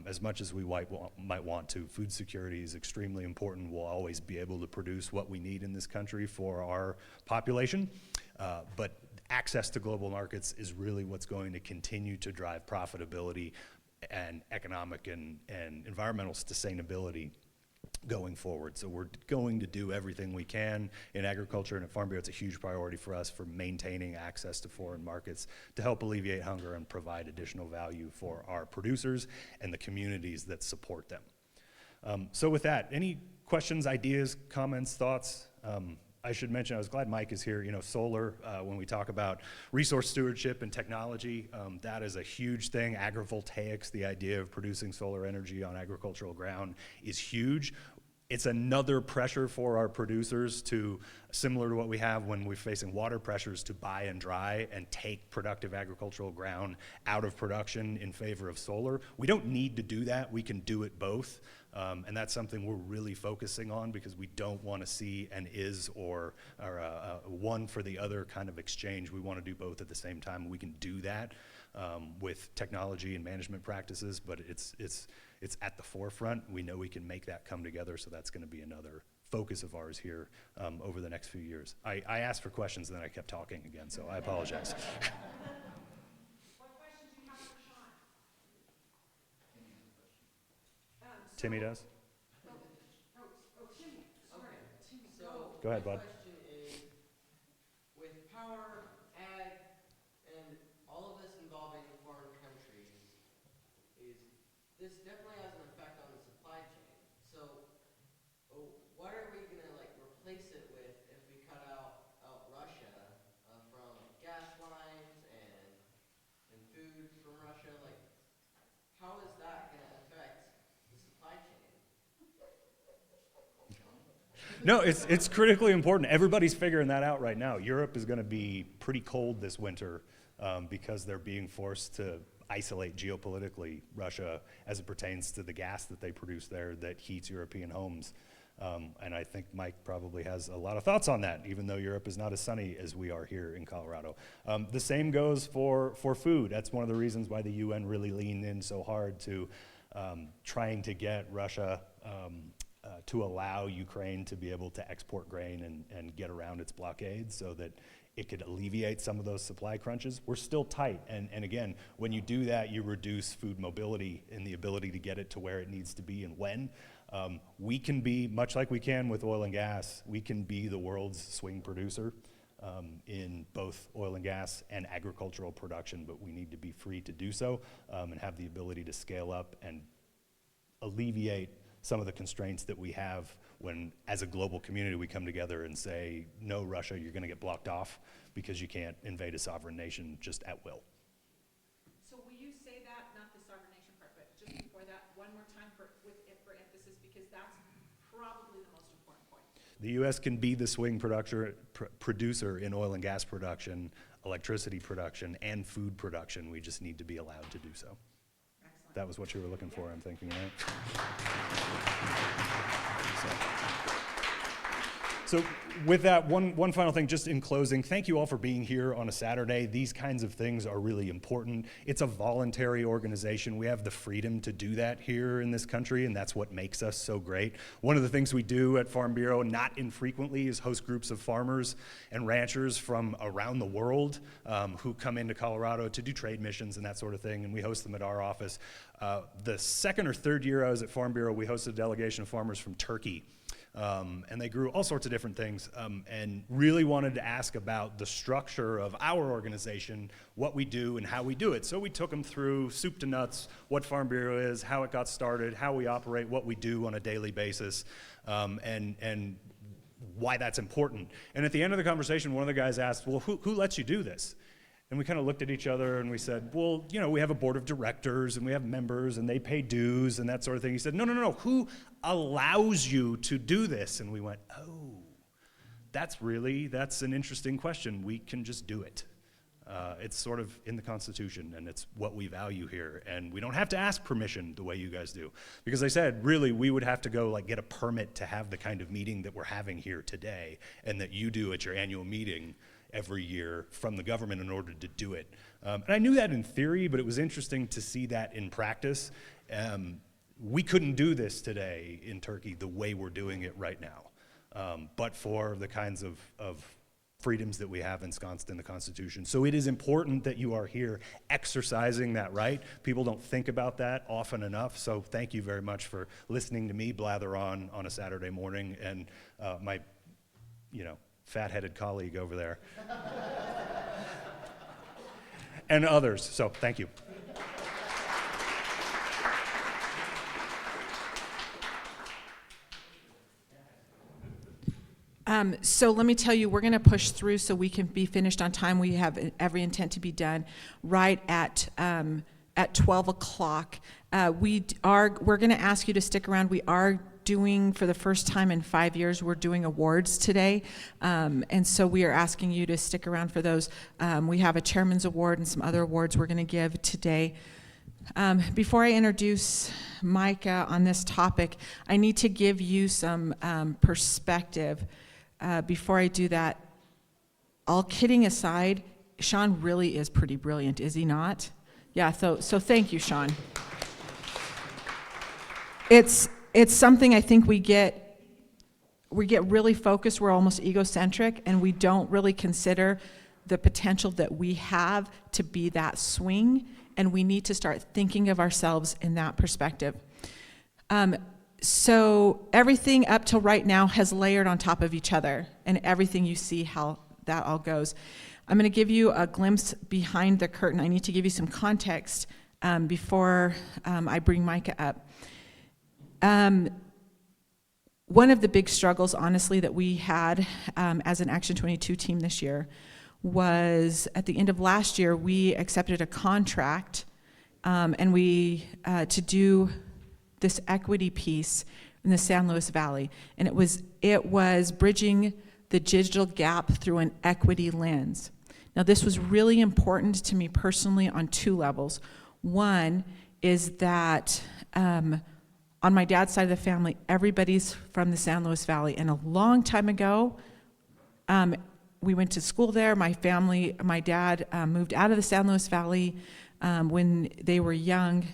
[SPEAKER 11] As much as we might want to, food security is extremely important. We'll always be able to produce what we need in this country for our population, but access to global markets is really what's going to continue to drive profitability and economic and environmental sustainability going forward. So we're going to do everything we can in agriculture, and at Farm Bureau it's a huge priority for us for maintaining access to foreign markets to help alleviate hunger and provide additional value for our producers and the communities that support them. So with that, any questions, ideas, comments, thoughts? I should mention, I was glad Mike is here. Solar, when we talk about resource stewardship and technology, that is a huge thing. Agrivoltaics, the idea of producing solar energy on agricultural ground, is huge. It's another pressure for our producers to similar to what we have when we're facing water pressures to buy and dry and take productive agricultural ground out of production in favor of solar. We don't need to do that. We can do it both. And that's something we're really focusing on because we don't want to see an is or a one for the other kind of exchange. We want to do both at the same time. We can do that with technology and management practices, but it's at the forefront. We know we can make that come together, so that's going to be another focus of ours here over the next few years. I asked for questions and then I kept talking again, so I apologize. Timmy does? Go ahead, bud.
[SPEAKER 7] My question is, with power, ag, and all of this involving foreign countries, this definitely has an effect on the supply chain. So, what are we gonna replace it with if we cut out Russia from gas lines and food from Russia? How is that gonna affect the supply chain?
[SPEAKER 11] No, it's critically important. Everybody's figuring that out right now. Europe is going to be pretty cold this winter because they're being forced to isolate geopolitically Russia as it pertains to the gas that they produce there that heats European homes. And I think Mike probably has a lot of thoughts on that, even though Europe is not as sunny as we are here in Colorado. The same goes for food. That's one of the reasons why the UN really leaned in so hard to trying to get Russia to allow Ukraine to be able to export grain and get around its blockade so that it could alleviate some of those supply crunches. We're still tight, and again, when you do that, you reduce food mobility and the ability to get it to where it needs to be and when. We can be, much like we can with oil and gas, we can be the world's swing producer in both oil and gas and agricultural production, but we need to be free to do so and have the ability to scale up and alleviate some of the constraints that we have when, as a global community, we come together and say, no, Russia, you're going to get blocked off because you can't invade a sovereign nation just at will.
[SPEAKER 5] So will you say that, not the sovereign nation part, but just before that, one more time for emphasis, because that's probably the most important point.
[SPEAKER 11] The U.S. can be the swing producer in oil and gas production, electricity production, and food production. We just need to be allowed to do so.
[SPEAKER 5] Excellent.
[SPEAKER 11] That was what you were looking for, I'm thinking, right? So with that, one final thing, just in closing, thank you all for being here on a Saturday. These kinds of things are really important. It's a voluntary organization. We have the freedom to do that here in this country, and that's what makes us so great. One of the things we do at Farm Bureau, not infrequently, is host groups of farmers and ranchers from around the world who come into Colorado to do trade missions and that sort of thing, and we host them at our office. The second or third year I was at Farm Bureau, we hosted a delegation of farmers from Turkey. And they grew all sorts of different things and really wanted to ask about the structure of our organization, what we do and how we do it. So we took them through soup to nuts, what Farm Bureau is, how it got started, how we operate, what we do on a daily basis, and why that's important. And at the end of the conversation, one of the guys asked, well, who lets you do this? And we kind of looked at each other and we said, well, you know, we have a board of directors and we have members and they pay dues and that sort of thing. He said, no, who allows you to do this? And we went, oh, that's an interesting question. We can just do it. It's sort of in the Constitution and it's what we value here. And we don't have to ask permission the way you guys do. Because I said, really, we would have to go get a permit to have the kind of meeting that we're having here today and that you do at your annual meeting every year from the government in order to do it. And I knew that in theory, but it was interesting to see that in practice. We couldn't do this today in Turkey the way we're doing it right now, but for the kinds of freedoms that we have ensconced in the Constitution. So it is important that you are here exercising that right. People don't think about that often enough, so thank you very much for listening to me blather on a Saturday morning, and my, fat-headed colleague over there. And others, so thank you.
[SPEAKER 5] So let me tell you, we're going to push through so we can be finished on time. We have every intent to be done right at 12 o'clock. We're going to ask you to stick around. We are doing, for the first time in 5 years, we're doing awards today. And so we are asking you to stick around for those. We have a chairman's award and some other awards we're going to give today. Before I introduce Micah on this topic, I need to give you some perspective. Before I do that, all kidding aside, Sean really is pretty brilliant, is he not? Yeah, so thank you, Sean. It's something I think we get really focused, we're almost egocentric, and we don't really consider the potential that we have to be that swing, and we need to start thinking of ourselves in that perspective. So everything up till right now has layered on top of each other, and everything you see how that all goes. I'm going to give you a glimpse behind the curtain. I need to give you some context before I bring Micah up. One of the big struggles, honestly, that we had as an Action 22 team this year was at the end of last year, we accepted a contract and we to do this equity piece in the San Luis Valley. And it was bridging the digital gap through an equity lens. Now, this was really important to me personally on two levels. One is that on my dad's side of the family, everybody's from the San Luis Valley. And a long time ago, we went to school there. My dad moved out of the San Luis Valley when they were young.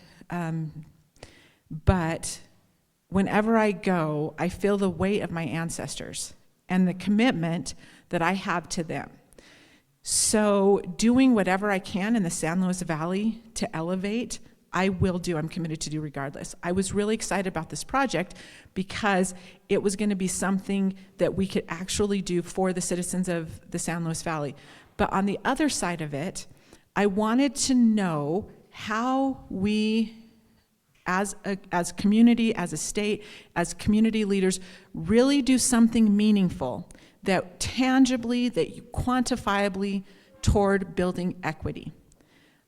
[SPEAKER 5] But whenever I go, I feel the weight of my ancestors and the commitment that I have to them. So doing whatever I can in the San Luis Valley to elevate, I will do. I'm committed to do regardless. I was really excited about this project because it was going to be something that we could actually do for the citizens of the San Luis Valley. But on the other side of it, I wanted to know how we, as a community, as a state, as community leaders, really do something meaningful that tangibly, that quantifiably toward building equity.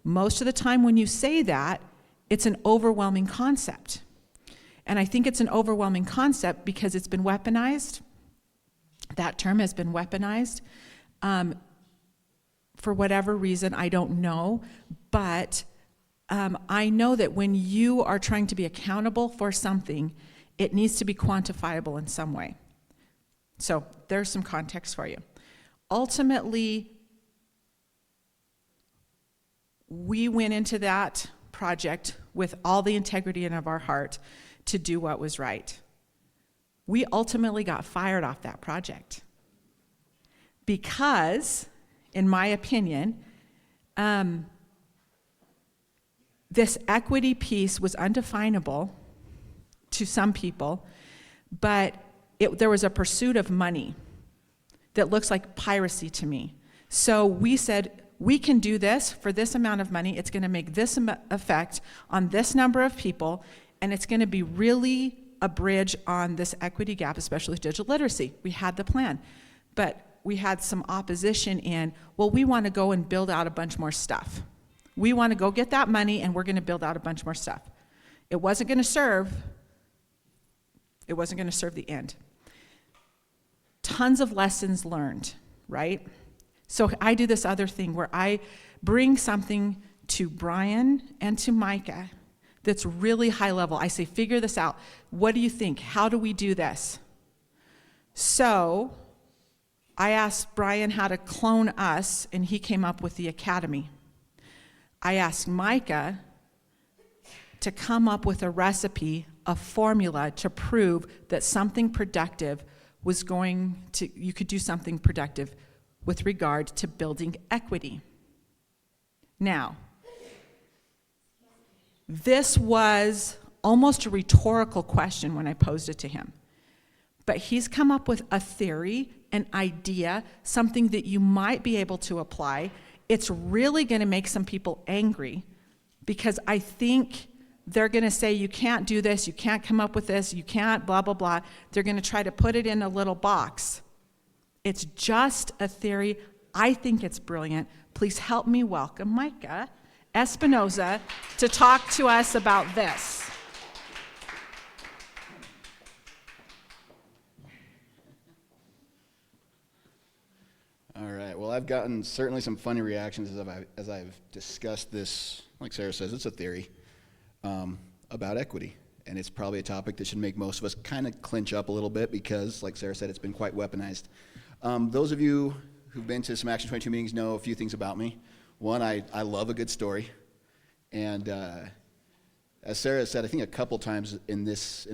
[SPEAKER 5] Most of the time when you say that, it's an overwhelming concept. And I think it's an overwhelming concept because it's been weaponized. That term has been weaponized. For whatever reason, I don't know. But I know that when you are trying to be accountable for something, it needs to be quantifiable in some way. So there's some context for you. Ultimately, we went into that project with all the integrity in of our heart to do what was right. We ultimately got fired off that project because, in my opinion, this equity piece was undefinable to some people, but there was a pursuit of money that looks like piracy to me. So we said, we can do this for this amount of money. It's going to make this effect on this number of people, and it's going to be really a bridge on this equity gap, especially digital literacy. We had the plan, but we had some opposition in, well, we want to go and build out a bunch more stuff. We want to go get that money, and we're going to build out a bunch more stuff. It wasn't going to serve the end. Tons of lessons learned, right? So I do this other thing where I bring something to Brian and to Micah that's really high level. I say, figure this out. What do you think? How do we do this? So I asked Brian how to clone us, and he came up with the academy. I asked Micah to come up with a recipe, a formula to prove that something productive you could do something productive with regard to building equity. Now, this was almost a rhetorical question when I posed it to him. But he's come up with a theory, an idea, something that you might be able to apply. It's really going to make some people angry because I think they're going to say, you can't do this, you can't come up with this, you can't blah, blah, blah. They're going to try to put it in a little box. It's just a theory. I think it's brilliant. Please help me welcome Micah Espinoza to talk to us about this.
[SPEAKER 3] I've gotten certainly some funny reactions as I've discussed this. Like Sarah says, it's a theory about equity. And it's probably a topic that should make most of us kind of clinch up a little bit because, like Sarah said, it's been quite weaponized. Those of you who've been to some Action 22 meetings know a few things about me. One, I love a good story. And as Sarah said, I think a couple times in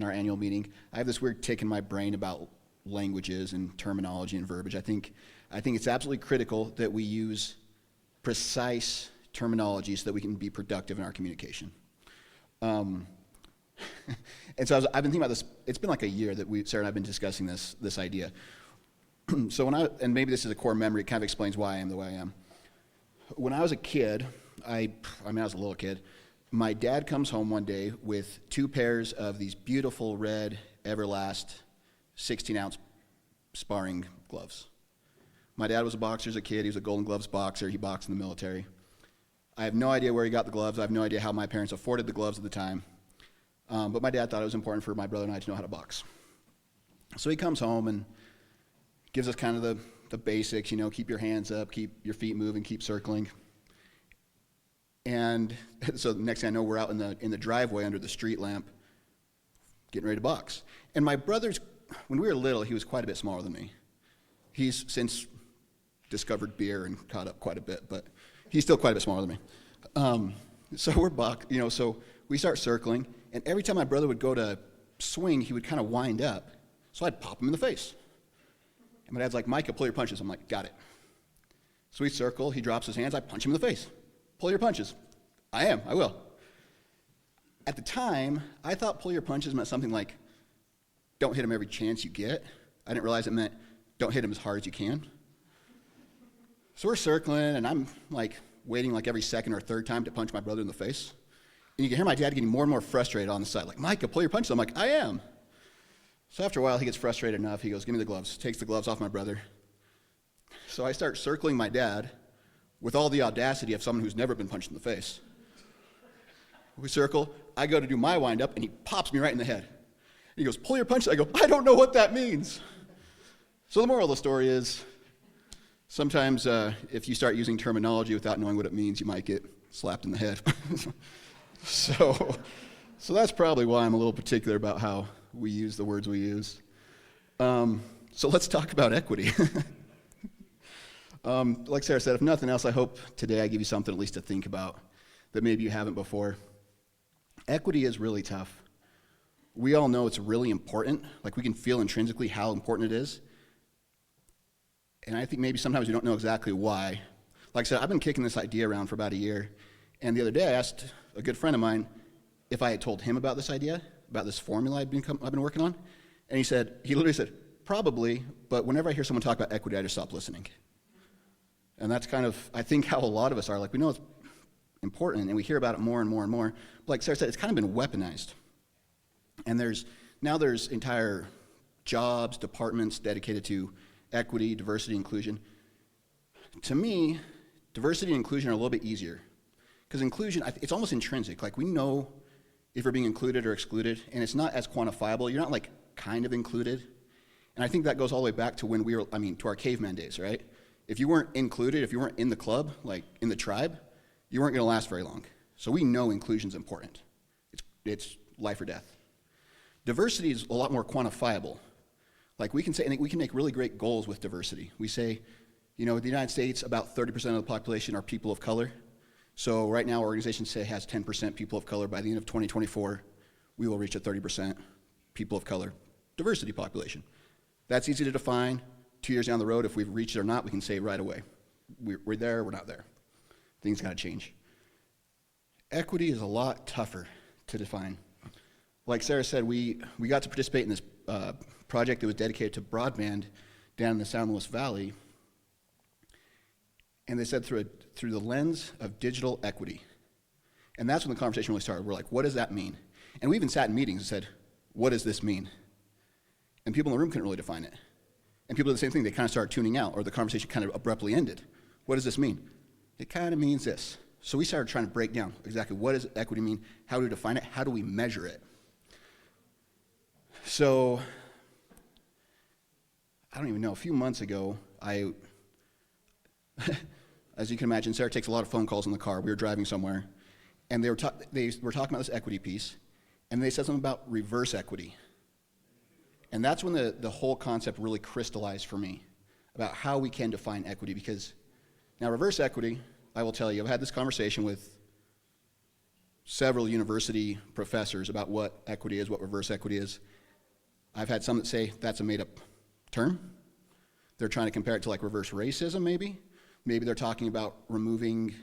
[SPEAKER 3] our annual meeting, I have this weird tick in my brain about languages and terminology and verbiage. I think it's absolutely critical that we use precise terminology so that we can be productive in our communication. And so I've been thinking about this. It's been like a year that Sarah and I have been discussing this idea. So and maybe this is a core memory, it kind of explains why I am the way I am. When I was a kid, I was a little kid, my dad comes home one day with 2 pairs of these beautiful red Everlast 16-ounce sparring gloves. My dad was a boxer as a kid. He was a Golden Gloves boxer. He boxed in the military. I have no idea where he got the gloves. I have no idea how my parents afforded the gloves at the time. But my dad thought it was important for my brother and I to know how to box. So he comes home and gives us kind of the basics, keep your hands up, keep your feet moving, keep circling. And so the next thing I know, we're out in the driveway under the street lamp getting ready to box. And my brother's, when we were little, he was quite a bit smaller than me. He's since discovered beer and caught up quite a bit, but he's still quite a bit smaller than me. So we're so we start circling, and every time my brother would go to swing, he would kind of wind up. So I'd pop him in the face. And my dad's like, Micah, pull your punches. I'm like, got it. So we circle, he drops his hands, I punch him in the face. Pull your punches. I will. At the time, I thought pull your punches meant something like, don't hit him every chance you get. I didn't realize it meant, don't hit him as hard as you can. So we're circling, and I'm like waiting like every second or third time to punch my brother in the face. And you can hear my dad getting more and more frustrated on the side, like, Micah, pull your punches. I'm like, I am. So after a while, he gets frustrated enough. He goes, give me the gloves. Takes the gloves off my brother. So I start circling my dad with all the audacity of someone who's never been punched in the face. We circle. I go to do my wind-up, and he pops me right in the head. He goes, pull your punches. I go, I don't know what that means. So the moral of the story is, sometimes if you start using terminology without knowing what it means, you might get slapped in the head. So that's probably why I'm a little particular about how we use the words we use. So let's talk about equity. Like Sarah said, if nothing else, I hope today I give you something at least to think about that maybe you haven't before. Equity is really tough. We all know it's really important. Like, we can feel intrinsically how important it is. And I think maybe sometimes we don't know exactly why. Like I said, I've been kicking this idea around for about a year. And the other day I asked a good friend of mine if I had told him about this idea, about this formula I've been working on. And he literally said, probably, but whenever I hear someone talk about equity, I just stop listening. And that's kind of, I think, how a lot of us are. Like, we know it's important, and we hear about it more and more and more. But like Sarah said, it's kind of been weaponized. And there's entire jobs, departments dedicated to equity, diversity, inclusion. To me, diversity and inclusion are a little bit easier. Because inclusion, it's almost intrinsic. Like, we know if we're being included or excluded, and it's not as quantifiable. You're not, like, kind of included. And I think that goes all the way back to when to our caveman days, right? If you weren't included, if you weren't in the club, like in the tribe, you weren't going to last very long. So we know inclusion's important. It's life or death. Diversity is a lot more quantifiable. Like, we can say, and we can make really great goals with diversity. We say, the United States, about 30% of the population are people of color. So right now, our organization has 10% people of color. By the end of 2024, we will reach a 30% people of color diversity population. That's easy to define. 2 years down the road, if we've reached it or not, we can say right away, we're there, we're not there. Things got to change. Equity is a lot tougher to define. Like Sarah said, we got to participate in this project that was dedicated to broadband down in the San Luis Valley. And they said through the lens of digital equity. And that's when the conversation really started. We're like, what does that mean? And we even sat in meetings and said, what does this mean? And people in the room couldn't really define it. And people did the same thing. They kind of started tuning out, or the conversation kind of abruptly ended. What does this mean? It kind of means this. So we started trying to break down exactly what does equity mean, how do we define it, how do we measure it. So, I don't even know, a few months ago, As you can imagine, Sarah takes a lot of phone calls in the car. We were driving somewhere, and they were talking about this equity piece, and they said something about reverse equity. And that's when the whole concept really crystallized for me about how we can define equity. Because now reverse equity, I will tell you, I've had this conversation with several university professors about what equity is, what reverse equity is. I've had some that say that's a made-up term. They're trying to compare it to like reverse racism, maybe. Maybe they're talking about removing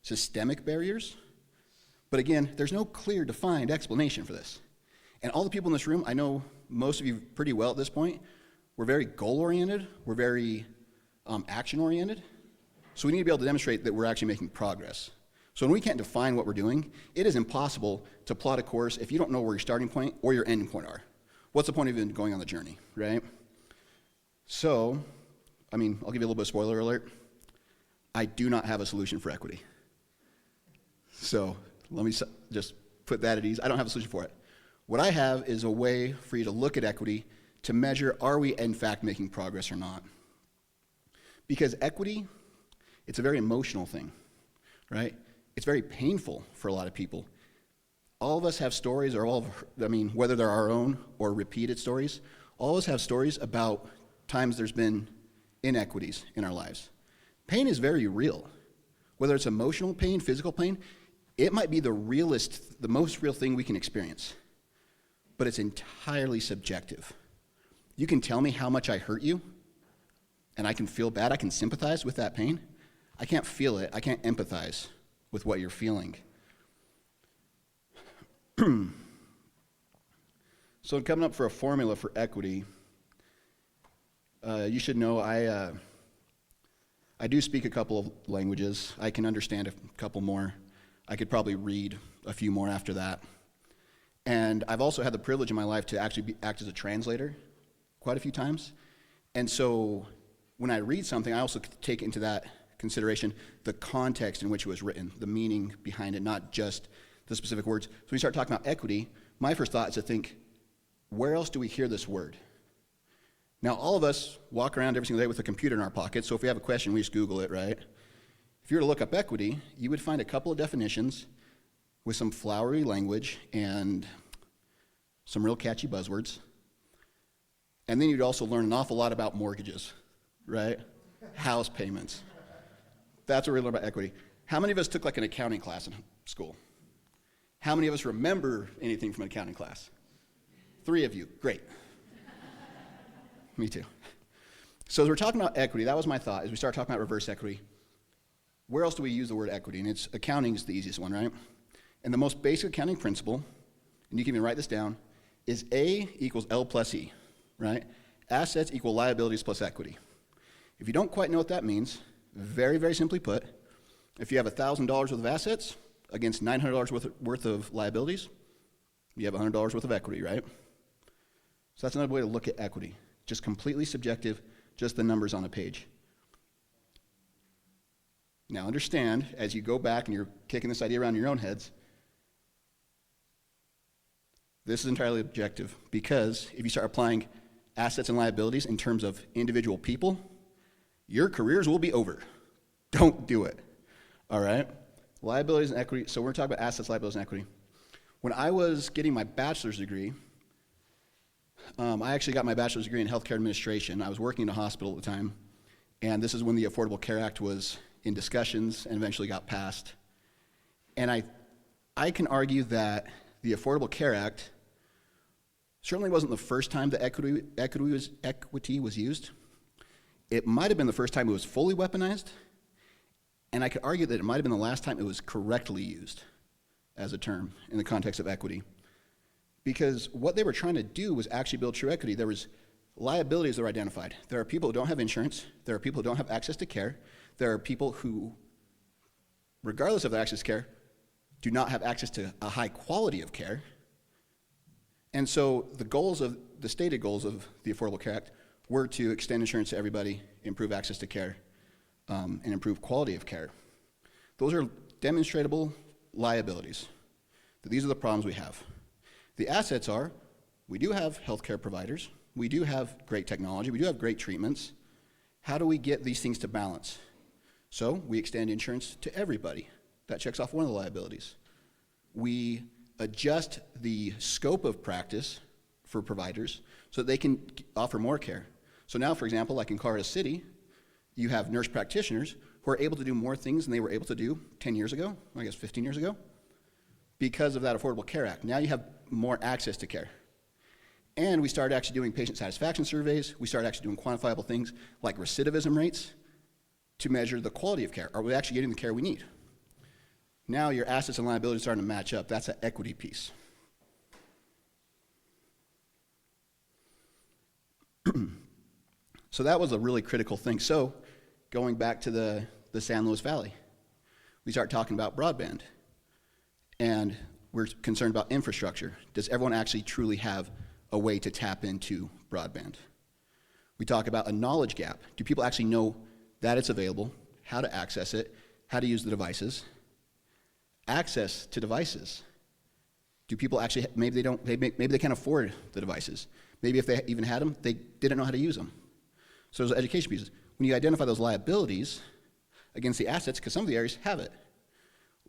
[SPEAKER 3] systemic barriers. But again, there's no clear defined explanation for this. And all the people in this room, I know most of you pretty well at this point, we're very goal-oriented, we're very action-oriented. So we need to be able to demonstrate that we're actually making progress. So when we can't define what we're doing, it is impossible to plot a course if you don't know where your starting point or your ending point are. What's the point of even going on the journey, right? So, I'll give you a little bit of spoiler alert. I do not have a solution for equity. So let me just put that at ease. I don't have a solution for it. What I have is a way for you to look at equity to measure, are we in fact making progress or not? Because equity, it's a very emotional thing, right? It's very painful for a lot of people. All of us have stories, or whether they're our own or repeated stories, all of us have stories about times there's been inequities in our lives. Pain is very real. Whether it's emotional pain, physical pain, it might be the most real thing we can experience. But it's entirely subjective. You can tell me how much I hurt you, and I can feel bad, I can sympathize with that pain. I can't feel it, I can't empathize with what you're feeling. So coming up for a formula for equity, you should know I do speak a couple of languages. I can understand a couple more. I could probably read a few more after that. And I've also had the privilege in my life to actually act as a translator quite a few times. And so when I read something, I also take into that consideration the context in which it was written, the meaning behind it, not just the specific words. So when you start talking about equity, my first thought is to think, where else do we hear this word? Now, all of us walk around every single day with a computer in our pocket, so if we have a question, we just Google it, right? If you were to look up equity, you would find a couple of definitions with some flowery language and some real catchy buzzwords. And then you'd also learn an awful lot about mortgages, right? House payments. That's what we learn about equity. How many of us took like an accounting class in school? How many of us remember anything from an accounting class? 3 of you, great. Me too. So as we're talking about equity, that was my thought, as we start talking about reverse equity. Where else do we use the word equity? And it's accounting is the easiest one, right? And the most basic accounting principle, and you can even write this down, is A equals L plus E, right? Assets equal liabilities plus equity. If you don't quite know what that means, very, very simply put, if you have $1,000 worth of assets against $900 worth of liabilities, you have $100 worth of equity, right? So that's another way to look at equity. Just completely subjective, just the numbers on a page. Now understand, as you go back and you're kicking this idea around in your own heads, this is entirely objective, because if you start applying assets and liabilities in terms of individual people, your careers will be over. Don't do it, all right? Liabilities and equity, so we're talking about assets, liabilities, and equity. When I was getting my bachelor's degree, I actually got my bachelor's degree in healthcare administration. I was working in a hospital at the time, and this is when the Affordable Care Act was in discussions and eventually got passed. And I can argue that the Affordable Care Act certainly wasn't the first time that equity was used. It might have been the first time it was fully weaponized, and I could argue that it might have been the last time it was correctly used as a term in the context of equity. Because what they were trying to do was actually build true equity. There was liabilities that were identified. There are people who don't have insurance. There are people who don't have access to care. There are people who, regardless of their access to care, do not have access to a high quality of care. And so the stated goals of the Affordable Care Act were to extend insurance to everybody, improve access to care, and improve quality of care. Those are demonstrable liabilities. These are the problems we have. The assets are, we do have healthcare providers, we do have great technology, we do have great treatments. How do we get these things to balance? So we extend insurance to everybody. That checks off one of the liabilities. We adjust the scope of practice for providers so that they can offer more care. So now, for example, like in Colorado City, you have nurse practitioners who are able to do more things than they were able to do 10 years ago, I guess 15 years ago, because of that Affordable Care Act. Now you have more access to care. And we started actually doing patient satisfaction surveys. We started actually doing quantifiable things like recidivism rates to measure the quality of care. Are we actually getting the care we need? Now your assets and liabilities are starting to match up. That's an equity piece. So that was a really critical thing. So going back to the San Luis Valley, we start talking about broadband. And we're concerned about infrastructure. Does everyone actually truly have a way to tap into broadband? We talk about a knowledge gap. Do people actually know that it's available, how to access it, how to use the devices? Access to devices. Do people actually, maybe they can't afford the devices. Maybe if they even had them, they didn't know how to use them. So those education pieces. When you identify those liabilities against the assets, because some of the areas have it.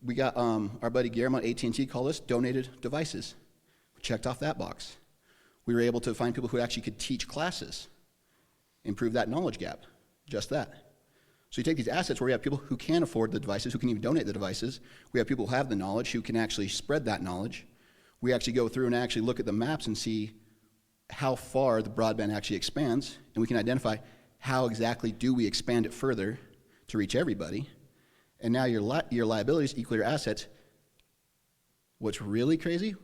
[SPEAKER 3] We got our buddy Guillermo at AT&T called us, donated devices. We checked off that box. We were able to find people who actually could teach classes, improve that knowledge gap, just that. So you take these assets where we have people who can afford the devices, who can even donate the devices. We have people who have the knowledge, who can actually spread that knowledge. We actually go through and actually look at the maps and see how far the broadband actually expands, and we can identify how exactly do we expand it further to reach everybody. And now your liabilities equal your assets. What's really crazy?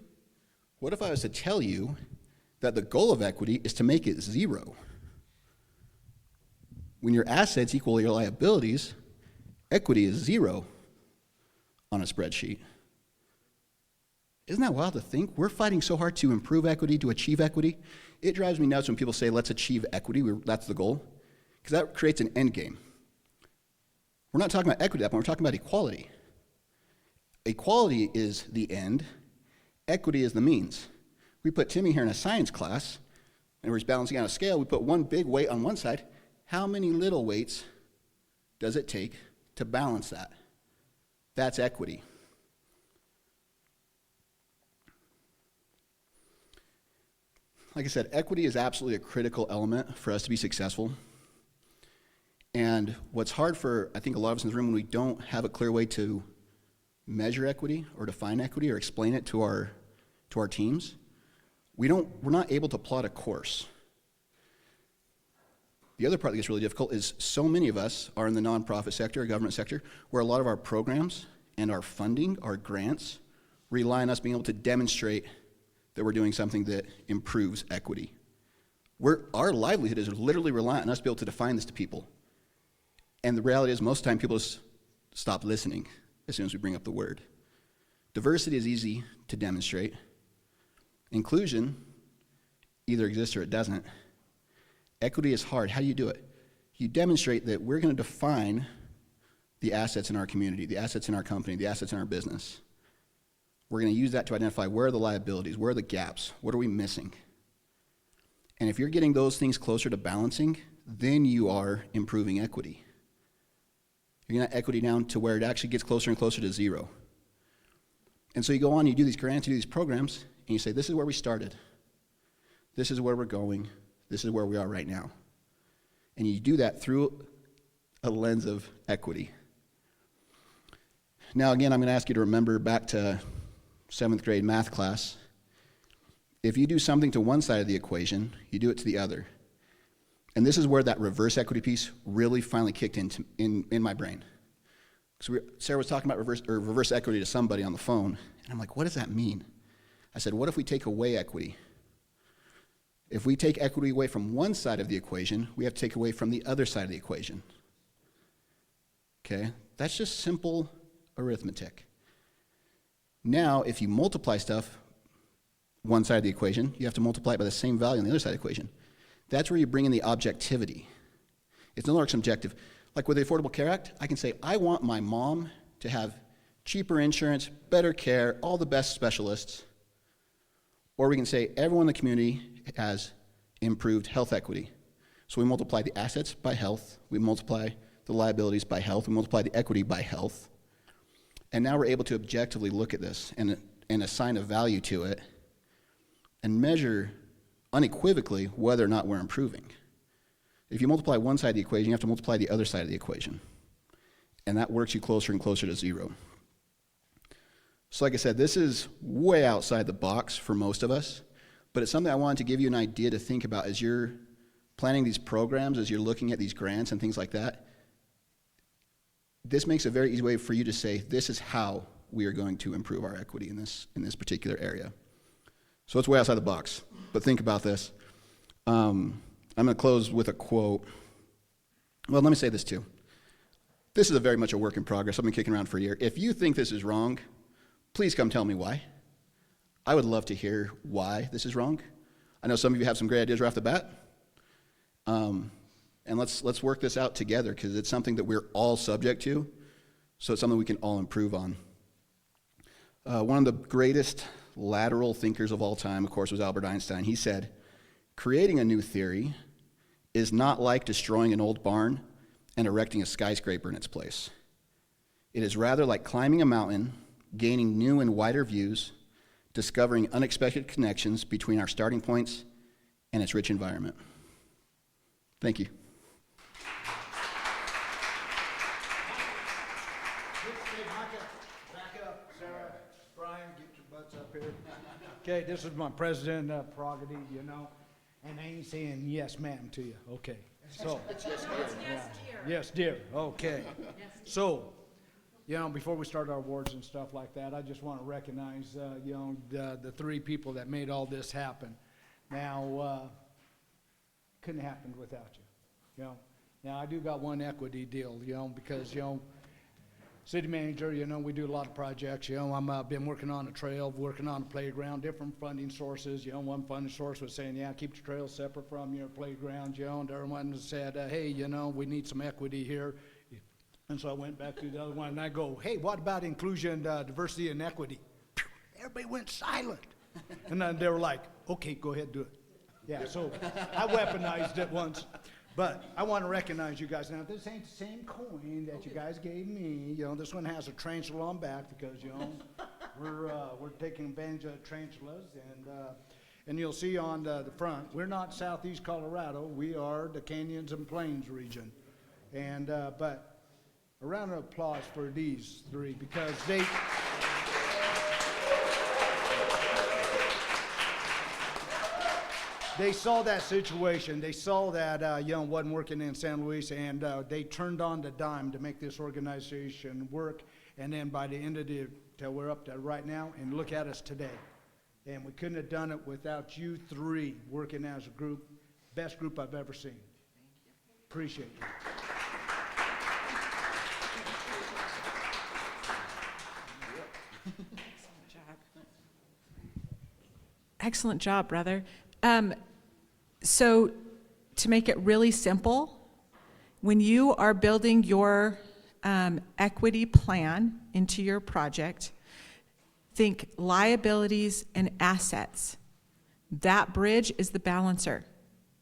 [SPEAKER 3] What if I was to tell you that the goal of equity is to make it zero? When your assets equal your liabilities, equity is zero on a spreadsheet. Isn't that wild to think? We're fighting so hard to improve equity, to achieve equity. It drives me nuts when people say, let's achieve equity, that's the goal, because that creates an end game. We're not talking about equity at that point, we're talking about equality. Equality is the end, equity is the means. We put Timmy here in a science class, and we're balancing out a scale, we put one big weight on one side. How many little weights does it take to balance that? That's equity. Like I said, equity is absolutely a critical element for us to be successful. And what's hard for, I think, a lot of us in this room, when we don't have a clear way to measure equity or define equity or explain it to our teams, we're not able to plot a course. The other part that gets really difficult is so many of us are in the nonprofit sector or government sector where a lot of our programs and our funding, our grants, rely on us being able to demonstrate that we're doing something that improves equity. Our livelihood is literally reliant on us to be able to define this to people. And the reality is most of the time people just stop listening as soon as we bring up the word. Diversity is easy to demonstrate. Inclusion either exists or it doesn't. Equity is hard. How do you do it? You demonstrate that we're going to define the assets in our community, the assets in our company, the assets in our business. We're going to use that to identify where are the liabilities, where are the gaps, what are we missing? And if you're getting those things closer to balancing, then you are improving equity. You're going to equity down to where it actually gets closer and closer to zero. And so you go on, you do these grants, you do these programs, and you say, this is where we started. This is where we're going. This is where we are right now. And you do that through a lens of equity. Now, again, I'm going to ask you to remember back to 7th grade math class. If you do something to one side of the equation, you do it to the other. And this is where that reverse equity piece really finally kicked in my brain. So Sarah was talking about reverse equity to somebody on the phone, and I'm like, what does that mean? I said, what if we take away equity? If we take equity away from one side of the equation, we have to take away from the other side of the equation. Okay? That's just simple arithmetic. Now, if you multiply stuff, one side of the equation, you have to multiply it by the same value on the other side of the equation. That's where you bring in the objectivity. It's no longer subjective. Like with the Affordable Care Act, I can say, I want my mom to have cheaper insurance, better care, all the best specialists. Or we can say, everyone in the community has improved health equity. So we multiply the assets by health, we multiply the liabilities by health, we multiply the equity by health, and now we're able to objectively look at this and assign a value to it and measure unequivocally whether or not we're improving. If you multiply one side of the equation, you have to multiply the other side of the equation. And that works you closer and closer to zero. So like I said, this is way outside the box for most of us, but it's something I wanted to give you an idea to think about as you're planning these programs, as you're looking at these grants and things like that. This makes a very easy way for you to say, this is how we are going to improve our equity in this particular area. So it's way outside the box, but think about this. I'm going to close with a quote. Well, let me say this too. This is very much a work in progress. I've been kicking around for a year. If you think this is wrong, please come tell me why. I would love to hear why this is wrong. I know some of you have some great ideas right off the bat. And let's work this out together because it's something that we're all subject to, so it's something we can all improve on. One of the greatest lateral thinkers of all time, of course, was Albert Einstein. He said, creating a new theory is not like destroying an old barn and erecting a skyscraper in its place. It is rather like climbing a mountain, gaining new and wider views, discovering unexpected connections between our starting points and its rich environment. Thank you.
[SPEAKER 8] Back up, Sarah, Brian, get your butts up here. Okay, this is my president prerogative, you know, and I ain't saying yes, ma'am, to you. Okay, so. It's yes, dear. Yes, dear. Okay. So, you know, before we start our awards and stuff like that, I just want to recognize, you know, the three people that made all this happen. Now, couldn't have happened without you, you know. Now, I do got one equity deal, you know, because, you know, city manager, you know, we do a lot of projects, you know. I'm been working on a trail, working on a playground, different funding sources, you know. One funding source was saying, yeah, keep your trail separate from your playground, you know. And the other one said, hey, you know, we need some equity here. And so I went back to the other one, and I go, hey, what about inclusion, diversity, and equity? Everybody went silent. And then they were like, okay, go ahead, do it. Yeah, so I weaponized it once. But I want to recognize you guys. Now, this ain't the same coin that you guys gave me. You know, this one has a tarantula on back because, you know, we're taking advantage of tarantulas. And you'll see on the front, we're not southeast Colorado. We are the Canyons and Plains region. And but a round of applause for these three because they saw that situation. They saw that Young wasn't working in San Luis, and they turned on the dime to make this organization work. And then by the end of the, till we're up to right now, and look at us today. And we couldn't have done it without you three working as a group. Best group I've ever seen. Thank you. Appreciate you.
[SPEAKER 5] Excellent job, brother. So to make it really simple, when you are building your equity plan into your project, think liabilities and assets. That bridge is the balancer.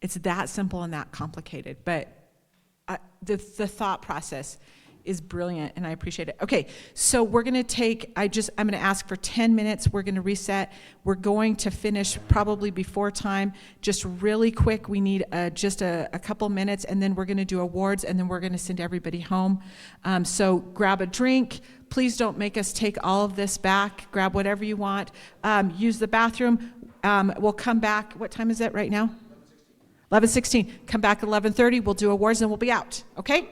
[SPEAKER 5] It's that simple and that complicated, but the thought process is brilliant, and I appreciate it. Okay, so we're going to take, I'm going to ask for 10 minutes. We're going to reset. We're going to finish probably before time. Just really quick, we need just a couple minutes, and then we're going to do awards, and then we're going to send everybody home. So grab a drink. Please don't make us take all of this back. Grab whatever you want. Use the bathroom. We'll come back. What time is it right now? 11:16. Come back at 11:30. We'll do awards, and we'll be out. Okay?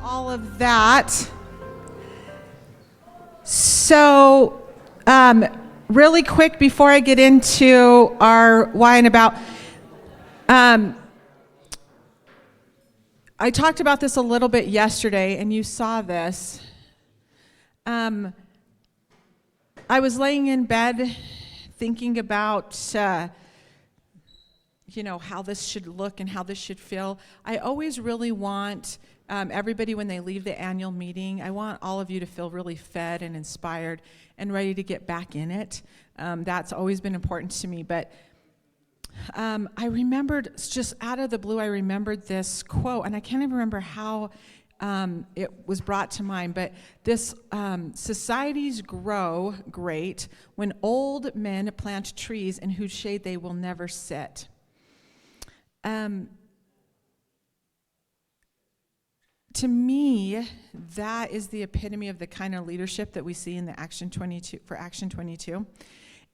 [SPEAKER 5] all of that. So, really quick before I get into our why and about, I talked about this a little bit yesterday, and you saw this. I was laying in bed thinking about, how this should look and how this should feel. I always really want everybody, when they leave the annual meeting, I want all of you to feel really fed and inspired and ready to get back in it. That's always been important to me. But I remembered, just out of the blue, I remembered this quote, and I can't even remember how it was brought to mind, but this, societies grow great when old men plant trees in whose shade they will never sit. To me, that is the epitome of the kind of leadership that we see in the Action 22 for Action 22.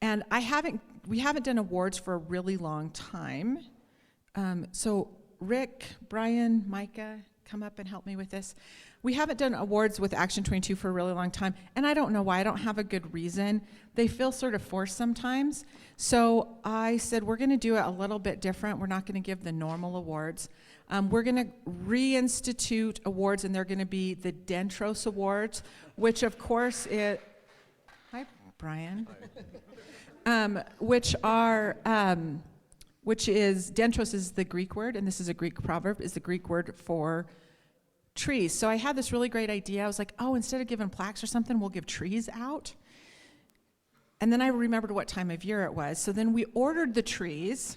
[SPEAKER 5] And we haven't done awards for a really long time. So Rick, Brian, Micah, come up and help me with this. We haven't done awards with Action 22 for a really long time, and I don't know why. I don't have a good reason. They feel sort of forced sometimes. So I said, we're going to do it a little bit different. We're not going to give the normal awards. We're going to reinstitute awards, and they're going to be the Dentros Awards, which of course is, hi, Brian, which is, Dentros is the Greek word, and this is a Greek proverb, is the Greek word for trees. So I had this really great idea. I was like, oh, instead of giving plaques or something, we'll give trees out. And then I remembered what time of year it was. So then we ordered the trees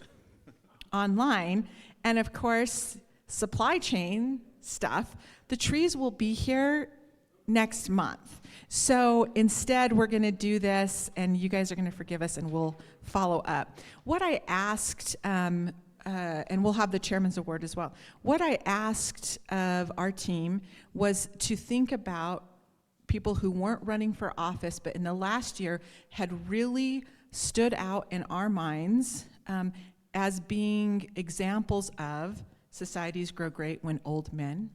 [SPEAKER 5] online, and of course, supply chain stuff, the trees will be here next month. So instead, we're going to do this, and you guys are going to forgive us, and we'll follow up. What I asked, and we'll have the Chairman's Award as well. What I asked of our team was to think about people who weren't running for office, but in the last year had really stood out in our minds as being examples of societies grow great when old men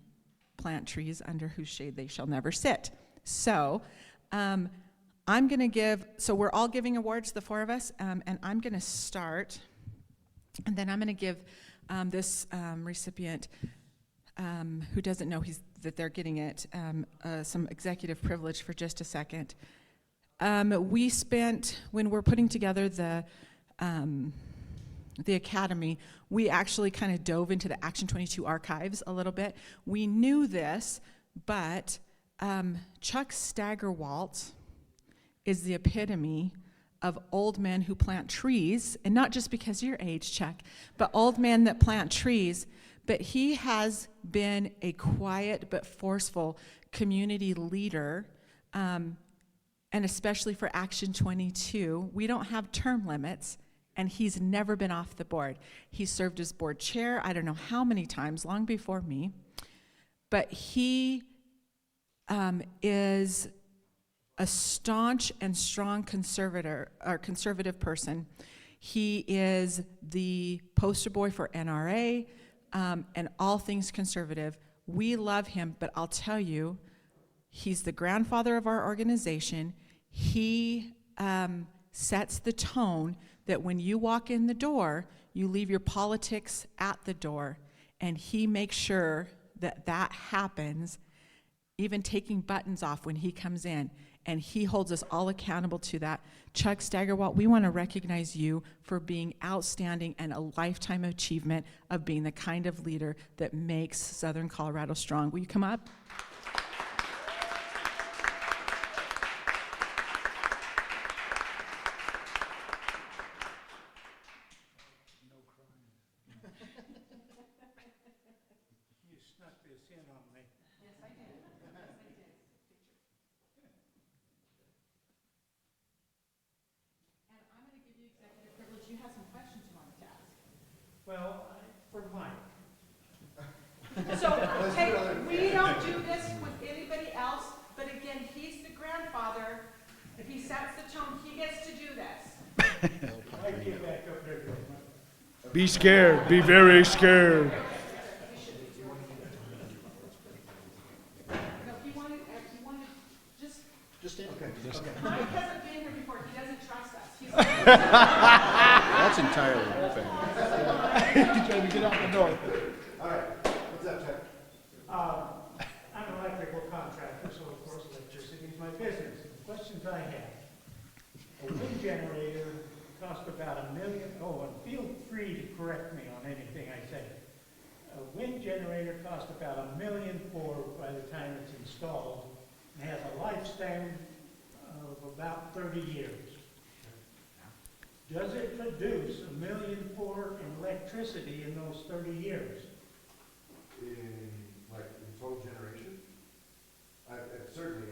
[SPEAKER 5] plant trees under whose shade they shall never sit. So I'm going to give, so we're all giving awards, the four of us, and I'm going to start, and then I'm going to give this recipient who doesn't know that they're getting it some executive privilege for just a second. We spent, when we're putting together the Academy, we actually kind of dove into the Action 22 archives a little bit. We knew this, but Chuck Steigerwalt is the epitome of old men who plant trees, and not just because of your age, Chuck, but old men that plant trees. But he has been a quiet but forceful community leader, and especially for Action 22. We don't have term limits, and he's never been off the board. He served as board chair, I don't know how many times, long before me. But he is a staunch and strong conservative person. He is the poster boy for NRA and all things conservative. We love him, but I'll tell you, he's the grandfather of our organization. He sets the tone that when you walk in the door, you leave your politics at the door, and he makes sure that that happens, even taking buttons off when he comes in, and he holds us all accountable to that. Chuck Steigerwalt, we want to recognize you for being outstanding and a lifetime achievement of being the kind of leader that makes Southern Colorado strong. Will you come up?
[SPEAKER 8] You snuck this in on me.
[SPEAKER 5] Yes, I did. And I'm going to give you executive privilege. You have some questions you wanted to ask.
[SPEAKER 8] Well, for Mike.
[SPEAKER 5] So, hey, we don't do this with anybody else, but again, he's the grandfather. If he sets the tone, he gets to do this.
[SPEAKER 8] Mike, get back up there.
[SPEAKER 1] Be scared. Be very scared.
[SPEAKER 5] wanted, just,
[SPEAKER 3] Just stand. Okay.
[SPEAKER 5] he hasn't been here before, he doesn't trust us. He's
[SPEAKER 3] That's entirely fair.
[SPEAKER 10] Trying to get out the door.
[SPEAKER 9] All right, what's up, Chuck?
[SPEAKER 8] I'm an electrical contractor, so of course electricity is my business. The questions I have, a wind generator costs about $1 million, and feel free to correct me on anything I say. A wind generator costs about $1 million by the time it's installed, and has a lifespan of about 30 years. Does it produce $1 million in electricity in those 30 years?
[SPEAKER 9] In total generation? Certainly,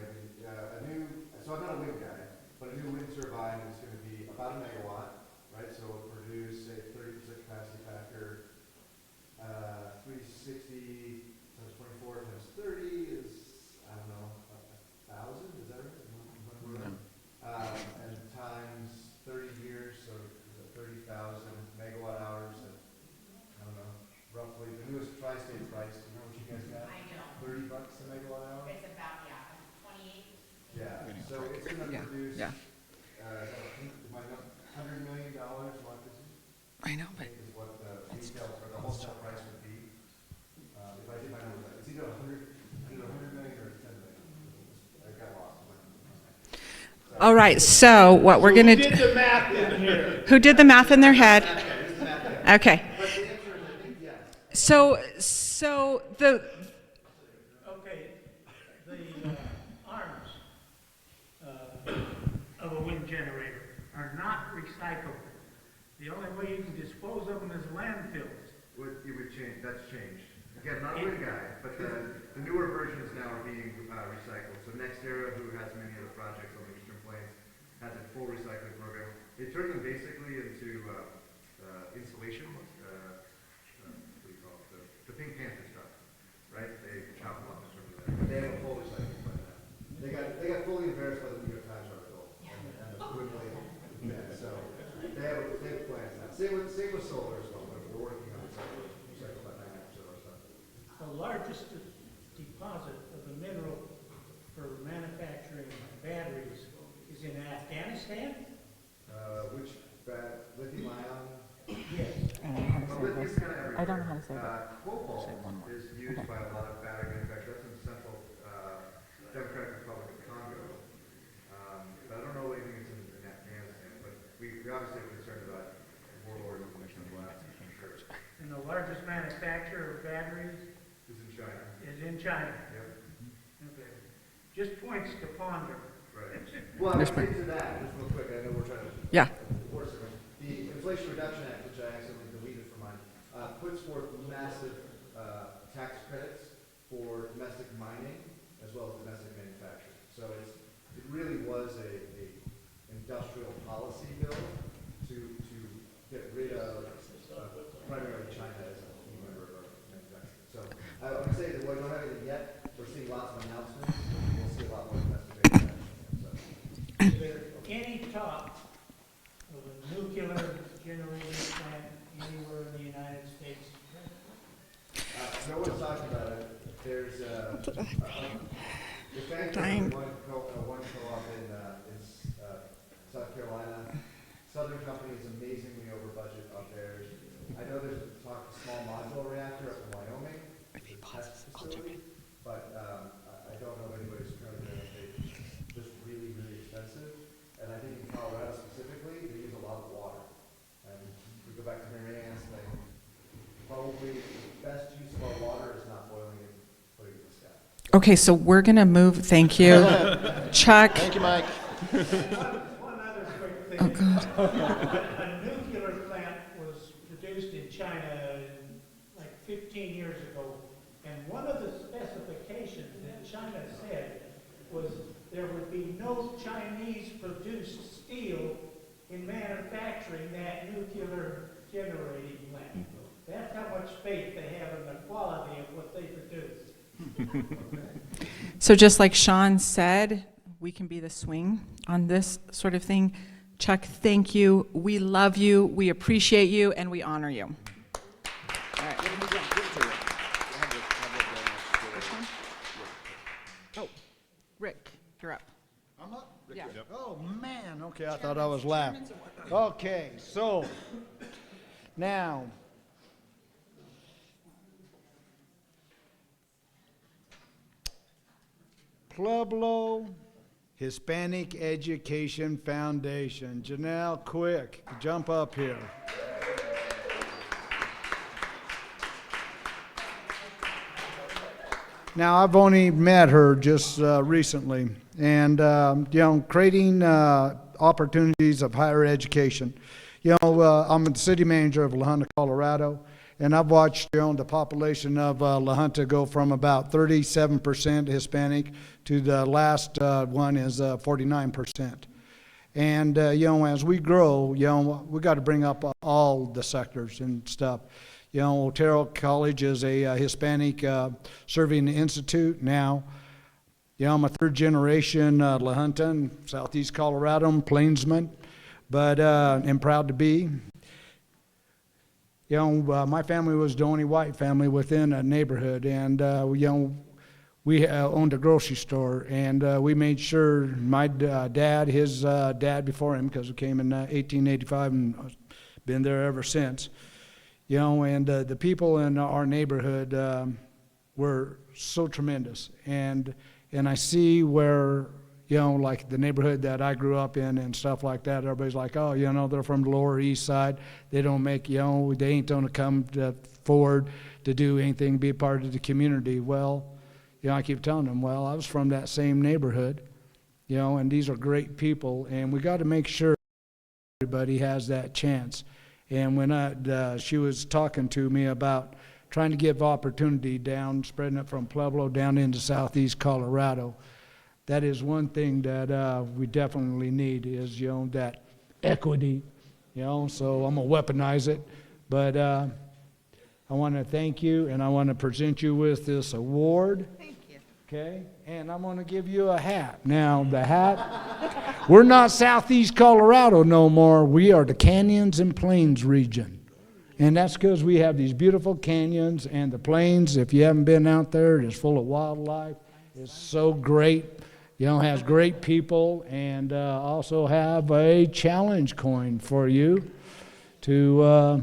[SPEAKER 9] so I'm not a wind guy, but a new wind turbine is going to be about a megawatt, right? So it'll produce a 30% capacity factor. 360 times 24 times 30 is, I don't know, 1,000, is that right? And times 30 years, so 30,000 megawatt hours at, I don't know, roughly, the newest tri-state price, do you know what you guys got?
[SPEAKER 5] I know.
[SPEAKER 9] $30 a megawatt hour?
[SPEAKER 5] It's about, 28.
[SPEAKER 9] Yeah, so it's gonna produce,
[SPEAKER 2] yeah.
[SPEAKER 9] $100 million electricity.
[SPEAKER 2] I know,
[SPEAKER 9] I think is what the retail, or the wholesale price would be. If I did my numbers right, it's either 100 million or 10 million. I got lost.
[SPEAKER 5] All right, so what we're gonna do. Who did the math in here? Who did the math in their head? Okay.
[SPEAKER 9] But the answer is, I think, yes.
[SPEAKER 5] So the,
[SPEAKER 8] Okay, the arms of a wind generator are not recyclable. The only way you can dispose of them is landfills.
[SPEAKER 9] It would change, that's changed. Again, not a wind guy, but the newer versions now are being recycled. So NextEra, who has many of the projects on the Eastern Plains, has a full recycling program. They turn them basically into insulation. What do you call it? The Pink Panther stuff, right? They chop them up in terms of that. But they have a full recycling plan now. They got fully embarrassed by the New York Times article and the Quigley. Yeah, so they have plans now. Same with solar as well. We're working on recycle about 90% of our stuff.
[SPEAKER 8] The largest deposit of the mineral for manufacturing batteries is in Afghanistan?
[SPEAKER 9] Which lithium ion?
[SPEAKER 8] Yes.
[SPEAKER 9] Lithium's kind of everywhere. I don't know how to say that. Cobalt is used by a lot of battery manufacturers. That's in Central Democratic Republic of Congo. But I don't know anything that's in Afghanistan. But we obviously are concerned about warlords in the last sure.
[SPEAKER 8] And the largest manufacturer of batteries
[SPEAKER 9] Is in China.
[SPEAKER 8] is in China.
[SPEAKER 9] Yep.
[SPEAKER 8] Okay. Just points to ponder.
[SPEAKER 9] Right. Well, I'll get to that just real quick. I know we're trying to.
[SPEAKER 2] Yeah.
[SPEAKER 9] The Inflation Reduction Act, which I accidentally deleted from mine, puts forth massive tax credits for domestic mining as well as domestic manufacturing. So it really was a industrial policy bill to get rid of primarily China as a key member of our manufacturing. So I would say that we don't have anything yet. We're seeing lots of announcements. We'll see a lot more domestic manufacturing. So.
[SPEAKER 8] Is there any talk of a nuclear generating plant anywhere in the United States?
[SPEAKER 9] No one's talking about it. There's the
[SPEAKER 2] Dang.
[SPEAKER 9] one co-op in South Carolina. Southern Company is amazingly over budget up there. I know there's talk of a small modular reactor up in Wyoming. It's a test facility, but I don't know if anybody's currently doing it. It's just really, really expensive. And I think in Colorado specifically, they use a lot of water. And we go back to Mary Ann's thing. Probably the best use of our water is not boiling it, putting it in the sky.
[SPEAKER 5] okay, so we're gonna move, thank you. Chuck.
[SPEAKER 3] Thank you, Mike.
[SPEAKER 8] One other quick thing.
[SPEAKER 5] Oh, God.
[SPEAKER 8] A nuclear plant was produced in China like 15 years ago, and one of the specifications that China said was there would be no Chinese-produced steel in manufacturing that nuclear generating plant. That's how much faith they have in the quality of what they produce.
[SPEAKER 5] So just like Sean said, we can be the swing on this sort of thing. Chuck, thank you. We love you, we appreciate you, and we honor you.
[SPEAKER 2] Oh, Rick, you're up.
[SPEAKER 8] I'm up?
[SPEAKER 2] Yeah.
[SPEAKER 8] Oh, man, okay, I thought I was last. Okay, so, now, Pueblo Hispanic Education Foundation. Janelle, quick, jump up here. Now, I've only met her just recently, and creating opportunities of higher education. I'm the city manager of La Junta, Colorado, and I've watched the population of La Junta go from about 37% Hispanic to the last one is 49%. And as we grow, we got to bring up all the sectors and stuff. Otero College is a Hispanic serving institute now. I'm a third generation La Juntan, Southeast Colorado, Plainsman, but I'm proud to be. My family was the only white family within a neighborhood, and we owned a grocery store, and we made sure my dad, his dad before him, because we came in 1885 and been there ever since. And the people in our neighborhood were so tremendous. And I see where, like the neighborhood that I grew up in and stuff like that, everybody's like, oh, they're from the Lower East Side. They don't make, they ain't going to come forward to do anything, be a part of the community. Well, I keep telling them, well, I was from that same neighborhood, and these are great people. And we got to make sure everybody has that chance. And when she was talking to me about trying to give opportunity down, spreading it from Pueblo down into Southeast Colorado, that is one thing that we definitely need is, that equity, so I'm going to weaponize it. But I want to thank you, and I want to present you with this award.
[SPEAKER 7] Thank you.
[SPEAKER 8] Okay, and I'm going to give you a hat. Now, the hat, we're not Southeast Colorado no more. We are the Canyons and Plains region. And that's because we have these beautiful canyons and the plains. If you haven't been out there, it is full of wildlife. It's so great. Has great people, and also have a challenge coin for you to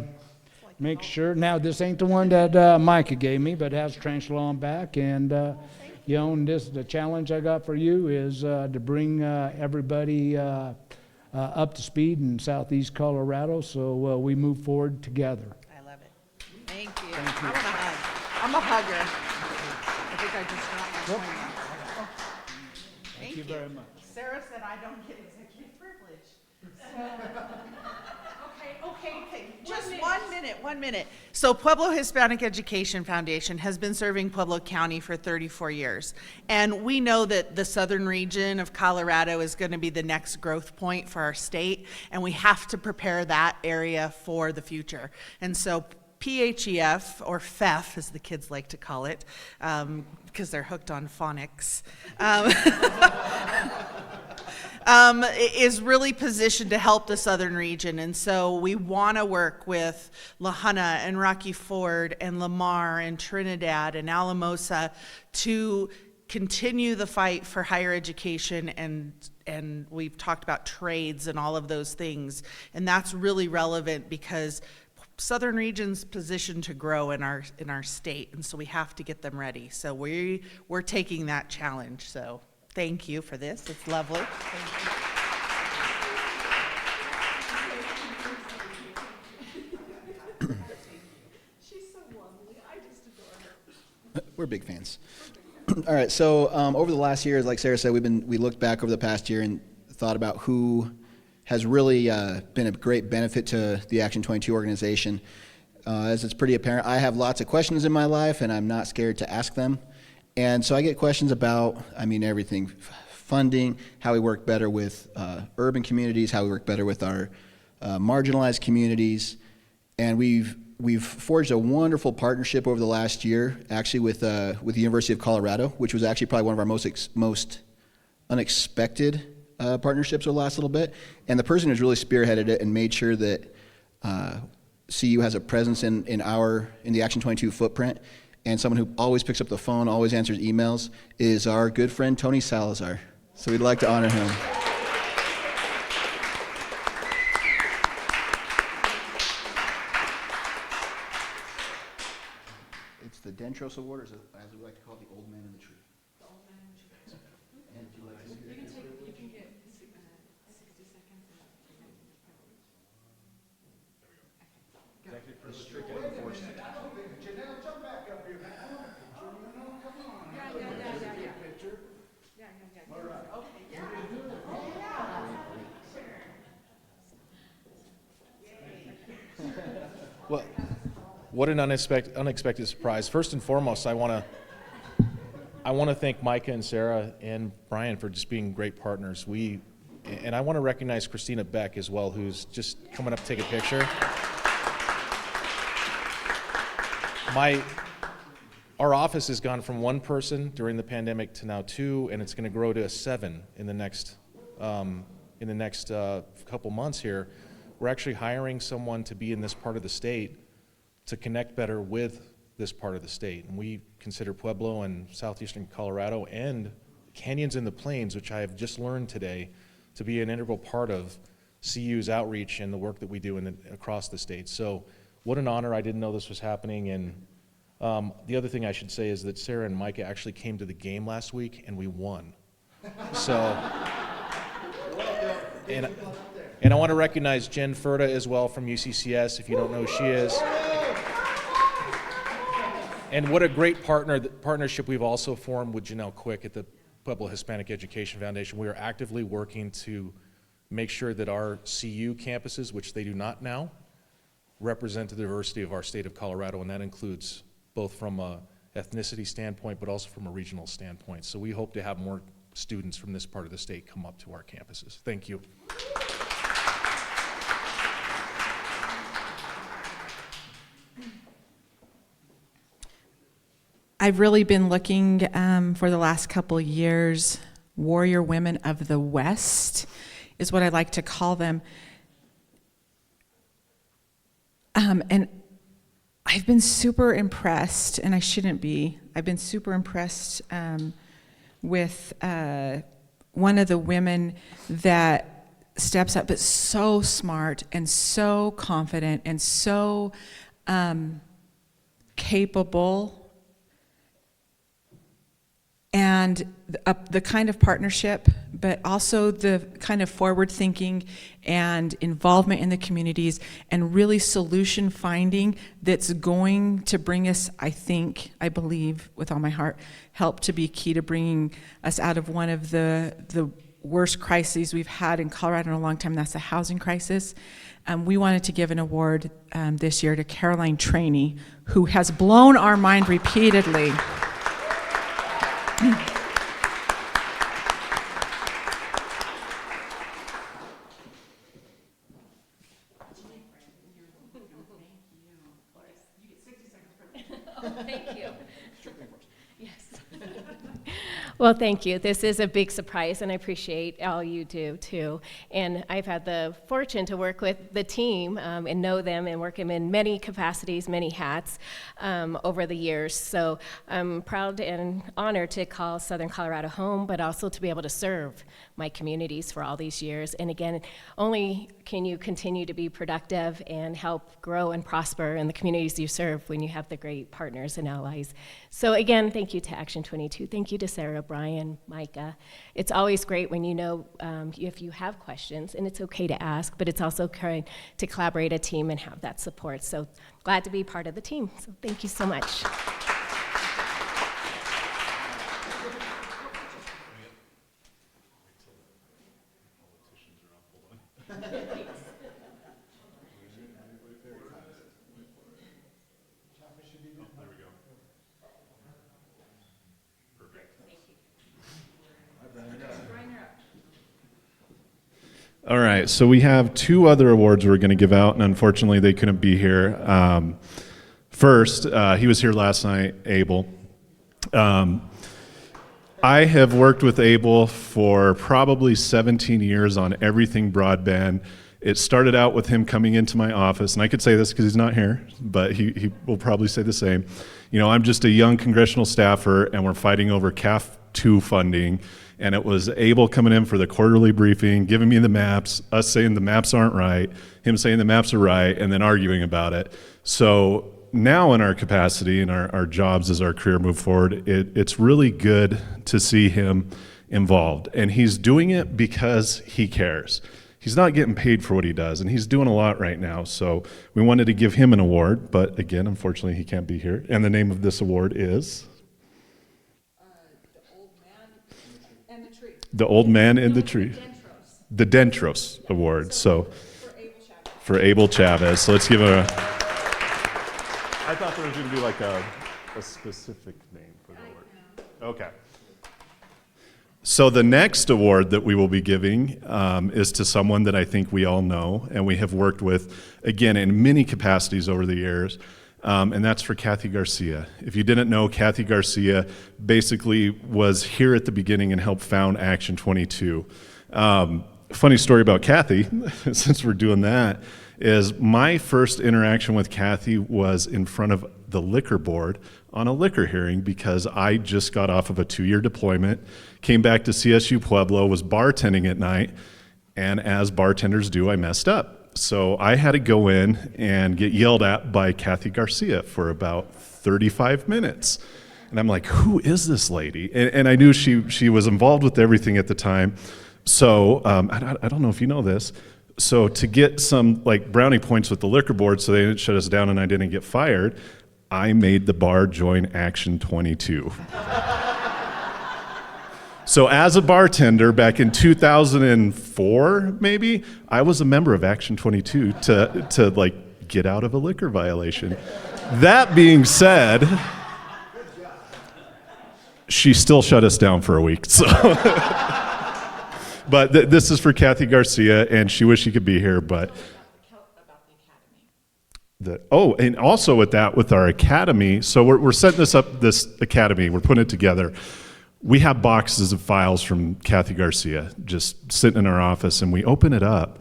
[SPEAKER 8] make sure. Now, this ain't the one that Micah gave me, but it has tarantula on back, and and the challenge I got for you is to bring everybody up to speed in Southeast Colorado, so we move forward together.
[SPEAKER 7] I love it. Thank you. I want a hug. I'm a hugger. I think I just got my coin. Thank you very much. Sarah said I don't get executive privilege. Okay. Just 1 minute. So Pueblo Hispanic Education Foundation has been serving Pueblo County for 34 years. And we know that the southern region of Colorado is going to be the next growth point for our state, and we have to prepare that area for the future. And so PHEF, or FEF as the kids like to call it, because they're hooked on phonics, is really positioned to help the southern region. And so we want to work with La Junta and Rocky Ford and Lamar and Trinidad and Alamosa to continue the fight for higher education, and we've talked about trades and all of those things. And that's really relevant because southern region's positioned to grow in our state, and so we have to get them ready. So we're taking that challenge. So thank you for this. It's lovely.
[SPEAKER 2] She's so lovely. I just adore her.
[SPEAKER 3] We're big fans. All right, so over the last year, like Sarah said, we looked back over the past year and thought about who has really been a great benefit to the Action 22 organization. As it's pretty apparent, I have lots of questions in my life, and I'm not scared to ask them. And so I get questions about, everything, funding, how we work better with urban communities, how we work better with our marginalized communities. And we've forged a wonderful partnership over the last year, actually with the University of Colorado, which was actually probably one of our most unexpected partnerships over the last little bit. And the person who's really spearheaded it and made sure that CU has a presence in the Action 22 footprint and someone who always picks up the phone, always answers emails, is our good friend Tony Salazar. So we'd like to honor him. It's the Dentros Award, or as we like to call it, the Old Man in the Tree. The Old Man in the Tree. And would you like to see it?
[SPEAKER 5] You can get 60 seconds.
[SPEAKER 10] Janelle, jump back up here. Come on.
[SPEAKER 5] Yeah.
[SPEAKER 10] Picture.
[SPEAKER 5] All right. Okay, yeah.
[SPEAKER 12] Well, what an unexpected surprise. First and foremost, I want to thank Micah and Sarah and Brian for just being great partners. And I want to recognize Christina Beck as well, who's just coming up to take a picture. Our office has gone from 1 person during the pandemic to now 2, and it's going to grow to 7 in the next couple months here. We're actually hiring someone to be in this part of the state to connect better with this part of the state. And we consider Pueblo and southeastern Colorado and canyons in the plains, which I have just learned today, to be an integral part of CU's outreach and the work that we do across the state. So what an honor. I didn't know this was happening. And the other thing I should say is that Sarah and Micah actually came to the game last week and we won. So, and I want to recognize Jen Furta as well from UCCS, if you don't know who she is. And what a great partnership we've also formed with Janelle Quick at the Pueblo Hispanic Education Foundation. We are actively working to make sure that our CU campuses, which they do not now, represent the diversity of our state of Colorado, and that includes both from a ethnicity standpoint, but also from a regional standpoint. So we hope to have more students from this part of the state come up to our campuses. Thank you.
[SPEAKER 5] I've really been looking for the last couple years, warrior women of the West is what I like to call them. And I've been super impressed, and I shouldn't be. I've been super impressed with one of the women that steps up, but so smart and so confident and so capable. And the kind of partnership, but also the kind of forward thinking and involvement in the communities and really solution finding that's going to bring us, I believe with all my heart, help to be key to bringing us out of one of the worst crises we've had in Colorado in a long time. That's the housing crisis. We wanted to give an award this year to Caroline Trainey, who has blown our mind repeatedly.
[SPEAKER 13] Thank you. Yes. Well, thank you. This is a big surprise, and I appreciate all you do, too. And I've had the fortune to work with the team and know them and work them in many capacities, many hats over the years. So I'm proud and honored to call Southern Colorado home, but also to be able to serve my communities for all these years. And again, only can you continue to be productive and help grow and prosper in the communities you serve when you have the great partners and allies. So again, thank you to Action 22. Thank you to Sarah, Brian, Micah. It's always great when you know if you have questions, and it's okay to ask, but it's also great to collaborate a team and have that support. So glad to be part of the team. So thank you so much.
[SPEAKER 14] All right, so we have 2 other awards we're going to give out, and unfortunately they couldn't be here. First, he was here last night, Abel. I have worked with Abel for probably 17 years on everything broadband, It started out with him coming into my office, and I could say this because he's not here, but he will probably say the same. You know, I'm just a young congressional staffer, and we're fighting over CAF 2 funding, and it was Abel coming in for the quarterly briefing, giving me the maps, us saying the maps aren't right, him saying the maps are right, and then arguing about it. So now in our capacity and our jobs as our career move forward, it's really good to see him involved. And he's doing it because he cares. He's not getting paid for what he does, and he's doing a lot right now. So we wanted to give him an award, but again, unfortunately, he can't be here. And the name of this award is? The Old Man in the Tree. The Dentros Award. So for Abel Chavez. So let's give a. I thought there was going to be like a specific name for the award. Okay. So the next award that we will be giving is to someone that I think we all know and we have worked with, again, in many capacities over the years, and that's for Kathy Garcia. If you didn't know, Kathy Garcia basically was here at the beginning and helped found Action 22. Funny story about Kathy, since we're doing that, is my first interaction with Kathy was in front of the liquor board on a liquor hearing because I just got off of a 2-year deployment, came back to CSU Pueblo, was bartending at night, and as bartenders do, I messed up. So I had to go in and get yelled at by Kathy Garcia for about 35 minutes. And I'm like, who is this lady? And I knew she was involved with everything at the time. So I don't know if you know this. So to get some like brownie points with the liquor board so they didn't shut us down and I didn't get fired, I made the bar join Action 22. So as a bartender back in 2004, maybe, I was a member of Action 22 to like get out of a liquor violation. That being said, she still shut us down for a week. So. But this is for Kathy Garcia, and she wished she could be here, but... and also with that, with our academy, so we're setting this academy, we're putting it together. We have boxes of files from Kathy Garcia just sitting in our office, and we open it up,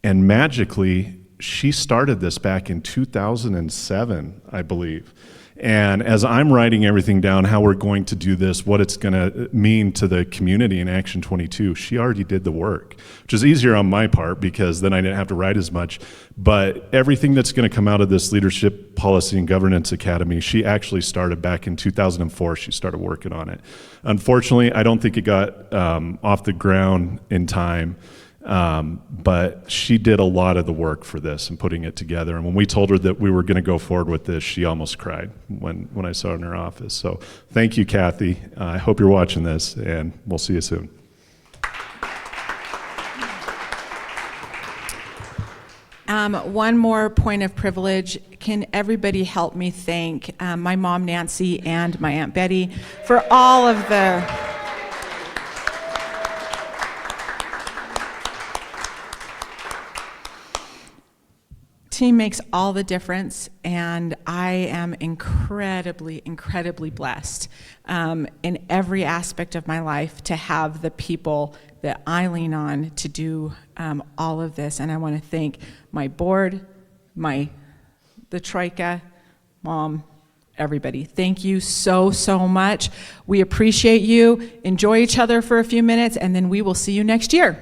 [SPEAKER 14] and magically, she started this back in 2007, I believe. And as I'm writing everything down, how we're going to do this, what it's going to mean to the community in Action 22, she already did the work, which is easier on my part because then I didn't have to write as much. But everything that's going to come out of this Leadership Policy and Governance Academy, she actually started back in 2004. She started working on it. Unfortunately, I don't think it got off the ground in time. But she did a lot of the work for this and putting it together. And when we told her that we were going to go forward with this, she almost cried when I saw her in her office. So thank you, Kathy. I hope you're watching this, and we'll see you soon.
[SPEAKER 5] One more point of privilege. Can everybody help me thank my mom, Nancy, and my Aunt Betty for all of the... Team makes all the difference, and I am incredibly, incredibly blessed in every aspect of my life to have the people that I lean on to do all of this. And I want to thank my board, the Troika, Mom, everybody. Thank you so, so much. We appreciate you. Enjoy each other for a few minutes, and then we will see you next year.